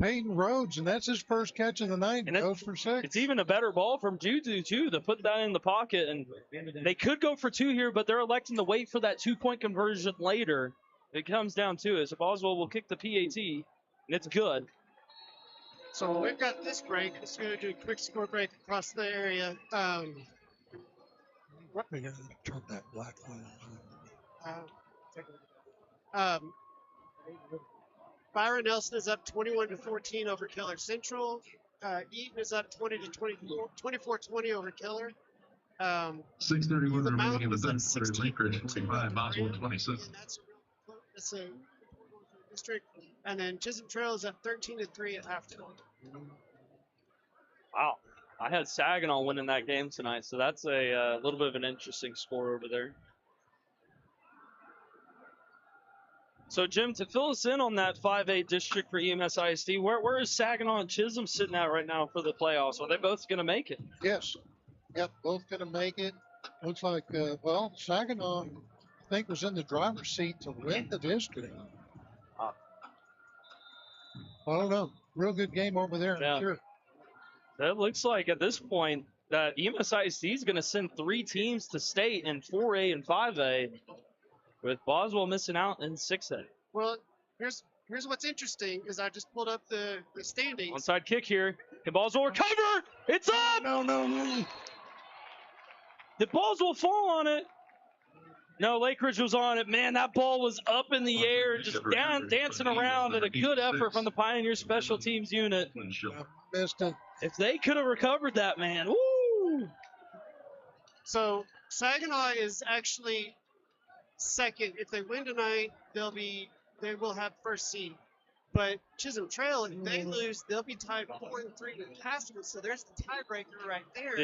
Peyton Rhodes, and that's his first catch of the night. And Goes for 6. It's even a better ball from Juju, too, to put that in the pocket. And they could go for 2 here, but they're electing to wait for that 2-point conversion later. It comes down to it. So Boswell will kick the PAT, and it's good. So we've got this break. Just going to do a quick score break across the area. We're going to turn that black line on. Byron Nelson is up 21-14 over Keller Central. Eaton is up 24-20 over Keller. 6:31 remaining in the third quarter. Lake Ridge 25, Boswell 26. That's a district. And then Chisholm Trail is up 13-3 at halftime. Wow. I had Saginaw winning that game tonight, so that's a little bit of an interesting score over there. So, Jim, to fill us in on that 5A district for EMS ISD, where is Saginaw and Chisholm sitting at right now for the playoffs? Are they both going to make it? Yes. Yep, both going to make it. Looks like, Saginaw, I think, was in the driver's seat to win the district. I don't know. Real good game over there, Yeah. I'm sure. That looks like at this point that EMS ISD is going to send 3 teams to state in 4A and 5A, with Boswell missing out in 6A. Well, here's what's interesting is I just pulled up the standings. Onside kick here. Can Boswell recover? It's up! No. Did Boswell fall on it? No, Lake Ridge was on it. Man, that ball was up in the air, just dancing around, and a good effort from the Pioneer Special Teams unit. I missed it. If they could have recovered that, man, woo! So Saginaw is actually second. If they win tonight, they will have first seed. But Chisholm Trail, if they lose, they'll be tied 4-3 with Pascal. So there's the tiebreaker right there.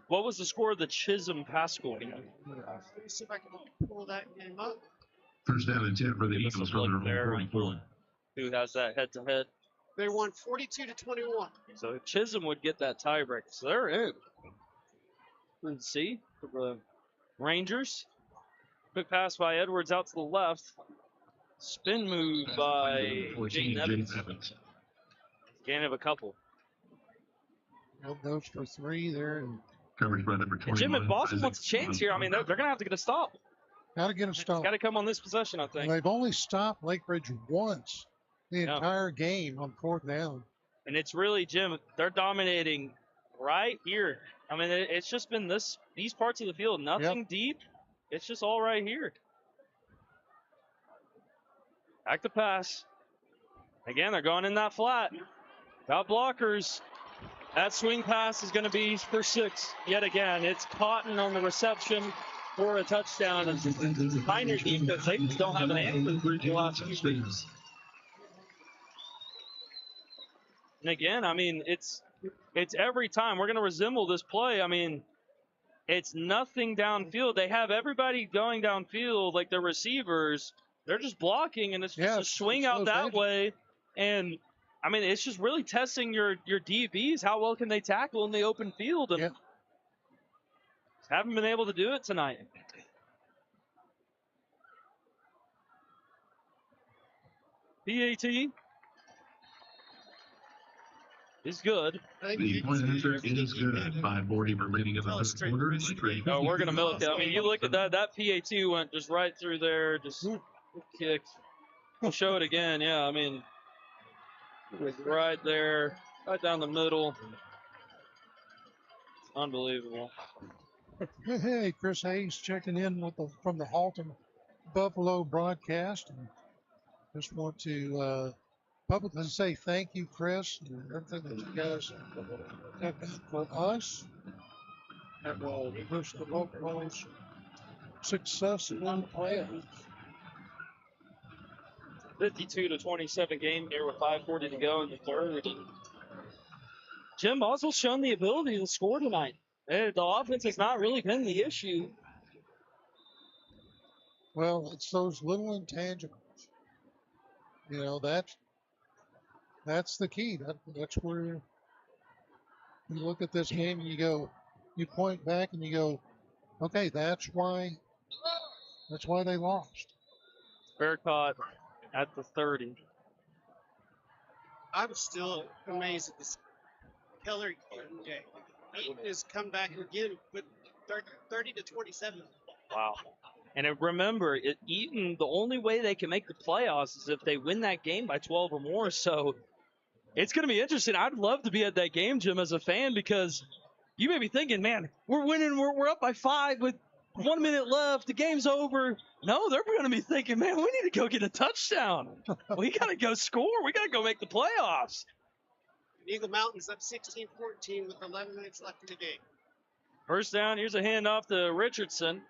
What was the score of the Chisholm Pascal game? Let me see if I can pull that game up. First down and 10 for the Eagles from their home 44. Who has that head-to-head? They won 42-21. So Chisholm would get that tiebreaker. So they're in. Let's see. For the Rangers. Quick pass by Edwards out to the left. Spin move by Jaden Evans. Gain of a couple. Goes for 3 there. Coverage by number 21. And Jim, if Boston wants a chance here, I mean, they're going to have to get a stop. Got to get a stop. Got to come on this possession, I think. And they've only stopped Lake Ridge once the entire game on 4th down. And it's really, Jim, they're dominating right here. I mean, it's just been these parts of the field, nothing deep. It's just all right here. Back to pass. Again, they're going in that flat. Got blockers. That swing pass is going to be for 6 yet again. It's Cotton on the reception for a touchdown. And Pioneer defense, they just don't have an answer the last few weeks. And again, I mean, it's every time. We're going to resemble this play. I mean, it's nothing downfield. They have everybody going downfield like the receivers. They're just blocking, and it's just a swing out that way. And, I mean, it's just really testing your DBs. How well can they tackle in the open field? And haven't been able to do it tonight. PAT is good. The point answer is good. 5:40 remaining in the third quarter. No, we're going to milk it. I mean, you look at that. That PAT went just right through there, just kicked. We'll show it again. Yeah, I mean, Right there, right down the middle. Unbelievable. Hey, Chris Hayes checking in from the Halton Buffalo broadcast. And just want to publicly say thank you, Chris, and everything that you guys have done for us. And wish the Buffaloes success in the playoffs. 52-27 game here with 5:40 to go in the third. Jim Boswell's shown the ability to score tonight. The offense has not really been the issue. Well, it's those little intangibles. You know, that's the key. That's where you look at this game and you point back and you go, okay, that's why they lost. Fair caught at the 30. I'm still amazed at this Keller game. Eaton has come back again with 30-27. Wow. And remember, Eaton, the only way they can make the playoffs is if they win that game by 12 or more. So it's going to be interesting. I'd love to be at that game, Jim, as a fan, because you may be thinking, man, we're winning. We're up by 5 with 1 minute left. The game's over. No, they're going to be thinking, man, we need to go get a touchdown. We got to go score. We got to go make the playoffs. Eagle Mountain's up 16-14 with 11 minutes left in the game. First down. Here's a handoff to Richardson.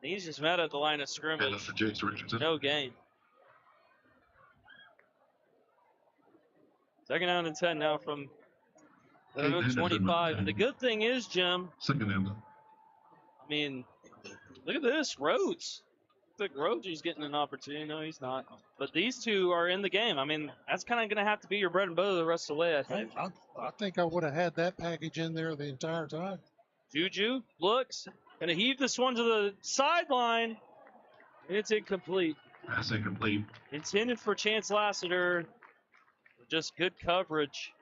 He's just met at the line of scrimmage. For Jace Richardson. No gain. Second down and 10 now from their own 25. And the good thing is, Jim, Second and I mean, look at this. Rhodes. I think Rhodes is getting an opportunity. No, he's not. But these two are in the game. I mean, that's kind of going to have to be your bread and butter the rest of the way, I think. I think I would have had that package in there the entire time. Juju looks. Going to heave this one to the sideline. It's incomplete. pass incomplete. Intended for Chance Lassiter. Just good coverage.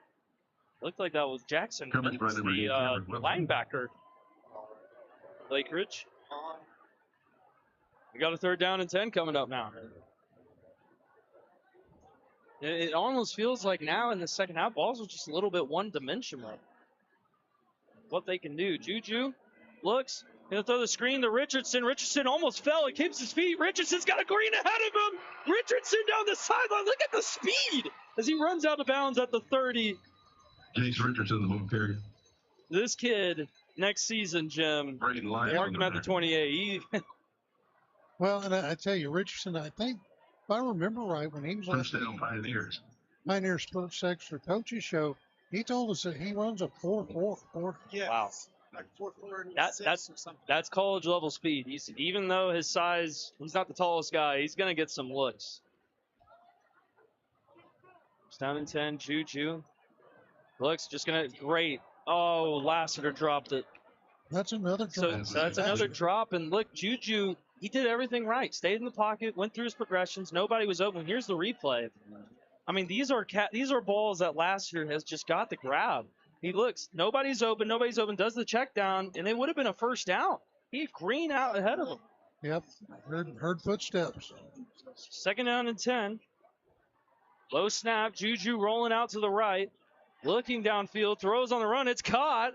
Looked like that was Jackson, Coverage by number 8, Cameron the Wilson. linebacker. Lake Ridge. We got a third down and 10 coming up now. It almost feels like now in the second half, balls are just a little bit one-dimensional. What they can do. Juju looks. He'll throw the screen to Richardson. Richardson almost fell. He keeps his feet. Richardson's got a green ahead of him. Richardson down the sideline. Look at the speed as he runs out of bounds at the 30. Jace Richardson, the home carry. This kid, next season, Jim, Braden Lyons mark on him the at the back. 28. Well, and I tell you, Richardson, I think, if I remember right, when he was on First down, Pioneers. Pioneer Sports Extra Coaches Show, he told us that he runs a 4.44. Yeah. Wow. Like 4.4 and That- 6 or something. That's college level speed. Even though his size, he's not the tallest guy, he's going to get some looks. It's down in 10, Juju. Looks just going to, great. Oh, Lassiter dropped it. That's another So, drop. so that's another drop. And look, Juju, he did everything right. Stayed in the pocket, went through his progressions. Nobody was open. Here's the replay. I mean, these are balls that Lassiter has just got to grab. He looks, nobody's open, does the check down, and it would have been a first down. He green out ahead of him. Yep, heard footsteps. Second down and 10. Low snap, Juju rolling out to the right. Looking downfield, throws on the run, it's caught.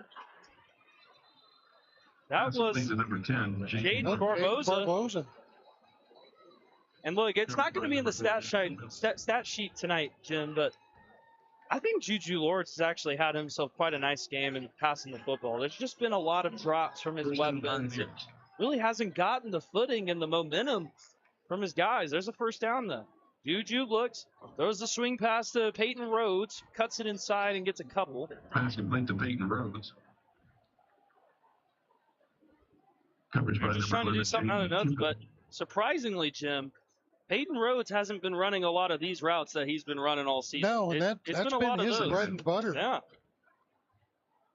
That Pass was complete to number 10, Jaden Jaden Barboza. And look, it's not going to be in the stat sheet tonight, Jim, but I think Juju Lawrence has actually had himself quite a nice game in passing the football. There's just been a lot of drops from his First down, weapons. It Pioneers. really hasn't gotten the footing and the momentum from his guys. There's a first down, though. Juju looks, throws the swing pass to Peyton Rhodes, cuts it inside and gets a couple. Pass complete to Peyton Rhodes. Coverage by They're just trying number to do 11, something out of nothing, Jaden but surprisingly, Jim, Peyton Rhodes hasn't been running a lot of these routes that he's been running all season. No, and It's that's been a been lot of his those. bread and butter. Yeah.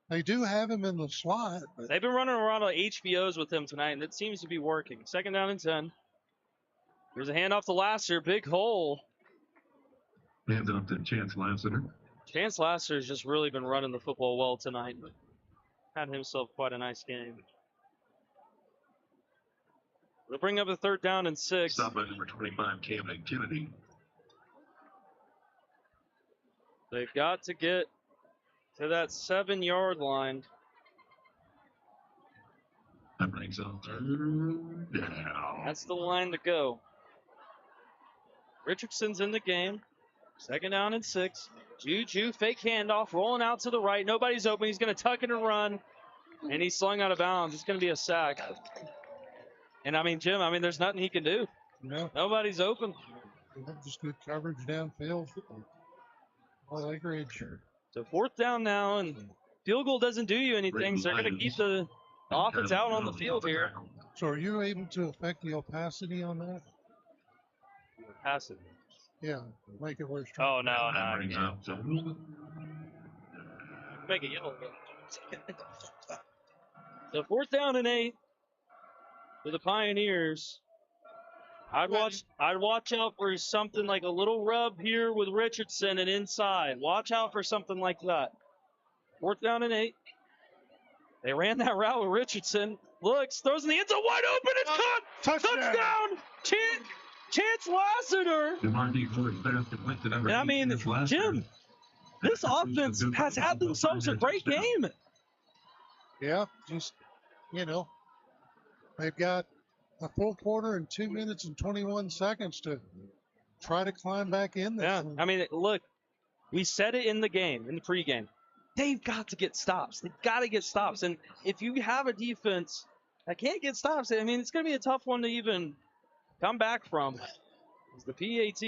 They do have him in the slot, but They've been running around on HBOs with him tonight, and it seems to be working. Second down and 10. Here's a handoff to Lassiter. Big hole. Hands off to Chance Lassiter. Chance Lassiter has just really been running the football well tonight. Had himself quite a nice game. We'll bring up a third down and 6. Stop by number 25, Camden Kennedy. They've got to get to that 7-yard line. That brings up third down. That's the line to go. Richardson's in the game. 2nd down and 6. Juju, fake handoff, rolling out to the right. Nobody's open. He's going to tuck it and run. And he's slung out of bounds. It's going to be a sack. And I mean, Jim, there's nothing he can do. No, Nobody's open. just good coverage downfield. Lake Ridge. So 4th down now, and field goal doesn't do you anything. So they're going to keep the offense out on the field here. So are you able to affect the opacity on that? Pass it. Yeah, make it where it's Oh, no, That no. brings up third. Make it yellow. So 4th down and 8 for the Pioneers. I'd watch out for something like a little rub here with Richardson and inside. Watch out for something like that. 4th down and 8. They ran that route with Richardson. Looks, throws in the end zone, wide open. It's caught. Touchdown. Chance Lassiter. And I mean, Jim, this offense has had themselves a great game. Yeah, just, they've got a full quarter and 2 minutes and 21 seconds to try to climb back in this. Yeah, I mean, look, we said it in the game, in the pregame. They've got to get stops. They've got to get stops. And if you have a defense that can't get stops, I mean, it's going to be a tough one to even come back from. The PAT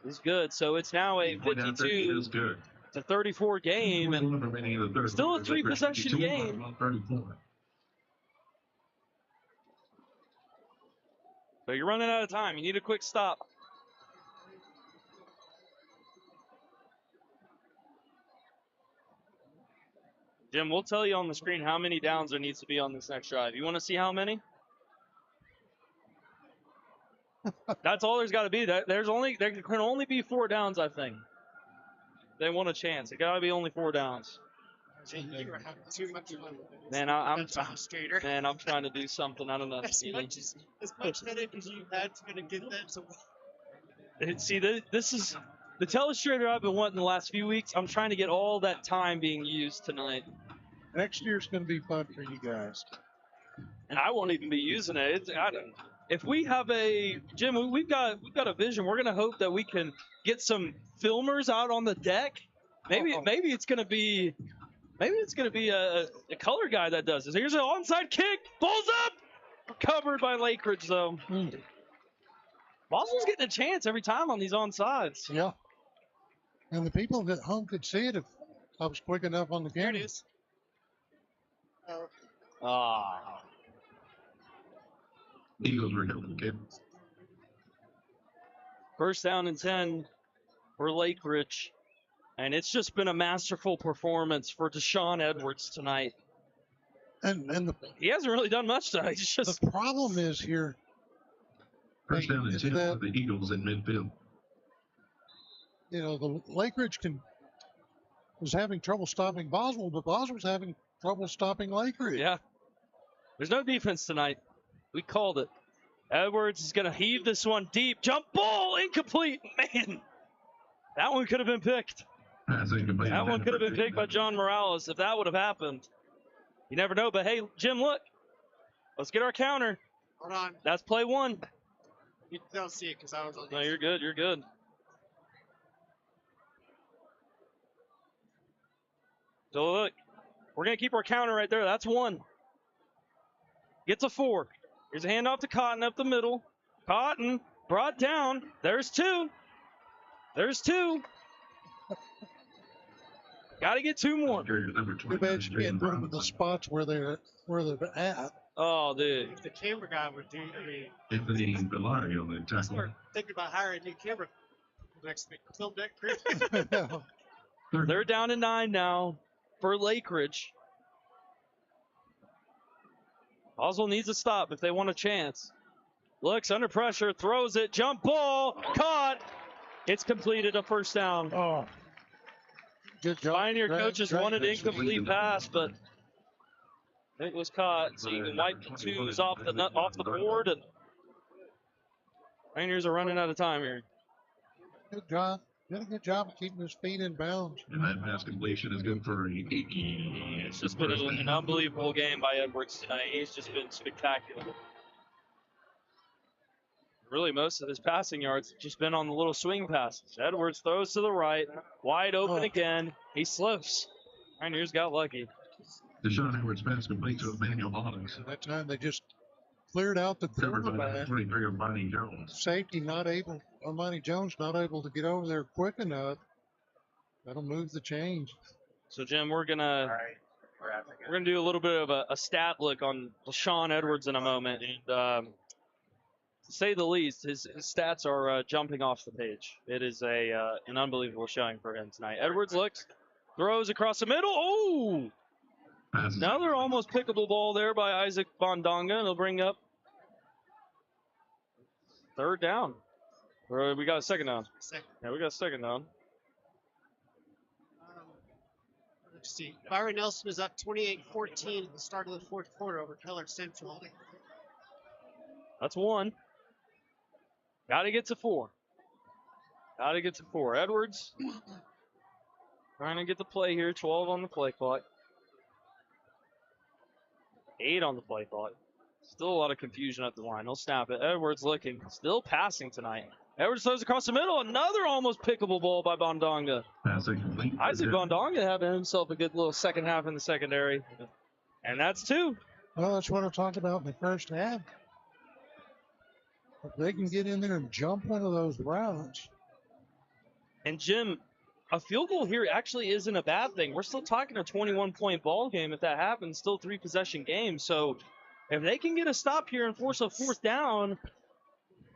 is good. So it's now a 52 to 34 game. And still a 3-possession game. So you're running out of time. You need a quick stop. Jim, we'll tell you on the screen how many downs there needs to be on this next drive. You want to see how many? That's all there's got to be. There can only be 4 downs, I think. They want a chance. It got to be only 4 downs. You were having too much fun with it. Man, I'm trying to do something. I don't know. As much headache as you had to get that to See, this is the telestrator I've been wanting the last few weeks. I'm trying to get all that time being used tonight. Next year's going to be fun for you guys. And I won't even be using it. If we have Jim, we've got a vision. We're gonna hope that we can get some filmers out on the deck. Maybe it's gonna be a color guy that does this. Here's an onside kick. Ball's up. Covered by Lake Ridge though. Boswell's getting a chance every time on these onside. Yeah. And the people at home could see it if I was quick enough on the camera. There it is. Eagles were good. 1st down and 10 for Lake Ridge. And it's just been a masterful performance for Deshaun Edwards tonight. And He hasn't really done much tonight. He's just the problem is here. First down and is 10 that, for the Eagles in midfield. The Lake Ridge was having trouble stopping Boswell, but Boswell's having trouble stopping Lake Ridge. Yeah. There's no defense tonight. We called it. Edwards is going to heave this one deep. Jump ball, incomplete. Man, that one could have been picked. That one could have been picked by John Morales if that would have happened. You never know, but hey, Jim, look. Let's get our counter. Hold on. That's play 1. You don't see it because I was on No, you're good. You're good. So look, we're going to keep our counter right there. That's 1. Gets a 4. Here's a handoff to Cotton up the middle. Cotton brought down. There's 2. There's 2. Got to get 2 more. Too bad you can't put them in the spots where they're at. Oh, dude. If the camera guy would do, Anthony Bellari on the tackle. start thinking about hiring a new camera next week. Film that crew. They're down to 9 now for Lake Ridge. Boswell needs a stop if they want a chance. Looks under pressure, throws it, jump ball, caught. It's completed, a 1st down. Oh, good job. Pioneer coaches wanted an incomplete pass, but it was caught. So you can wipe the 2s off the board, and Pioneers are running out of time here. Good job. Did a good job of keeping his feet in bounds. And that pass completion is good for a Iggy. It's just been an unbelievable game by Edwards tonight. He's just been spectacular. Really, most of his passing yards have just been on the little swing passes. Edwards throws to the right, wide open again. He slips. Pioneers got lucky. Deshaun Edwards pass complete to Emmanuel Hollins. That time they just cleared out the Covered by quarterback. 23 of Bonnie Jones. Safety Monty Jones not able to get over there quick enough. That'll move the change. So Jim, we're gonna do a little bit of a stat look on Deshaun Edwards in a moment, and to say the least, his stats are jumping off the page. It is an unbelievable showing for him tonight. Edwards looks, throws across the middle. Oh! Another almost pickable ball there by Isaac Bondonga. It'll bring up third down. Or we got a second down. Yeah, we got a second down. Let's see. Byron Nelson is up 28-14 at the start of the fourth quarter over Keller Central. That's one. Got to get to four. Edwards trying to get the play here. 12 on the play clock. 8 on the play clock. Still a lot of confusion at the line. He'll snap it. Edwards looking. Still passing tonight. Edwards throws across the middle. Another almost pickable ball by Bondonga. Isaac Bondonga having himself a good little second half in the secondary. And that's 2. Well, that's what I talked about in the first half. If they can get in there and jump one of those routes. And Jim, a field goal here actually isn't a bad thing. We're still talking a 21-point ball game if that happens. Still 3-possession game. So if they can get a stop here and force a fourth down,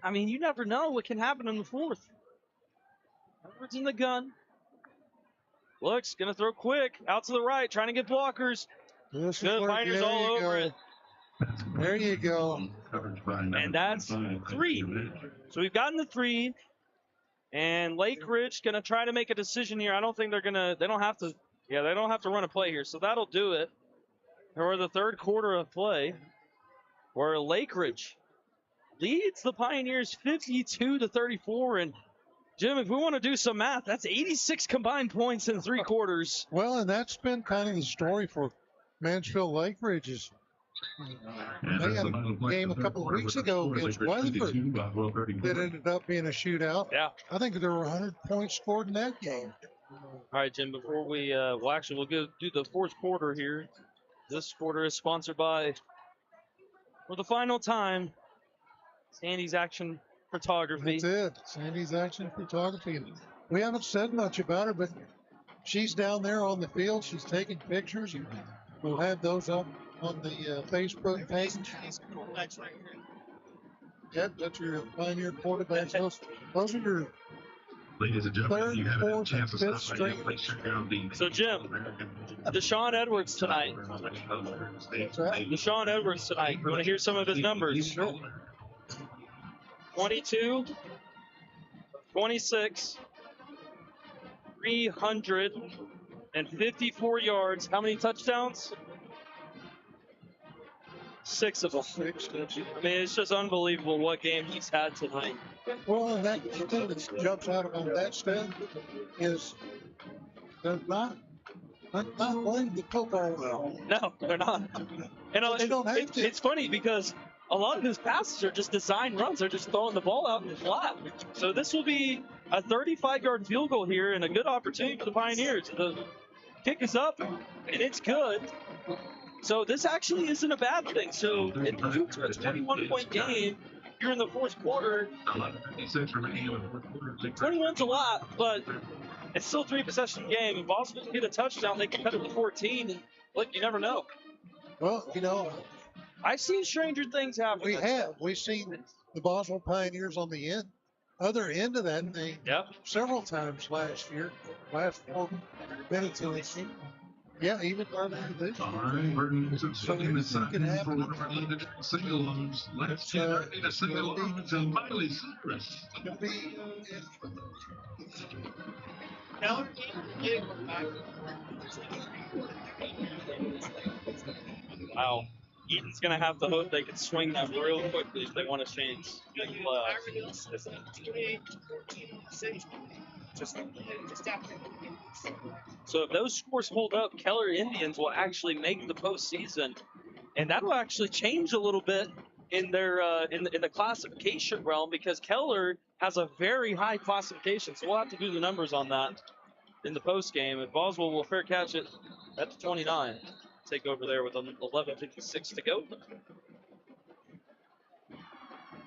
I mean, you never know what can happen in the fourth. Edwards in the gun. Looks, going to throw quick. Out to the right, trying to get blockers. Good Pioneers all over it. There you go. And that's 3. So we've gotten the 3. And Lake Ridge going to try to make a decision here. I don't think they don't have to run a play here. So that'll do it for the third quarter of play, where Lake Ridge leads the Pioneers 52-34. And Jim, if we want to do some math, that's 86 combined points in 3 quarters. Well, and that's been kind of the story for Mansfield Lake Ridge. They had a game a couple of weeks ago against Weatherford that ended up being a shootout. Yeah. I think there were 100 points scored in that game. All right, Jim, before we, we'll do the fourth quarter here. This quarter is sponsored by, for the final time, Sandy's Action Photography. That's it. Sandy's Action Photography. And we haven't said much about her, but she's down there on the field. She's taking pictures. And we'll have those up on the Facebook page. Yep, that's your Pioneer quarterbacks. Those are your Ladies and gentlemen, third, you have a fourth, chance and to fifth stop by. string. Please check out the So, Jim, Deshaun Edwards tonight. Deshaun Edwards tonight. You want to hear some of his numbers? 22, 26, 354 yards. How many touchdowns? 6 of them. I mean, it's just unbelievable what game he's had tonight. Well, and that thing that jumps out about that stat is they're not playing the football well. No, they're not. And They don't have to. it's funny because a lot of his passes are just design runs. They're just throwing the ball out in the flat. So this will be a 35-yard field goal here and a good opportunity for the Pioneers. The kick is up, and it's good. So this actually isn't a bad thing. So it moves to a 21-point game here in the fourth quarter. 21's a lot, but it's still a 3-possession game. If Boston can get a touchdown, they can cut it to 14. And look, you never know. Well, you know, I've seen stranger things happen. we've seen the Boswell Pioneers on the other end of that thing several times last 4 minutes of the season. Yeah, even earlier this year. All right, Vernon Newsom Stadium is So it can happen. for one of our limited single loans. Let's get our a single loan to Miley Cyrus. Now, Wow. Eaton's going to have to hope they can swing that real quickly if they want a chance. just after. So if those scores hold up, Keller Indians will actually make the postseason, and that will actually change a little bit in their in the classification realm because Keller has a very high classification. So we'll have to do the numbers on that in the post game. And Boswell will fair catch it at the 29. Take over there with 11:56 to go.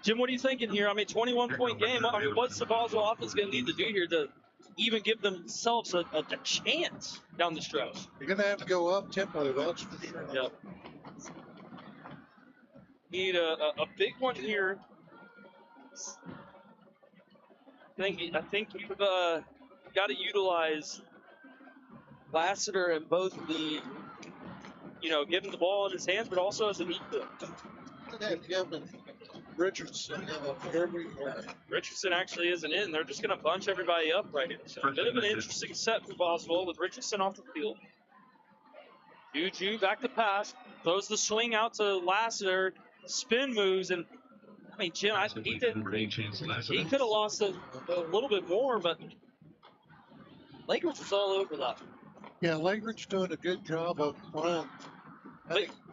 Jim, what are you thinking here? I mean, 21-point game. I mean, what's the Boswell offense going to need to do here to even give themselves a chance down the stretch? You're going to have to go up tempo, that's for sure. Yep. Need a big one here. I think you've got to utilize Lassiter in both the, giving the ball in his hands, but also as an equal. Richardson actually isn't in. They're just going to bunch everybody up right here. So a bit of an interesting set for Boswell with Richardson off the field. Juju back to pass. Throws the swing out to Lassiter. Spin moves. And, I mean, Jim, he could have lost a little bit more, but Lakers was all over that. Yeah, Lakers doing a good job up front.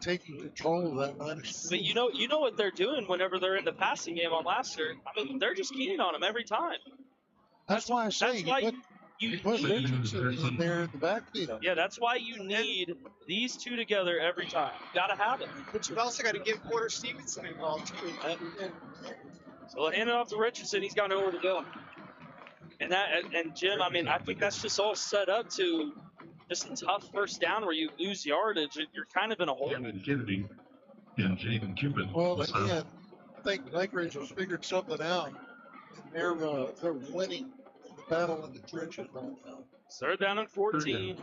Taking control of that line. But you know what they're doing whenever they're in the passing game on Lassiter. I mean, they're just keying on him every time. That's why I say you put Richardson in there in the backfield. Yeah, that's why you need these two together every time. Got to have it. But you've also got to get Porter Stevenson involved too. So hand it off to Richardson. He's got nowhere to go. And Jim, I mean, I think that's just all set up to just a tough first down where you lose yardage. You're kind of in a hole. Kennedy and Javen Cupid. Well, again, I think Lake Ridge has figured something out. And they're winning the battle in the trenches right now. Third down and 14.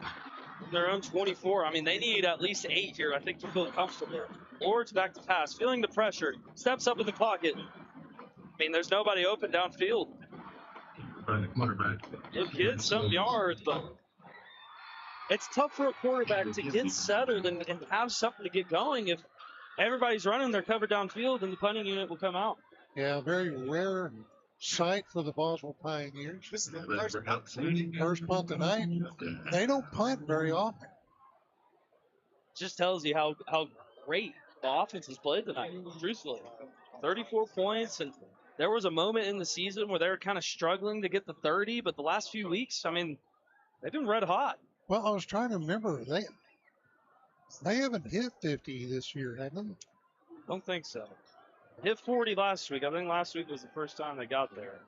Their own 24. I mean, they need at least 8 here, I think, to feel comfortable. Lord's back to pass, feeling the pressure. Steps up in the pocket. I mean, there's nobody open downfield. He'll get some yards, but it's tough for a quarterback to get settled and have something to get going. If everybody's running, they're covered downfield, and the punting unit will come out. Yeah, very rare sight for the Boswell Pioneers. This is the First punt tonight. They don't punt very often. Just tells you how great the offense has played tonight, truthfully. 34 points, and there was a moment in the season where they were kind of struggling to get the 30, but the last few weeks, I mean, they've been red hot. Well, I was trying to remember. They haven't hit 50 this year, have they? Don't think so. Hit 40 last week. I think last week was the first time they got there.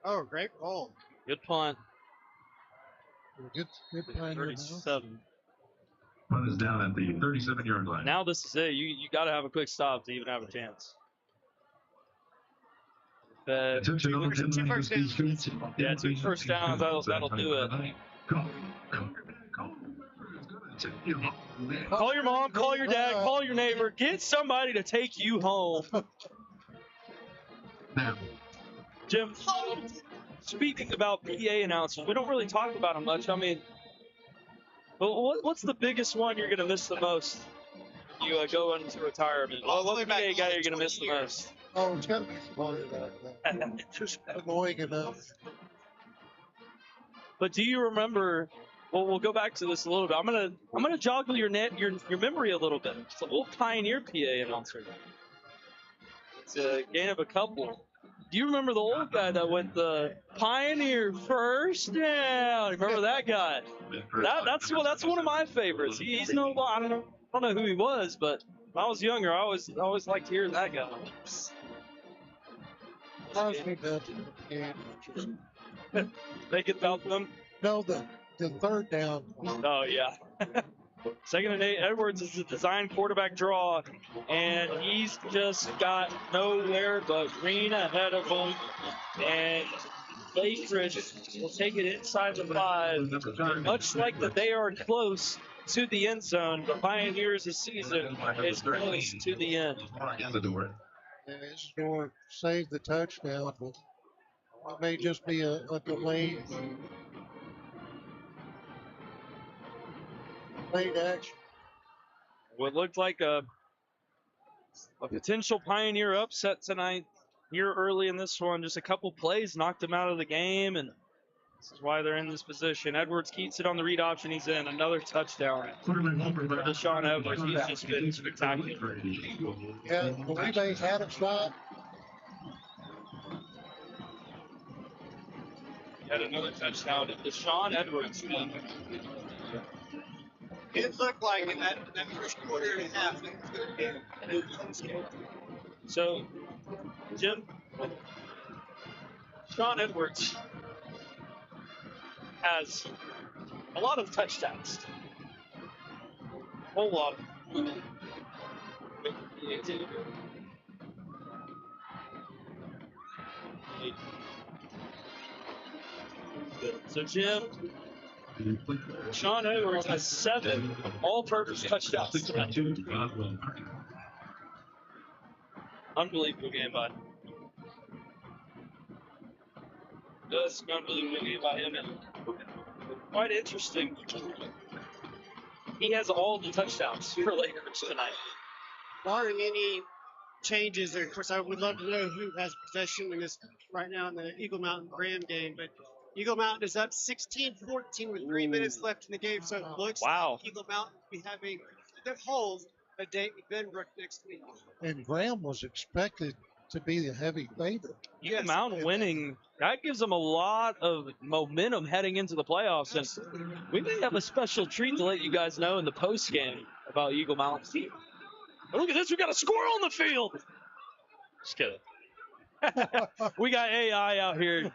Oh, great ball. Good punt. Good Pioneer. 37. Punt is down at the 37-yard line. Now this is it. You got to have a quick stop to even have a chance. Attention all 10 Two students. Yeah, 2 first downs. That'll do it. Call your mom, call your dad, call your neighbor. Get somebody to take you home. Now, Jim, speaking about PA announcers, we don't really talk about them much. I mean, but what's the biggest one you're going to miss the most? You go into retirement. What PA guy you're going to miss the most? Oh, it's got to be somebody that's just annoying enough. But do you remember? Well, we'll go back to this a little bit. I'm gonna joggle your memory a little bit. It's an old Pioneer PA announcer. It's a gain of a couple. Do you remember the old guy that went the Pioneer first down? Remember that guy? That's one of my favorites. He's no, I don't know who he was, but when I was younger, I always liked hearing that guy. They get about them. No, the third down. Oh yeah. Second and 8. Edwards is the design quarterback draw, and he's just got nowhere but green ahead of him. And Lake Ridge will take it inside the 5. Much like that they are close to the end zone, the Pioneers this season is close to the end. And his score saved the touchdown, but it may just be a delayed action. What looked like a potential Pioneer upset tonight here early in this one. Just a couple plays knocked them out of the game, and This is why they're in this position. Edwards keeps it on the read option. He's in. Another touchdown. Deshaun Edwards, he's just been spectacular. Yeah, I believe they had a shot. Had another touchdown. Deshaun Edwards. It looked like in that first quarter and a half, it was going to be a close game. So, Jim, Deshaun Edwards has a lot of touchdowns. A whole lot of them. So, Jim, Deshaun Edwards has 7 all-purpose touchdowns tonight. Unbelievable game by him. Just an unbelievable game by him. And quite interesting. He has all the touchdowns for Lakers tonight. Barring any changes, of course, I would love to know who has possession in this right now in the Eagle Mountain Graham game. But Eagle Mountain is up 16-14 with 3 minutes left in the game. So it looks like Eagle Mountain will be having their holes a date with Benbrook next week. And Graham was expected to be the heavy favorite. Eagle Mountain winning, that gives them a lot of momentum heading into the playoffs. And we may have a special treat to let you guys know in the post game about Eagle Mountain. But look at this, we got a squirrel on the field. Just kidding. We got AI out here.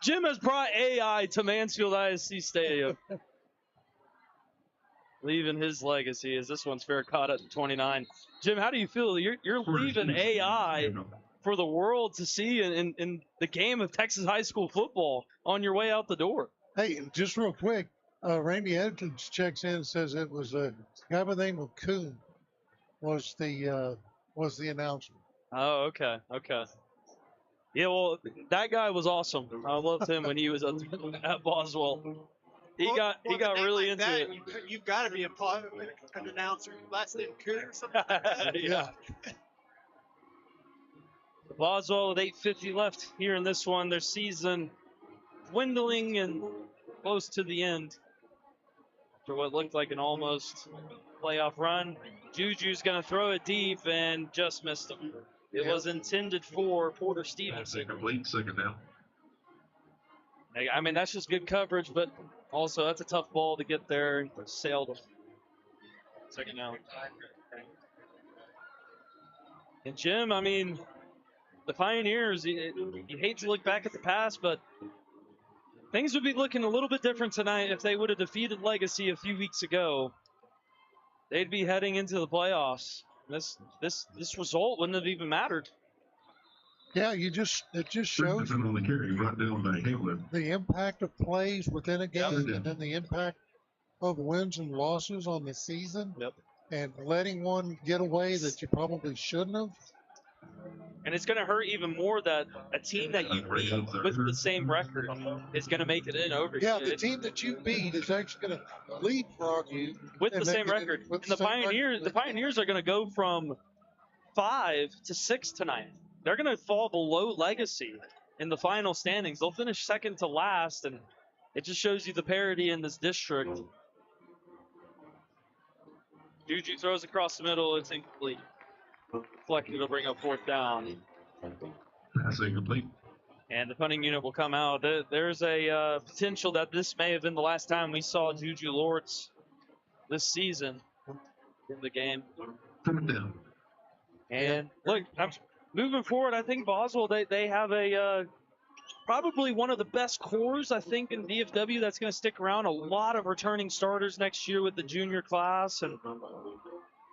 Jim has brought AI to Mansfield ISC Stadium. Leaving his legacy as this one's fair caught at 29. Jim, how do you feel? You're leaving AI for the world to see in the game of Texas high school football on your way out the door. Hey, just real quick, Randy Edmonds checks in and says it was a guy by the name of Coon was the announcement. Oh, okay. Yeah, well, that guy was awesome. I loved him when he was at Boswell. He got really into it. You've got to be an announcer. Last name Coon or something like that. Yeah. Boswell with 8:50 left here in this one. Their season dwindling and close to the end for what looked like an almost playoff run. Juju's going to throw it deep and just missed him. It was intended for Porter Stevenson. Complete second down. I mean, that's just good coverage, but also that's a tough ball to get there and sailed him. Second down. And Jim, I mean, the Pioneers, you hate to look back at the past, but things would be looking a little bit different tonight if they would have defeated Legacy a few weeks ago. They'd be heading into the playoffs. This result wouldn't have even mattered. Yeah, it just shows the impact of plays within a game and then the impact of wins and losses on the season. Yep. And letting one get away that you probably shouldn't have. And it's going to hurt even more that a team that you beat with the same record is going to make it in over. Yeah, the team that you beat is actually going to leapfrog you with the same record. And the Pioneers are going to go from 5 to 6 tonight. They're going to fall below Legacy in the final standings. They'll finish second to last, and it just shows you the parity in this district. Juju throws across the middle. It's incomplete. Deflected will bring up 4th down. That's incomplete. And the punting unit will come out. There's a potential that this may have been the last time we saw Juju Lortz this season in the game. 4th down. And look, moving forward, I think Boswell, they have a probably one of the best cores, I think, in DFW that's going to stick around. A lot of returning starters next year with the junior class.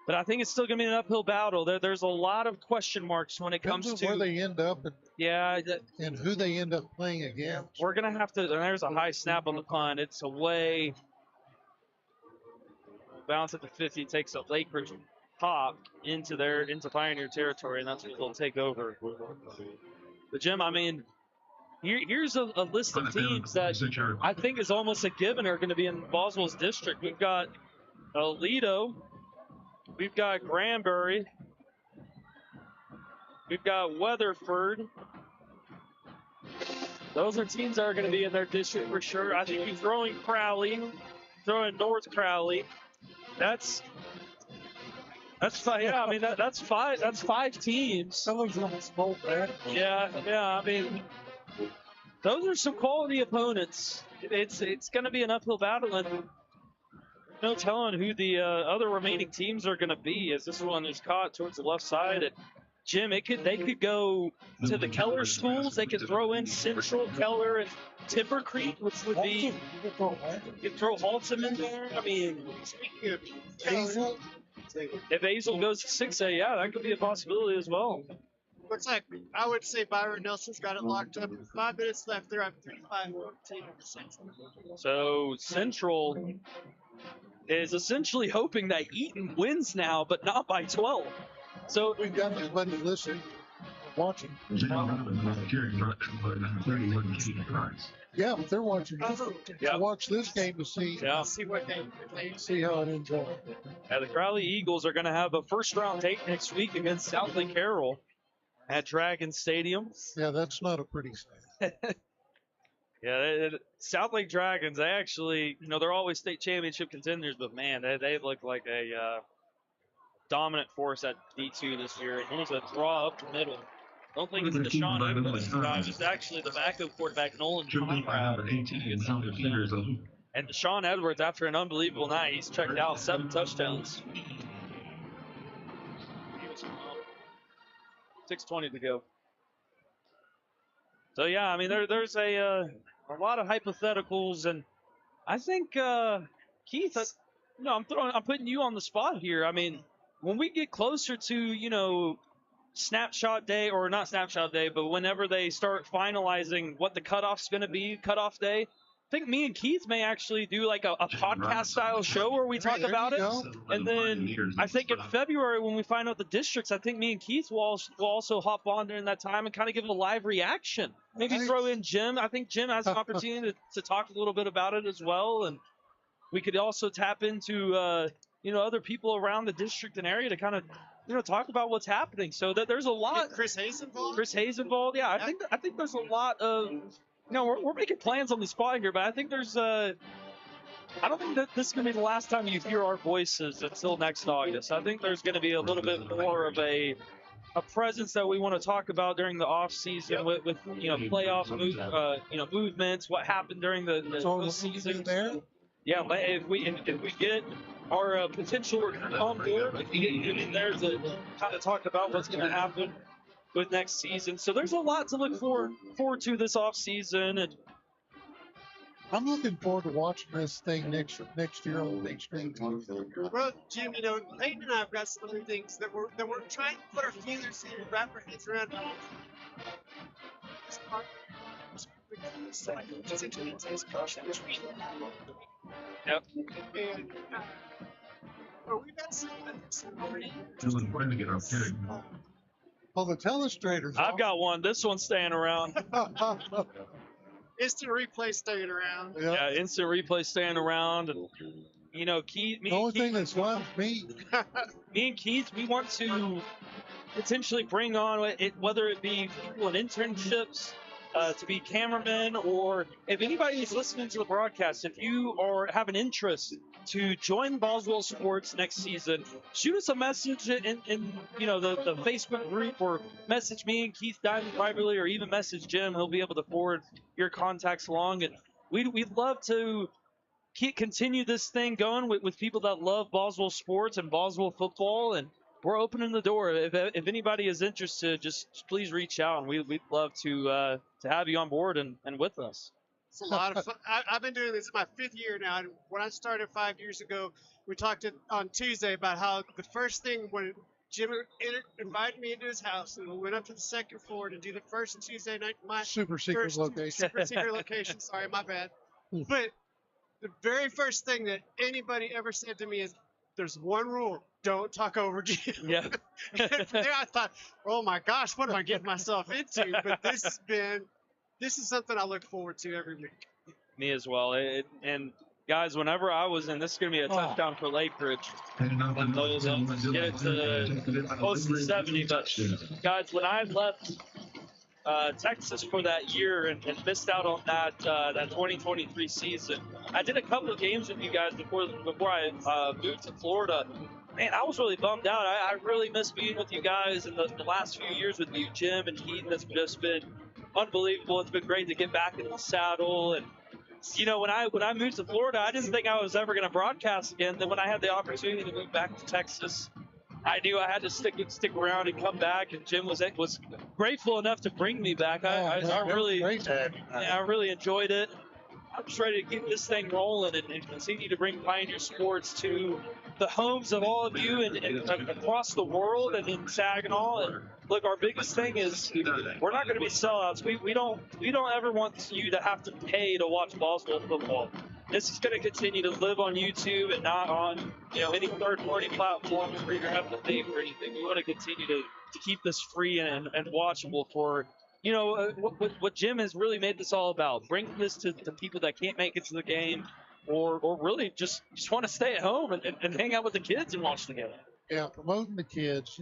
But I think it's still going to be an uphill battle. There's a lot of question marks when it comes to where they end up and who they end up playing against. We're going to have to, and there's a high snap on the punt. It's away. Bounce at the 50, takes a Lake Ridge pop into Pioneer territory, and that's what they'll take over. But Jim, I mean, here's a list of teams that I think is almost a given are going to be in Boswell's district. We've got Aledo. We've got Granbury. We've got Weatherford. Those are teams that are going to be in their district for sure. I think he's throwing Crowley, throwing North Crowley. That's fine. Yeah, I mean that's five. That's 5 teams. Someone's almost both there. Yeah. I mean, those are some quality opponents. It's going to be an uphill battle, and no telling who the other remaining teams are going to be. As this one is caught towards the left side, and Jim, they could go to the Keller schools. They could throw in Central, Keller, and Timber Creek, which would be. You could throw Haltom in there. I mean, Speaking of Hazel. if Hazel goes to 6A, yeah, that could be a possibility as well. looks like I would say Byron Nelson's got it locked up. 5 minutes left. They're up 35-14. So Central is essentially hoping that Eaton wins now, but not by 12. So We've got everybody listening, watching. Yeah, but they're watching. Yeah. To watch this game to see See what they see how it ends up. yeah, the Crowley Eagles are going to have a first-round date next week against South Lake Carroll at Dragon Stadium. Yeah, that's not a pretty sight. Yeah, South Lake Dragons, they actually, they're always state championship contenders, but man, they look like a dominant force at D2 this year. And here's a draw up the middle. Don't think it's Deshaun Edwards. It's actually the backup quarterback, Nolan Conrad. And Deshaun Edwards, after an unbelievable night, he's checked out 7 touchdowns. 6:20 to go. So yeah, I mean there's a lot of hypotheticals, and I think Keith, I'm putting you on the spot here. I mean, when we get closer to snapshot day, or not snapshot day, but whenever they start finalizing what the cutoff's going to be, cutoff day, I think me and Keith may actually do like a podcast style show where we talk about it. And then I think in February when we find out the districts, I think me and Keith will also hop on during that time and kind of give a live reaction. Maybe throw in Jim. I think Jim has an opportunity to talk a little bit about it as well. And we could also tap into, other people around the district and area to kind of, talk about what's happening. So that there's a lot. Chris Hayes involved? Chris Hayes involved. Yeah, I think there's a lot of. We're making plans on the spot here, but I think there's I don't think that this is going to be the last time you hear our voices until next August. I think there's going to be a little bit more of a presence that we want to talk about during the off season with playoff movements, what happened during the season there. Yeah, if we get our potential on board, there's a kind of talk about what's going to happen with next season. So there's a lot to look forward to this off season, and I'm looking forward to watching this thing next year on the big screen. Well, Jim, Peyton and I have got some other things that we're trying to put our feelers in, wrap our heads around. Yep. And we've got some already. Well, the telestrators. I've got one. This one's staying around. Instant replay staying around. Yeah, instant replay staying around. And, Keith, the only thing that's left me and Keith, we want to potentially bring on whether it be people in internships, to be cameramen, or if anybody is listening to the broadcast, if you have an interest to join Boswell Sports next season, shoot us a message in the Facebook group, or message me and Keith Diamond privately, or even message Jim. He'll be able to forward your contacts along, and we'd love to continue this thing going with people that love Boswell sports and Boswell football, and we're opening the door. If anybody is interested, just please reach out, and we'd love to have you on board and with us. It's a lot of fun. I've been doing this my 5th year now, and when I started 5 years ago, we talked on Tuesday about how the first thing when Jim invited me into his house, and we went up to the 2nd floor to do the first Tuesday night. My super secret location. Super secret location. Sorry, my bad. But the very first thing that anybody ever said to me is, "There's one rule: don't talk over Jim." Yeah. And from there, I thought, "Oh my gosh, what am I getting myself into?" But this is something I look forward to every week. Me as well. And guys, whenever I was in, this is going to be a touchdown for Lake Ridge. Get it to close to 70. But guys, when I left Texas for that year and missed out on that 2023 season. I did a couple of games with you guys before I moved to Florida. Man, I was really bummed out. I really missed being with you guys in the last few years with you, Jim and Keith. It's just been unbelievable. It's been great to get back in the saddle. And when I moved to Florida, I didn't think I was ever going to broadcast again. Then when I had the opportunity to move back to Texas, I knew I had to stick around and come back. And Jim was grateful enough to bring me back. I really enjoyed it. I'm just ready to keep this thing rolling and continue to bring Pioneer Sports to the homes of all of you and across the world and in Saginaw. And look, our biggest thing is we're not going to be sellouts. We don't ever want you to have to pay to watch Boswell football. This is going to continue to live on YouTube and not on any third-party platforms where you're having to pay for anything. We want to continue to keep this free and watchable for what Jim has really made this all about, bringing this to people that can't make it to the game or really just want to stay at home and hang out with the kids and watch the game. Yeah, promoting the kids.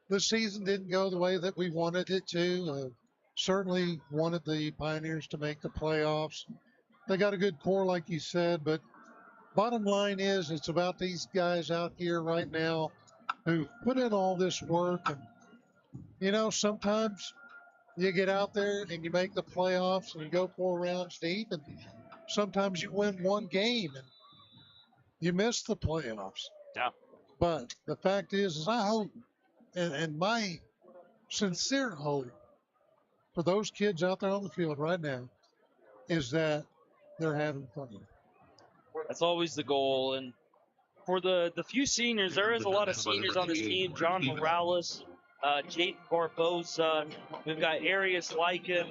This season didn't go the way that we wanted it to. Certainly wanted the Pioneers to make the playoffs. They got a good core, like you said, but bottom line is it's about these guys out here right now who put in all this work. And, sometimes you get out there and you make the playoffs and you go 4 rounds deep, and sometimes you win one game and you miss the playoffs. Yeah. But the fact is I hope, and my sincere hope for those kids out there on the field right now is that they're having fun. That's always the goal. And for the few seniors, there is a lot of seniors on this team. John Morales, Jake Barbosa, we've got Arius Lycan,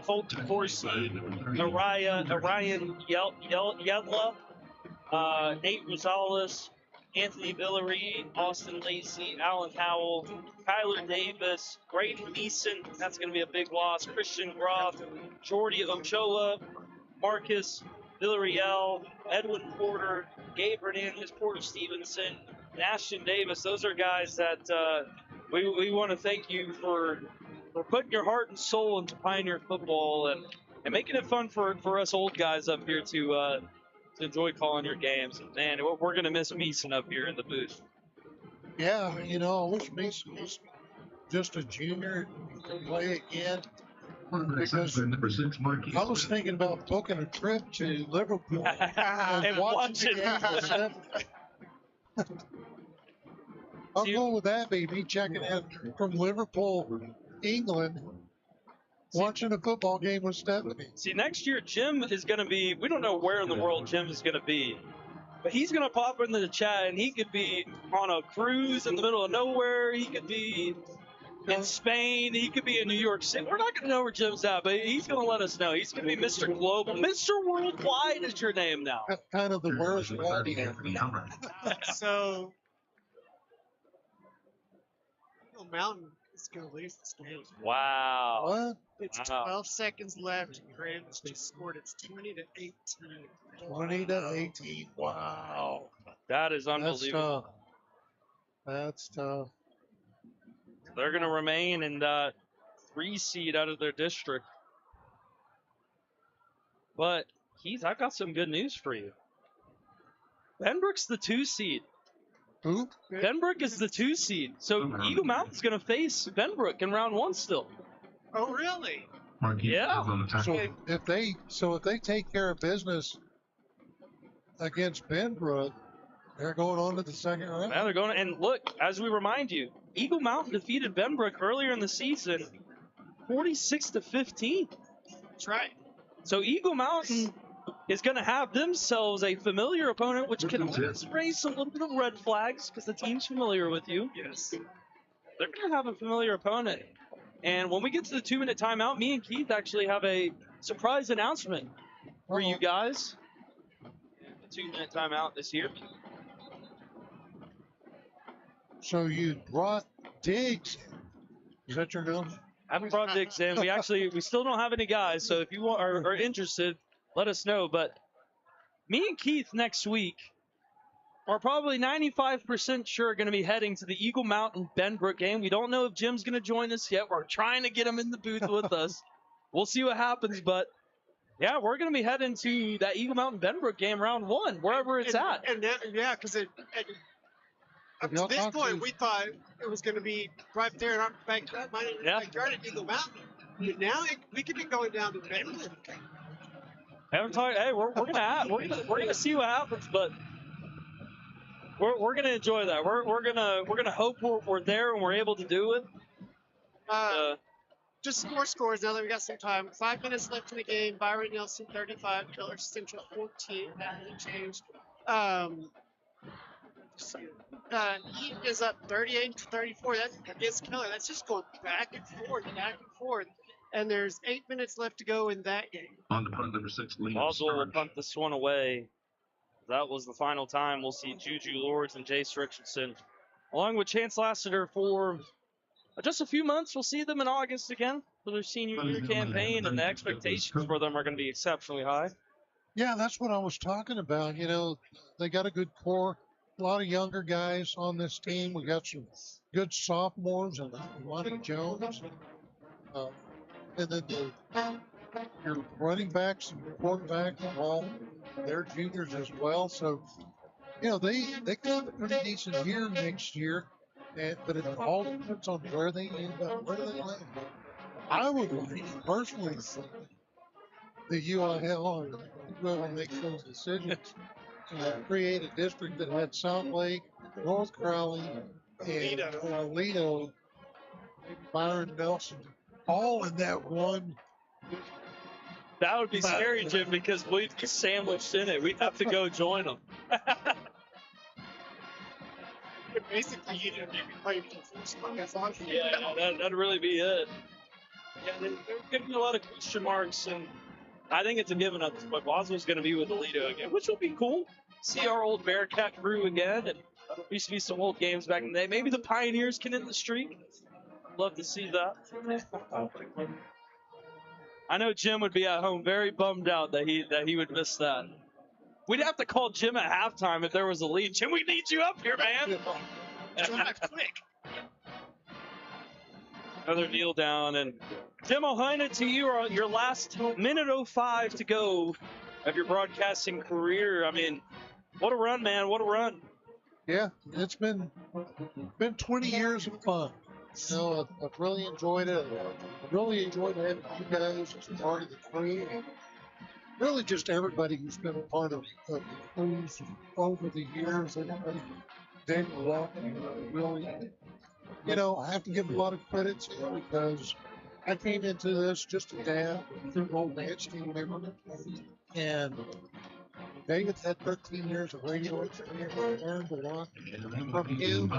Colton Corsi, Orion Yedla, Nate Rosales, Anthony Villery, Austin Lacey, Alan Howell, Kyler Davis, Braden Neeson, that's going to be a big loss, Christian Groff, Jordy Ochoa, Marcus Villarreal, Edwin Porter, Gabe Hernandez, Porter Stevenson, and Ashton Davis. Those are guys that we want to thank you for putting your heart and soul into Pioneer football and making it fun for us old guys up here to enjoy calling your games. And man, we're going to miss Meeson up here in the booth. Yeah, I wish Meeson was just a junior to play again. Because I was thinking about booking a trip to Liverpool and watching the game. How cool would that be? Me checking in from Liverpool, England, watching a football game with Stephanie. See, next year Jim is going to be, we don't know where in the world Jim is going to be, but he's going to pop into the chat and he could be on a cruise in the middle of nowhere. He could be in Spain. He could be in New York City. We're not going to know where Jim's at, but he's going to let us know. He's going to be Mr. Global. Mr. Worldwide is your name now. Kind of the worst one. So, Mountain is going to lose this game. Wow. What? It's 12 seconds left. Graham has just scored. It's 20-18. 20-18. Wow. That is unbelievable. That's tough. They're going to remain in the 3 seed out of their district. But, Keith, I've got some good news for you. Benbrook's the 2 seed. Who? Benbrook is the 2 seed. So Eagle Mountain's going to face Benbrook in round 1 still. Oh, really? Yeah. So if they take care of business against Benbrook, they're going on to the second round. Now they're going, and look, as we remind you, Eagle Mountain defeated Benbrook earlier in the season, 46-15. That's right. So Eagle Mountain is going to have themselves a familiar opponent, which can always raise a little bit of red flags because the team's familiar with you. Yes. They're going to have a familiar opponent. And when we get to the 2-minute timeout, me and Keith actually have a surprise announcement for you guys. The 2-minute timeout this year. So you brought Diggs. Is that your name? I haven't brought Diggs in. We still don't have any guys. So if you are interested, let us know. But me and Keith next week are probably 95% sure going to be heading to the Eagle Mountain Benbrook game. We don't know if Jim's going to join us yet. We're trying to get him in the booth with us. We'll see what happens, but yeah, we're going to be heading to that Eagle Mountain Benbrook game round 1, wherever it's at. And that, yeah, because up to this point, we thought it was going to be right there in our backyard at Eagle Mountain. But now we could be going down to Benbrook. Haven't talked. Hey, we're gonna see what happens, but we're gonna enjoy that. We're gonna hope we're there and we're able to do it. Just some more scores now that we got some time. 5 minutes left in the game. Byron Nelson 35, Keller Central 14. That hasn't changed. He is up 38-34. That's against Keller. That's just going back and forth, back and forth. And there's 8 minutes left to go in that game. On the punt, number 6, Liam Boswell will Stern. punt this one away. That was the final time. We'll see Juju Lords and Jace Richardson, along with Chance Lassiter, for just a few months. We'll see them in August again for their senior year campaign, and the expectations for them are going to be exceptionally high. Yeah, that's what I was talking about. You know, they got a good core, a lot of younger guys on this team. We got some good sophomores and Lonnie Jones. And then your running backs and quarterback, well, they're juniors as well. So, you know, they got a pretty decent year next year. But it all depends on where they end up, where they land. I would like, personally, the UIL, or whoever makes those decisions, create a district that had South Lake, North Crowley, and Lido, Byron Nelson, all in that one. That would be scary, Jim, because we'd be sandwiched in it. We'd have to go join them. Basically, you didn't even play for the first one. Yeah, that'd really be it. Yeah, there's going to be a lot of question marks, and I think it's a given at this point. Boswell's going to be with Alito again, which will be cool. See our old Bearcat crew again, and used to be some old games back in the day. Maybe the Pioneers can end the streak. Love to see that. I know Jim would be at home very bummed out that he would miss that. We'd have to call Jim at halftime if there was a lead. Jim, we need you up here, man. Quick. Another kneel down, and Jim, I'll hand it to you. Your last minute 05 to go of your broadcasting career. I mean, what a run, man! What a run. Yeah, it's been 20 years of fun. You know, I've really enjoyed it. I really enjoyed having you guys as part of the crew. And really just everybody who's been a part of the crews over the years. Everybody, Daniel Walker, really, you know, I have to give a lot of credit to him because I came into this just a dad, an old dance team member, and David had 13 years of radio experience. I learned a lot from him.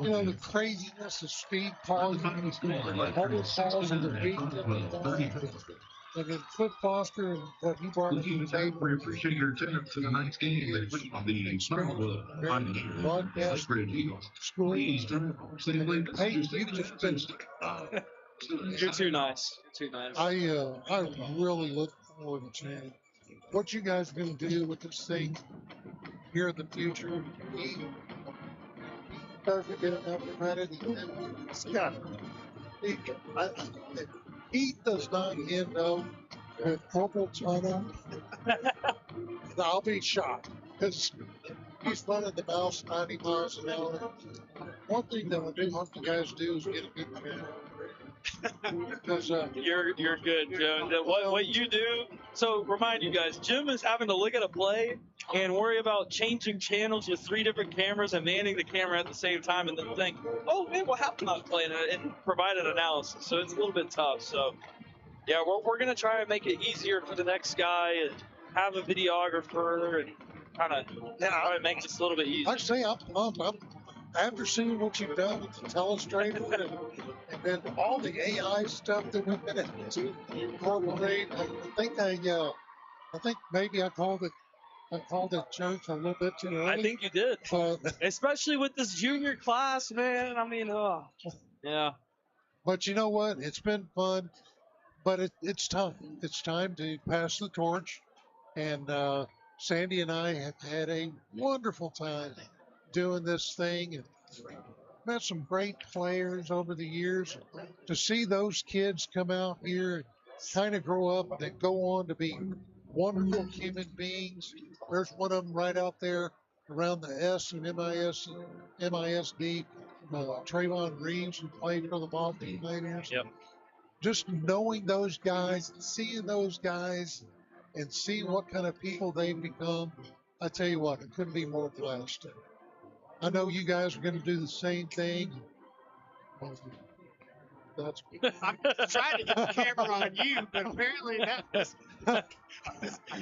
You know, the craziness of Steve Paul's all the calls in the week. And then Cliff Foster and what he brought to the table. We appreciate your attendance in tonight's game of the Snowball Pioneers Ridge Eagle. Please join us. Hey, you just been. You're too nice. You're too nice. I really look forward to what you guys are going to do with this thing here in the future. He doesn't get enough credit. Scott, he does not end up with purple tunnel. I'll be shocked because he's running the mouse 90 miles an hour. One thing that I do hope you guys do is get a good channel. Because You're good, Joe. What you do, so remind you guys, Jim is having to look at a play and worry about changing channels with 3 different cameras and manning the camera at the same time and then think, oh man, what happened on play, and provide an analysis. So it's a little bit tough. So yeah, we're gonna try and make it easier for the next guy and have a videographer and kind of try and make this a little bit easier. like I say, I'm pumped. After seeing what you've done with the telestrator and then all the AI stuff that we've been able to incorporate, I think maybe I called it church a little bit too early. I think you did, But, especially with this junior class, man. I mean, yeah. but you know what? It's been fun, but it's time. It's time to pass the torch and Sandy and I have had a wonderful time doing this thing and met some great players over the years. To see those kids come out here and kind of grow up and then go on to be wonderful human beings. There's one of them right out there around the S and MISD, Trayvon Reeves, who played for the Boswell Pioneers. Yep. Just knowing those guys, seeing those guys, and seeing what kind of people they've become, I tell you what, it couldn't be more blessed. I know you guys are going to do the same thing. That's I'm trying to get the camera on you, but apparently that was.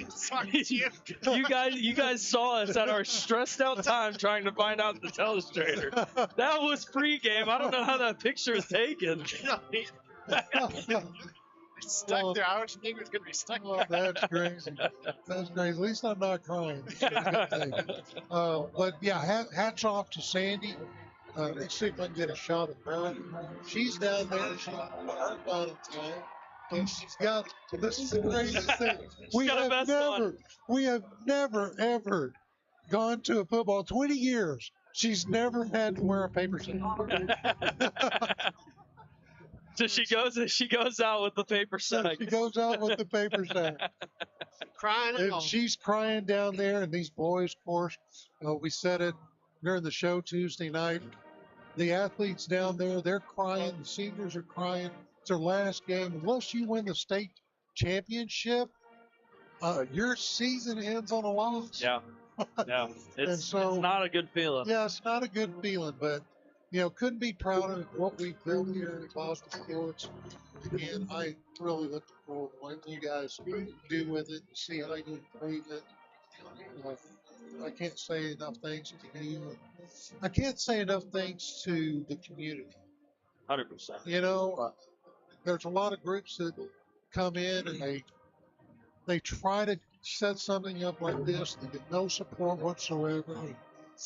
Sorry, Jim. You guys saw us at our stressed out time trying to find out the telestrator. That was pregame. I don't know how that picture is taken. Stuck there. I was thinking it was going to be stuck Oh, there. that's crazy. That's crazy. At least I'm not crying. But yeah, hats off to Sandy. Let's see if I can get a shot of her. She's down there. She's her bottom time. And she's got, this is the craziest thing. We have never, ever gone to a football 20 years. She's never had to wear a paper sack. So she goes out with the paper sack. She goes out with the paper sack. Crying at And home. she's crying down there, and these boys, of course, we said it during the show Tuesday night. The athletes down there, they're crying. The seniors are crying. It's their last game. Unless you win the state championship, your season ends on a loss. Yeah. It's so- it's not a good feeling. Yeah, it's not a good feeling, but couldn't be prouder of what we've built here at Boswell Sports. And I really look forward to what you guys do with it, see how you improve it. I can't say enough thanks to you. I can't say enough thanks to the community. 100%. There's a lot of groups that come in and they try to set something up like this. They get no support whatsoever.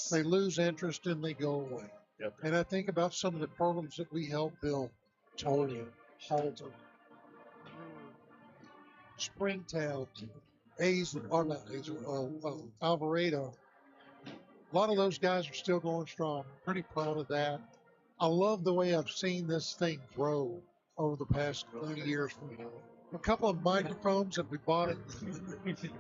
They lose interest and they go away. Yep. And I think about some of the programs that we helped build. Tony, Halter, Springtown, Alvarado. A lot of those guys are still going strong. Pretty proud of that. I love the way I've seen this thing grow over the past 20 years. A couple of microphones that we bought at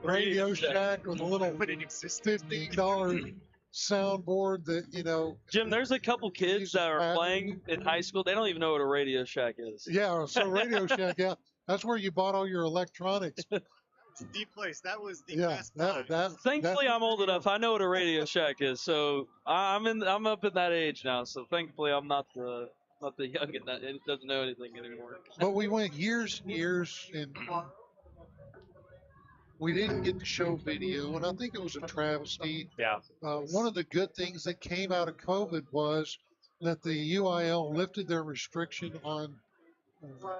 Radio Shack with a little $15 soundboard that, Jim, there's a couple kids that are playing in high school. They don't even know what a Radio Shack is. Yeah, so Radio Shack, yeah. That's where you bought all your electronics. It's the place. That was the Yeah, best time. Thankfully, I'm old enough. I know what a Radio Shack is, so I'm up in that age now. So thankfully, I'm not the youngin that doesn't know anything anymore. But we went years and years, and we didn't get to show video, and I think it was a travesty. Yeah. One of the good things that came out of COVID was that the UIL lifted their restriction on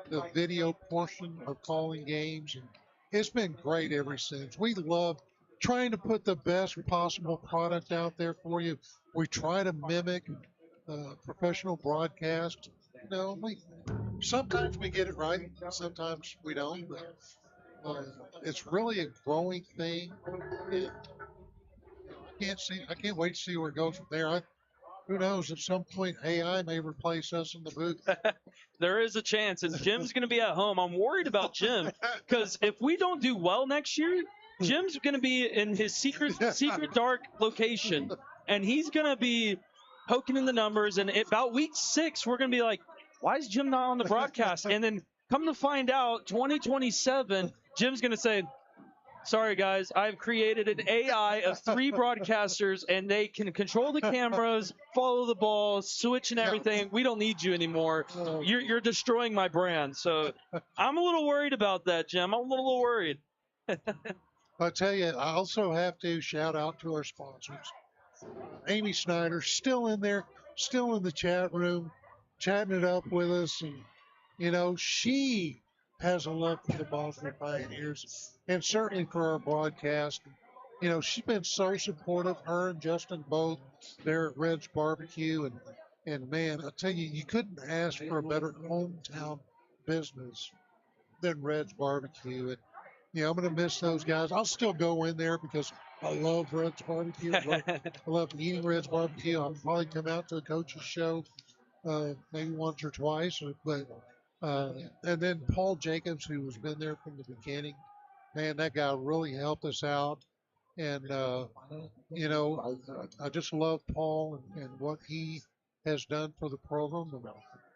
the video portion of calling games, and it's been great ever since. We love trying to put the best possible product out there for you. We try to mimic professional broadcast. Sometimes we get it right, sometimes we don't. But it's really a growing thing. And I can't wait to see where it goes from there. Who knows? At some point, AI may replace us in the booth. There is a chance, and Jim's going to be at home. I'm worried about Jim because if we don't do well next year, Jim's going to be in his secret dark location, and he's going to be poking in the numbers. And about week 6, we're going to be like, why is Jim not on the broadcast? And then come to find out, 2027, Jim's going to say, sorry, guys, I've created an AI of 3 broadcasters, and they can control the cameras, follow the ball, switch and everything. We don't need you anymore. You're destroying my brand. So I'm a little worried about that, Jim. I'm a little worried. I tell you, I also have to shout out to our sponsors. Amy Snyder, still in there, still in the chat room, chatting it up with us. And, she has a love for the Boswell Pioneers and certainly for our broadcast. She's been so supportive, her and Justin both there at Red's Barbecue. And man, I tell you, you couldn't ask for a better hometown business than Red's Barbecue. I'm going to miss those guys. I'll still go in there because I love Red's barbecue. I love eating Red's barbecue. I'll probably come out to a coach's show maybe once or twice. But and then Paul Jacobs, who has been there from the beginning, man, that guy really helped us out. And I just love Paul and what he has done for the program.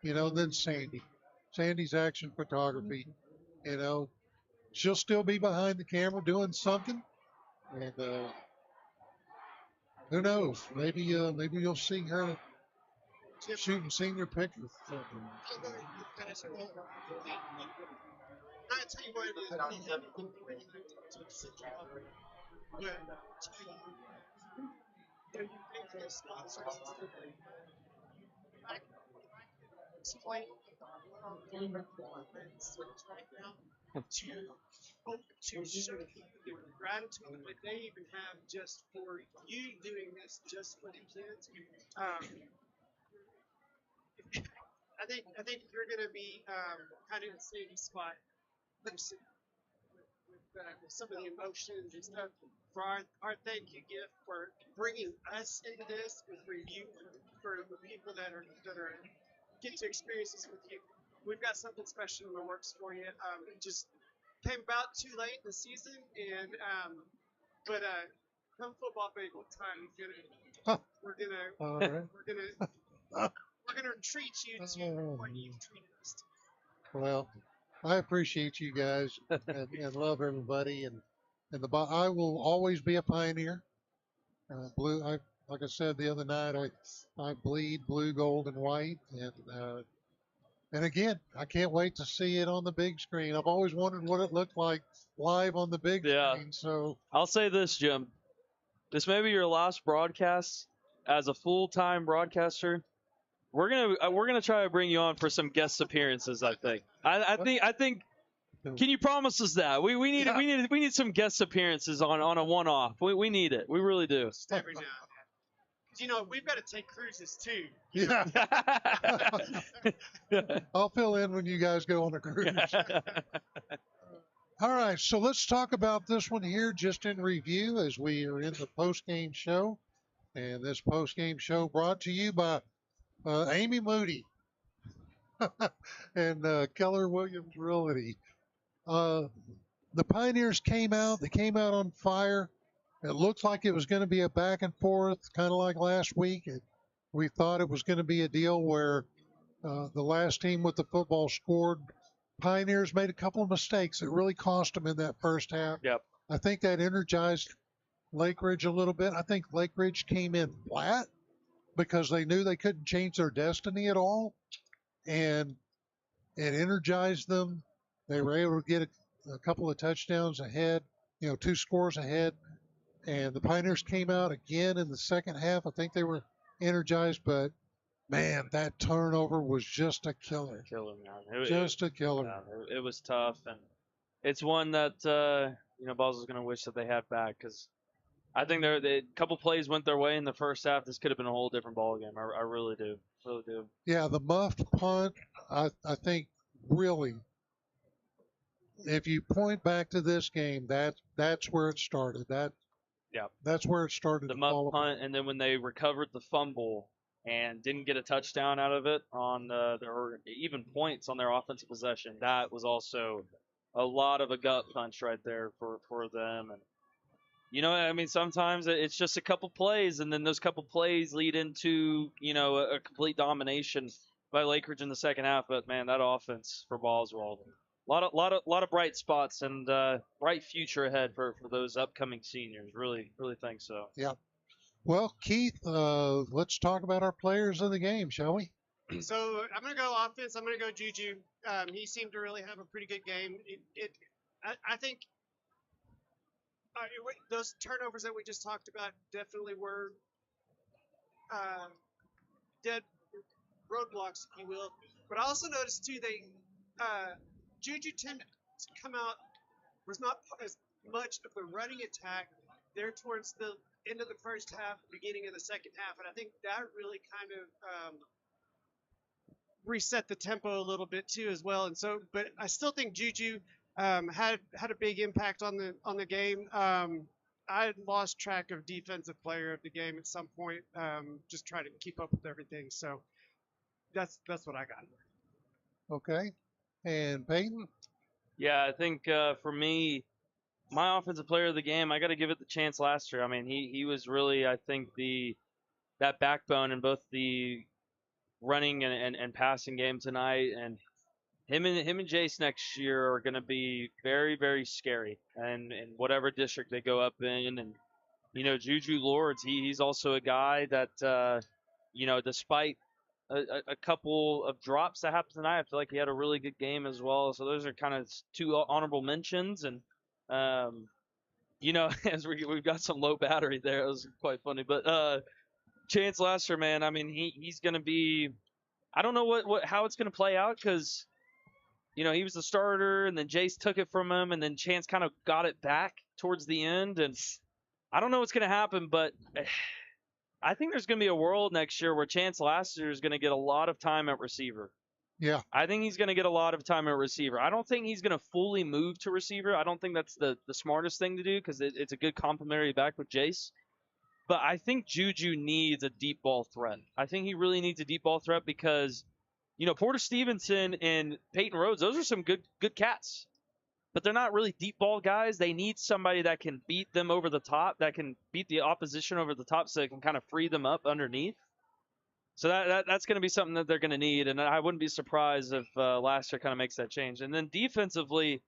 And then Sandy's action photography. She'll still be behind the camera doing something, and who knows? Maybe you'll see her shooting senior pictures. Not tell you what it is. I don't have anything for you to sit down. But you think the sponsors I explain right now to show people their gratitude that they even have just for you doing this just for the kids. I think you're going to be kind of in the same spot with some of the emotions and stuff for our thank you gift for bringing us into this with review for the people that are get to experience this with you. We've got something special in the works for you. It just came about too late in the season, and but come football bagel time, we're gonna treat you to what you've treated us to. Well, I appreciate you guys and love everybody, and I will always be a Pioneer. Blue, like I said the other night, I bleed blue, gold, and white, and again, I can't wait to see it on the big screen. I've always wondered what it looked like live on the big screen. So I'll say this, Jim. This may be your last broadcast as a full-time broadcaster. We're gonna try to bring you on for some guest appearances. I think. I think. Can you promise us that? We need some guest appearances on a one-off. We need it. We really do. Every now and then. 'Cause, we've got to take cruises too. yeah, I'll fill in when you guys go on a cruise. All right, so let's talk about this one here just in review as we are in the post-game show. And this post-game show brought to you by Amy Moody and Keller Williams Realty. The Pioneers came out. They came out on fire. It looked like it was going to be a back and forth, kind of like last week. We thought it was going to be a deal where the last team with the football scored. Pioneers made a couple of mistakes that really cost them in that first half. Yep. I think that energized Lake Ridge a little bit. I think Lake Ridge came in flat because they knew they couldn't change their destiny at all, and it energized them. They were able to get a couple of touchdowns ahead, 2 scores ahead, and the Pioneers came out again in the second half. I think they were energized, but man, that turnover was just a killer. Man. Just a killer. Yeah, it was tough, and it's one that Boswell's going to wish that they had back, because I think a couple plays went their way in the first half. This could have been a whole different ball game. I really do. Really do. Yeah, the muffed punt, I think really, if you point back to this game, that's where it started. That's where it started. The muffed punt, and then when they recovered the fumble and didn't get a touchdown out of it or even points on their offensive possession, that was also a lot of a gut punch right there for them. And sometimes it's just a couple plays, and then those couple plays lead into a complete domination by Lake Ridge in the second half. But man, that offense for Boswell, a lot of bright spots and bright future ahead for those upcoming seniors. Really, really think so. Yeah. Well, Keith, let's talk about our players of the game, shall we? So I'm going to go offense. I'm going to go Juju. He seemed to really have a pretty good game. I think those turnovers that we just talked about definitely were dead roadblocks, if you will. But I also noticed too, Juju tended to come out, was not as much of the running attack there towards the end of the first half, beginning of the second half, and I think that really kind of reset the tempo a little bit too as well. And so, but I still think Juju had a big impact on the game. I lost track of defensive player of the game at some point, just trying to keep up with everything. So that's what I got. Okay. And Peyton? Yeah, I think for me, my offensive player of the game, I got to give it the Chance Laster. I mean, he was really, I think, that backbone in both the running and passing game tonight, and him and Jace next year are going to be very, very scary, and in whatever district they go up in. And Juju Lords, he's also a guy that despite a couple of drops that happened tonight, I feel like he had a really good game as well. So those are kind of two honorable mentions. And as we've got some low battery there, it was quite funny. But Chance Laster, man, I mean, he's going to be, I don't know how it's going to play out, because he was the starter, and then Jace took it from him, and then Chance kind of got it back towards the end, and I don't know what's going to happen, but I think there's going to be a world next year where Chance Laster is going to get a lot of time at receiver. Yeah. I think he's going to get a lot of time at receiver. I don't think he's going to fully move to receiver. I don't think that's the smartest thing to do, because it's a good complementary back with Jace. But I think Juju needs a deep ball threat. I think he really needs a deep ball threat, because Porter Stevenson and Peyton Rhodes, those are some good cats. But they're not really deep ball guys. They need somebody that can beat them over the top, that can beat the opposition over the top, so they can kind of free them up underneath. So that's going to be something that they're going to need, and I wouldn't be surprised if Laster kind of makes that change. And then defensively,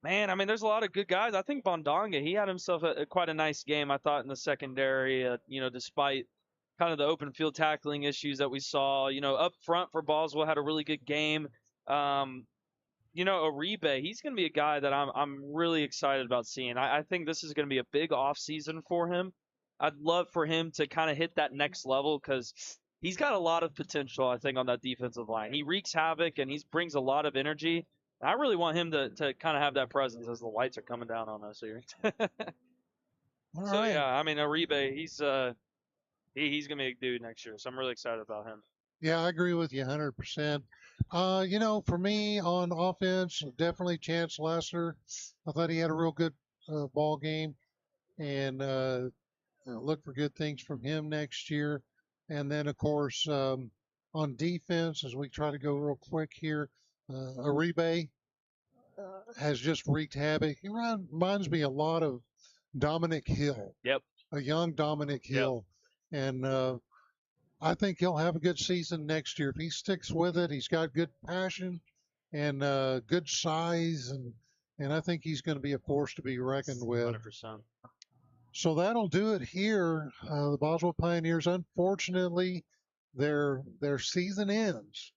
man, I mean, there's a lot of good guys. I think Bondonga, he had himself quite a nice game, I thought, in the secondary, despite kind of the open field tackling issues that we saw. Up front for Boswell had a really good game. Uribe, he's going to be a guy that I'm really excited about seeing. I think this is going to be a big offseason for him. I'd love for him to kind of hit that next level, because he's got a lot of potential, I think, on that defensive line. He wreaks havoc, and he brings a lot of energy. I really want him to kind of have that presence as the lights are coming down on us here. All right. Yeah, I mean, Uribe, he's going to be a dude next year, so I'm really excited about him. Yeah, I agree with you 100%. For me on offense, definitely Chance Laster. I thought he had a real good ball game, and look for good things from him next year. And then, of course, on defense, as we try to go real quick here, Uribe has just wreaked havoc. He reminds me a lot of Dominic Hill. Yep. A young Dominic Hill. Yep. And I think he'll have a good season next year. If he sticks with it, he's got good passion and good size, and I think he's going to be a force to be reckoned with. 100%. So that'll do it here. The Boswell Pioneers, unfortunately, their season ends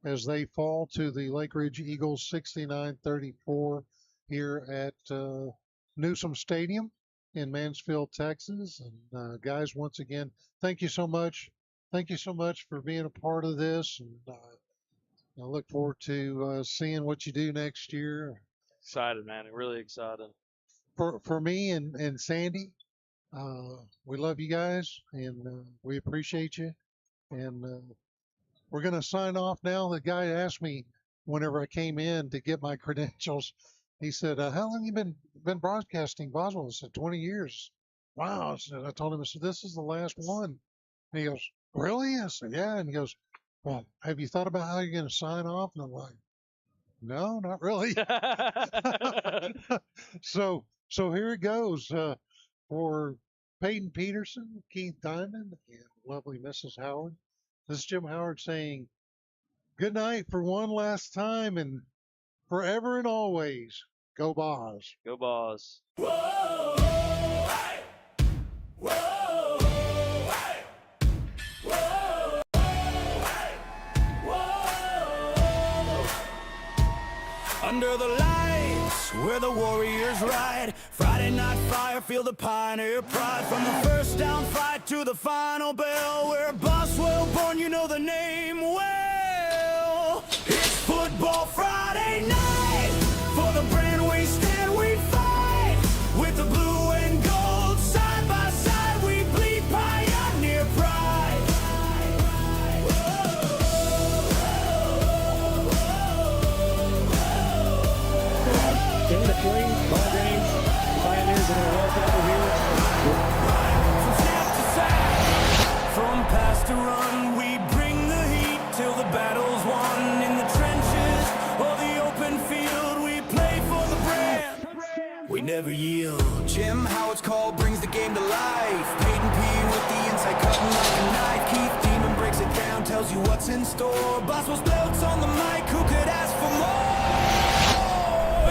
as they fall to the Lake Ridge Eagles 69-34 here at Newsom Stadium in Mansfield, Texas. And guys, once again, thank you so much. Thank you so much for being a part of this. And I look forward to seeing what you do next year. Excited, man. Really excited. For me and Sandy, we love you guys, and we appreciate you. And we're going to sign off now. The guy asked me whenever I came in to get my credentials. He said, how long have you been broadcasting Boswell? I said, 20 years. Wow. I told him, I said, this is the last one. And he goes, really? I said, yeah. And he goes, well, have you thought about how you're going to sign off? And I'm like, no, not really. So here it goes. For Peyton Peterson, Keith Diamond, and lovely Mrs. Howard, this is Jim Howard saying good night for one last time, and forever and always, go Boz. Go Boz. Whoa, hey, whoa, hey, whoa, hey, whoa. Under the lights, where the warriors ride, Friday night fire, feel the pioneer pride. From the first down fight to the final bell, we're Boswell born, you know the name well. It's football Friday night, for the brand we stand, we fight. With the blue and gold, side by side, we bleed pioneer pride. him, how it's called, brings the game to life. Peyton P with the inside cutting like a knife. Keith Demon breaks it down, tells you what's in store. Boswell's belts on the mic, who could ask for more?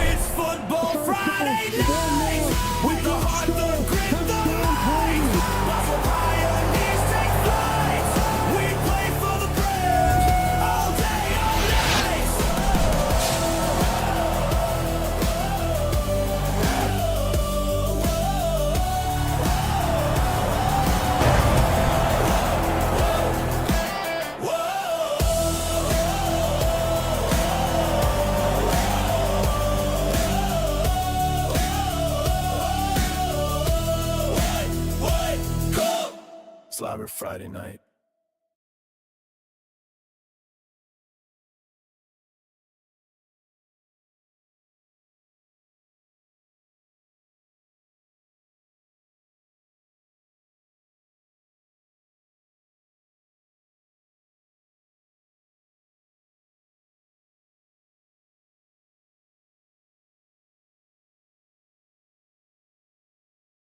It's Football Friday night with the heart, the grit, the might. Boswell Pioneers take flight. We play for the brand all day, all night. Slobber Friday night.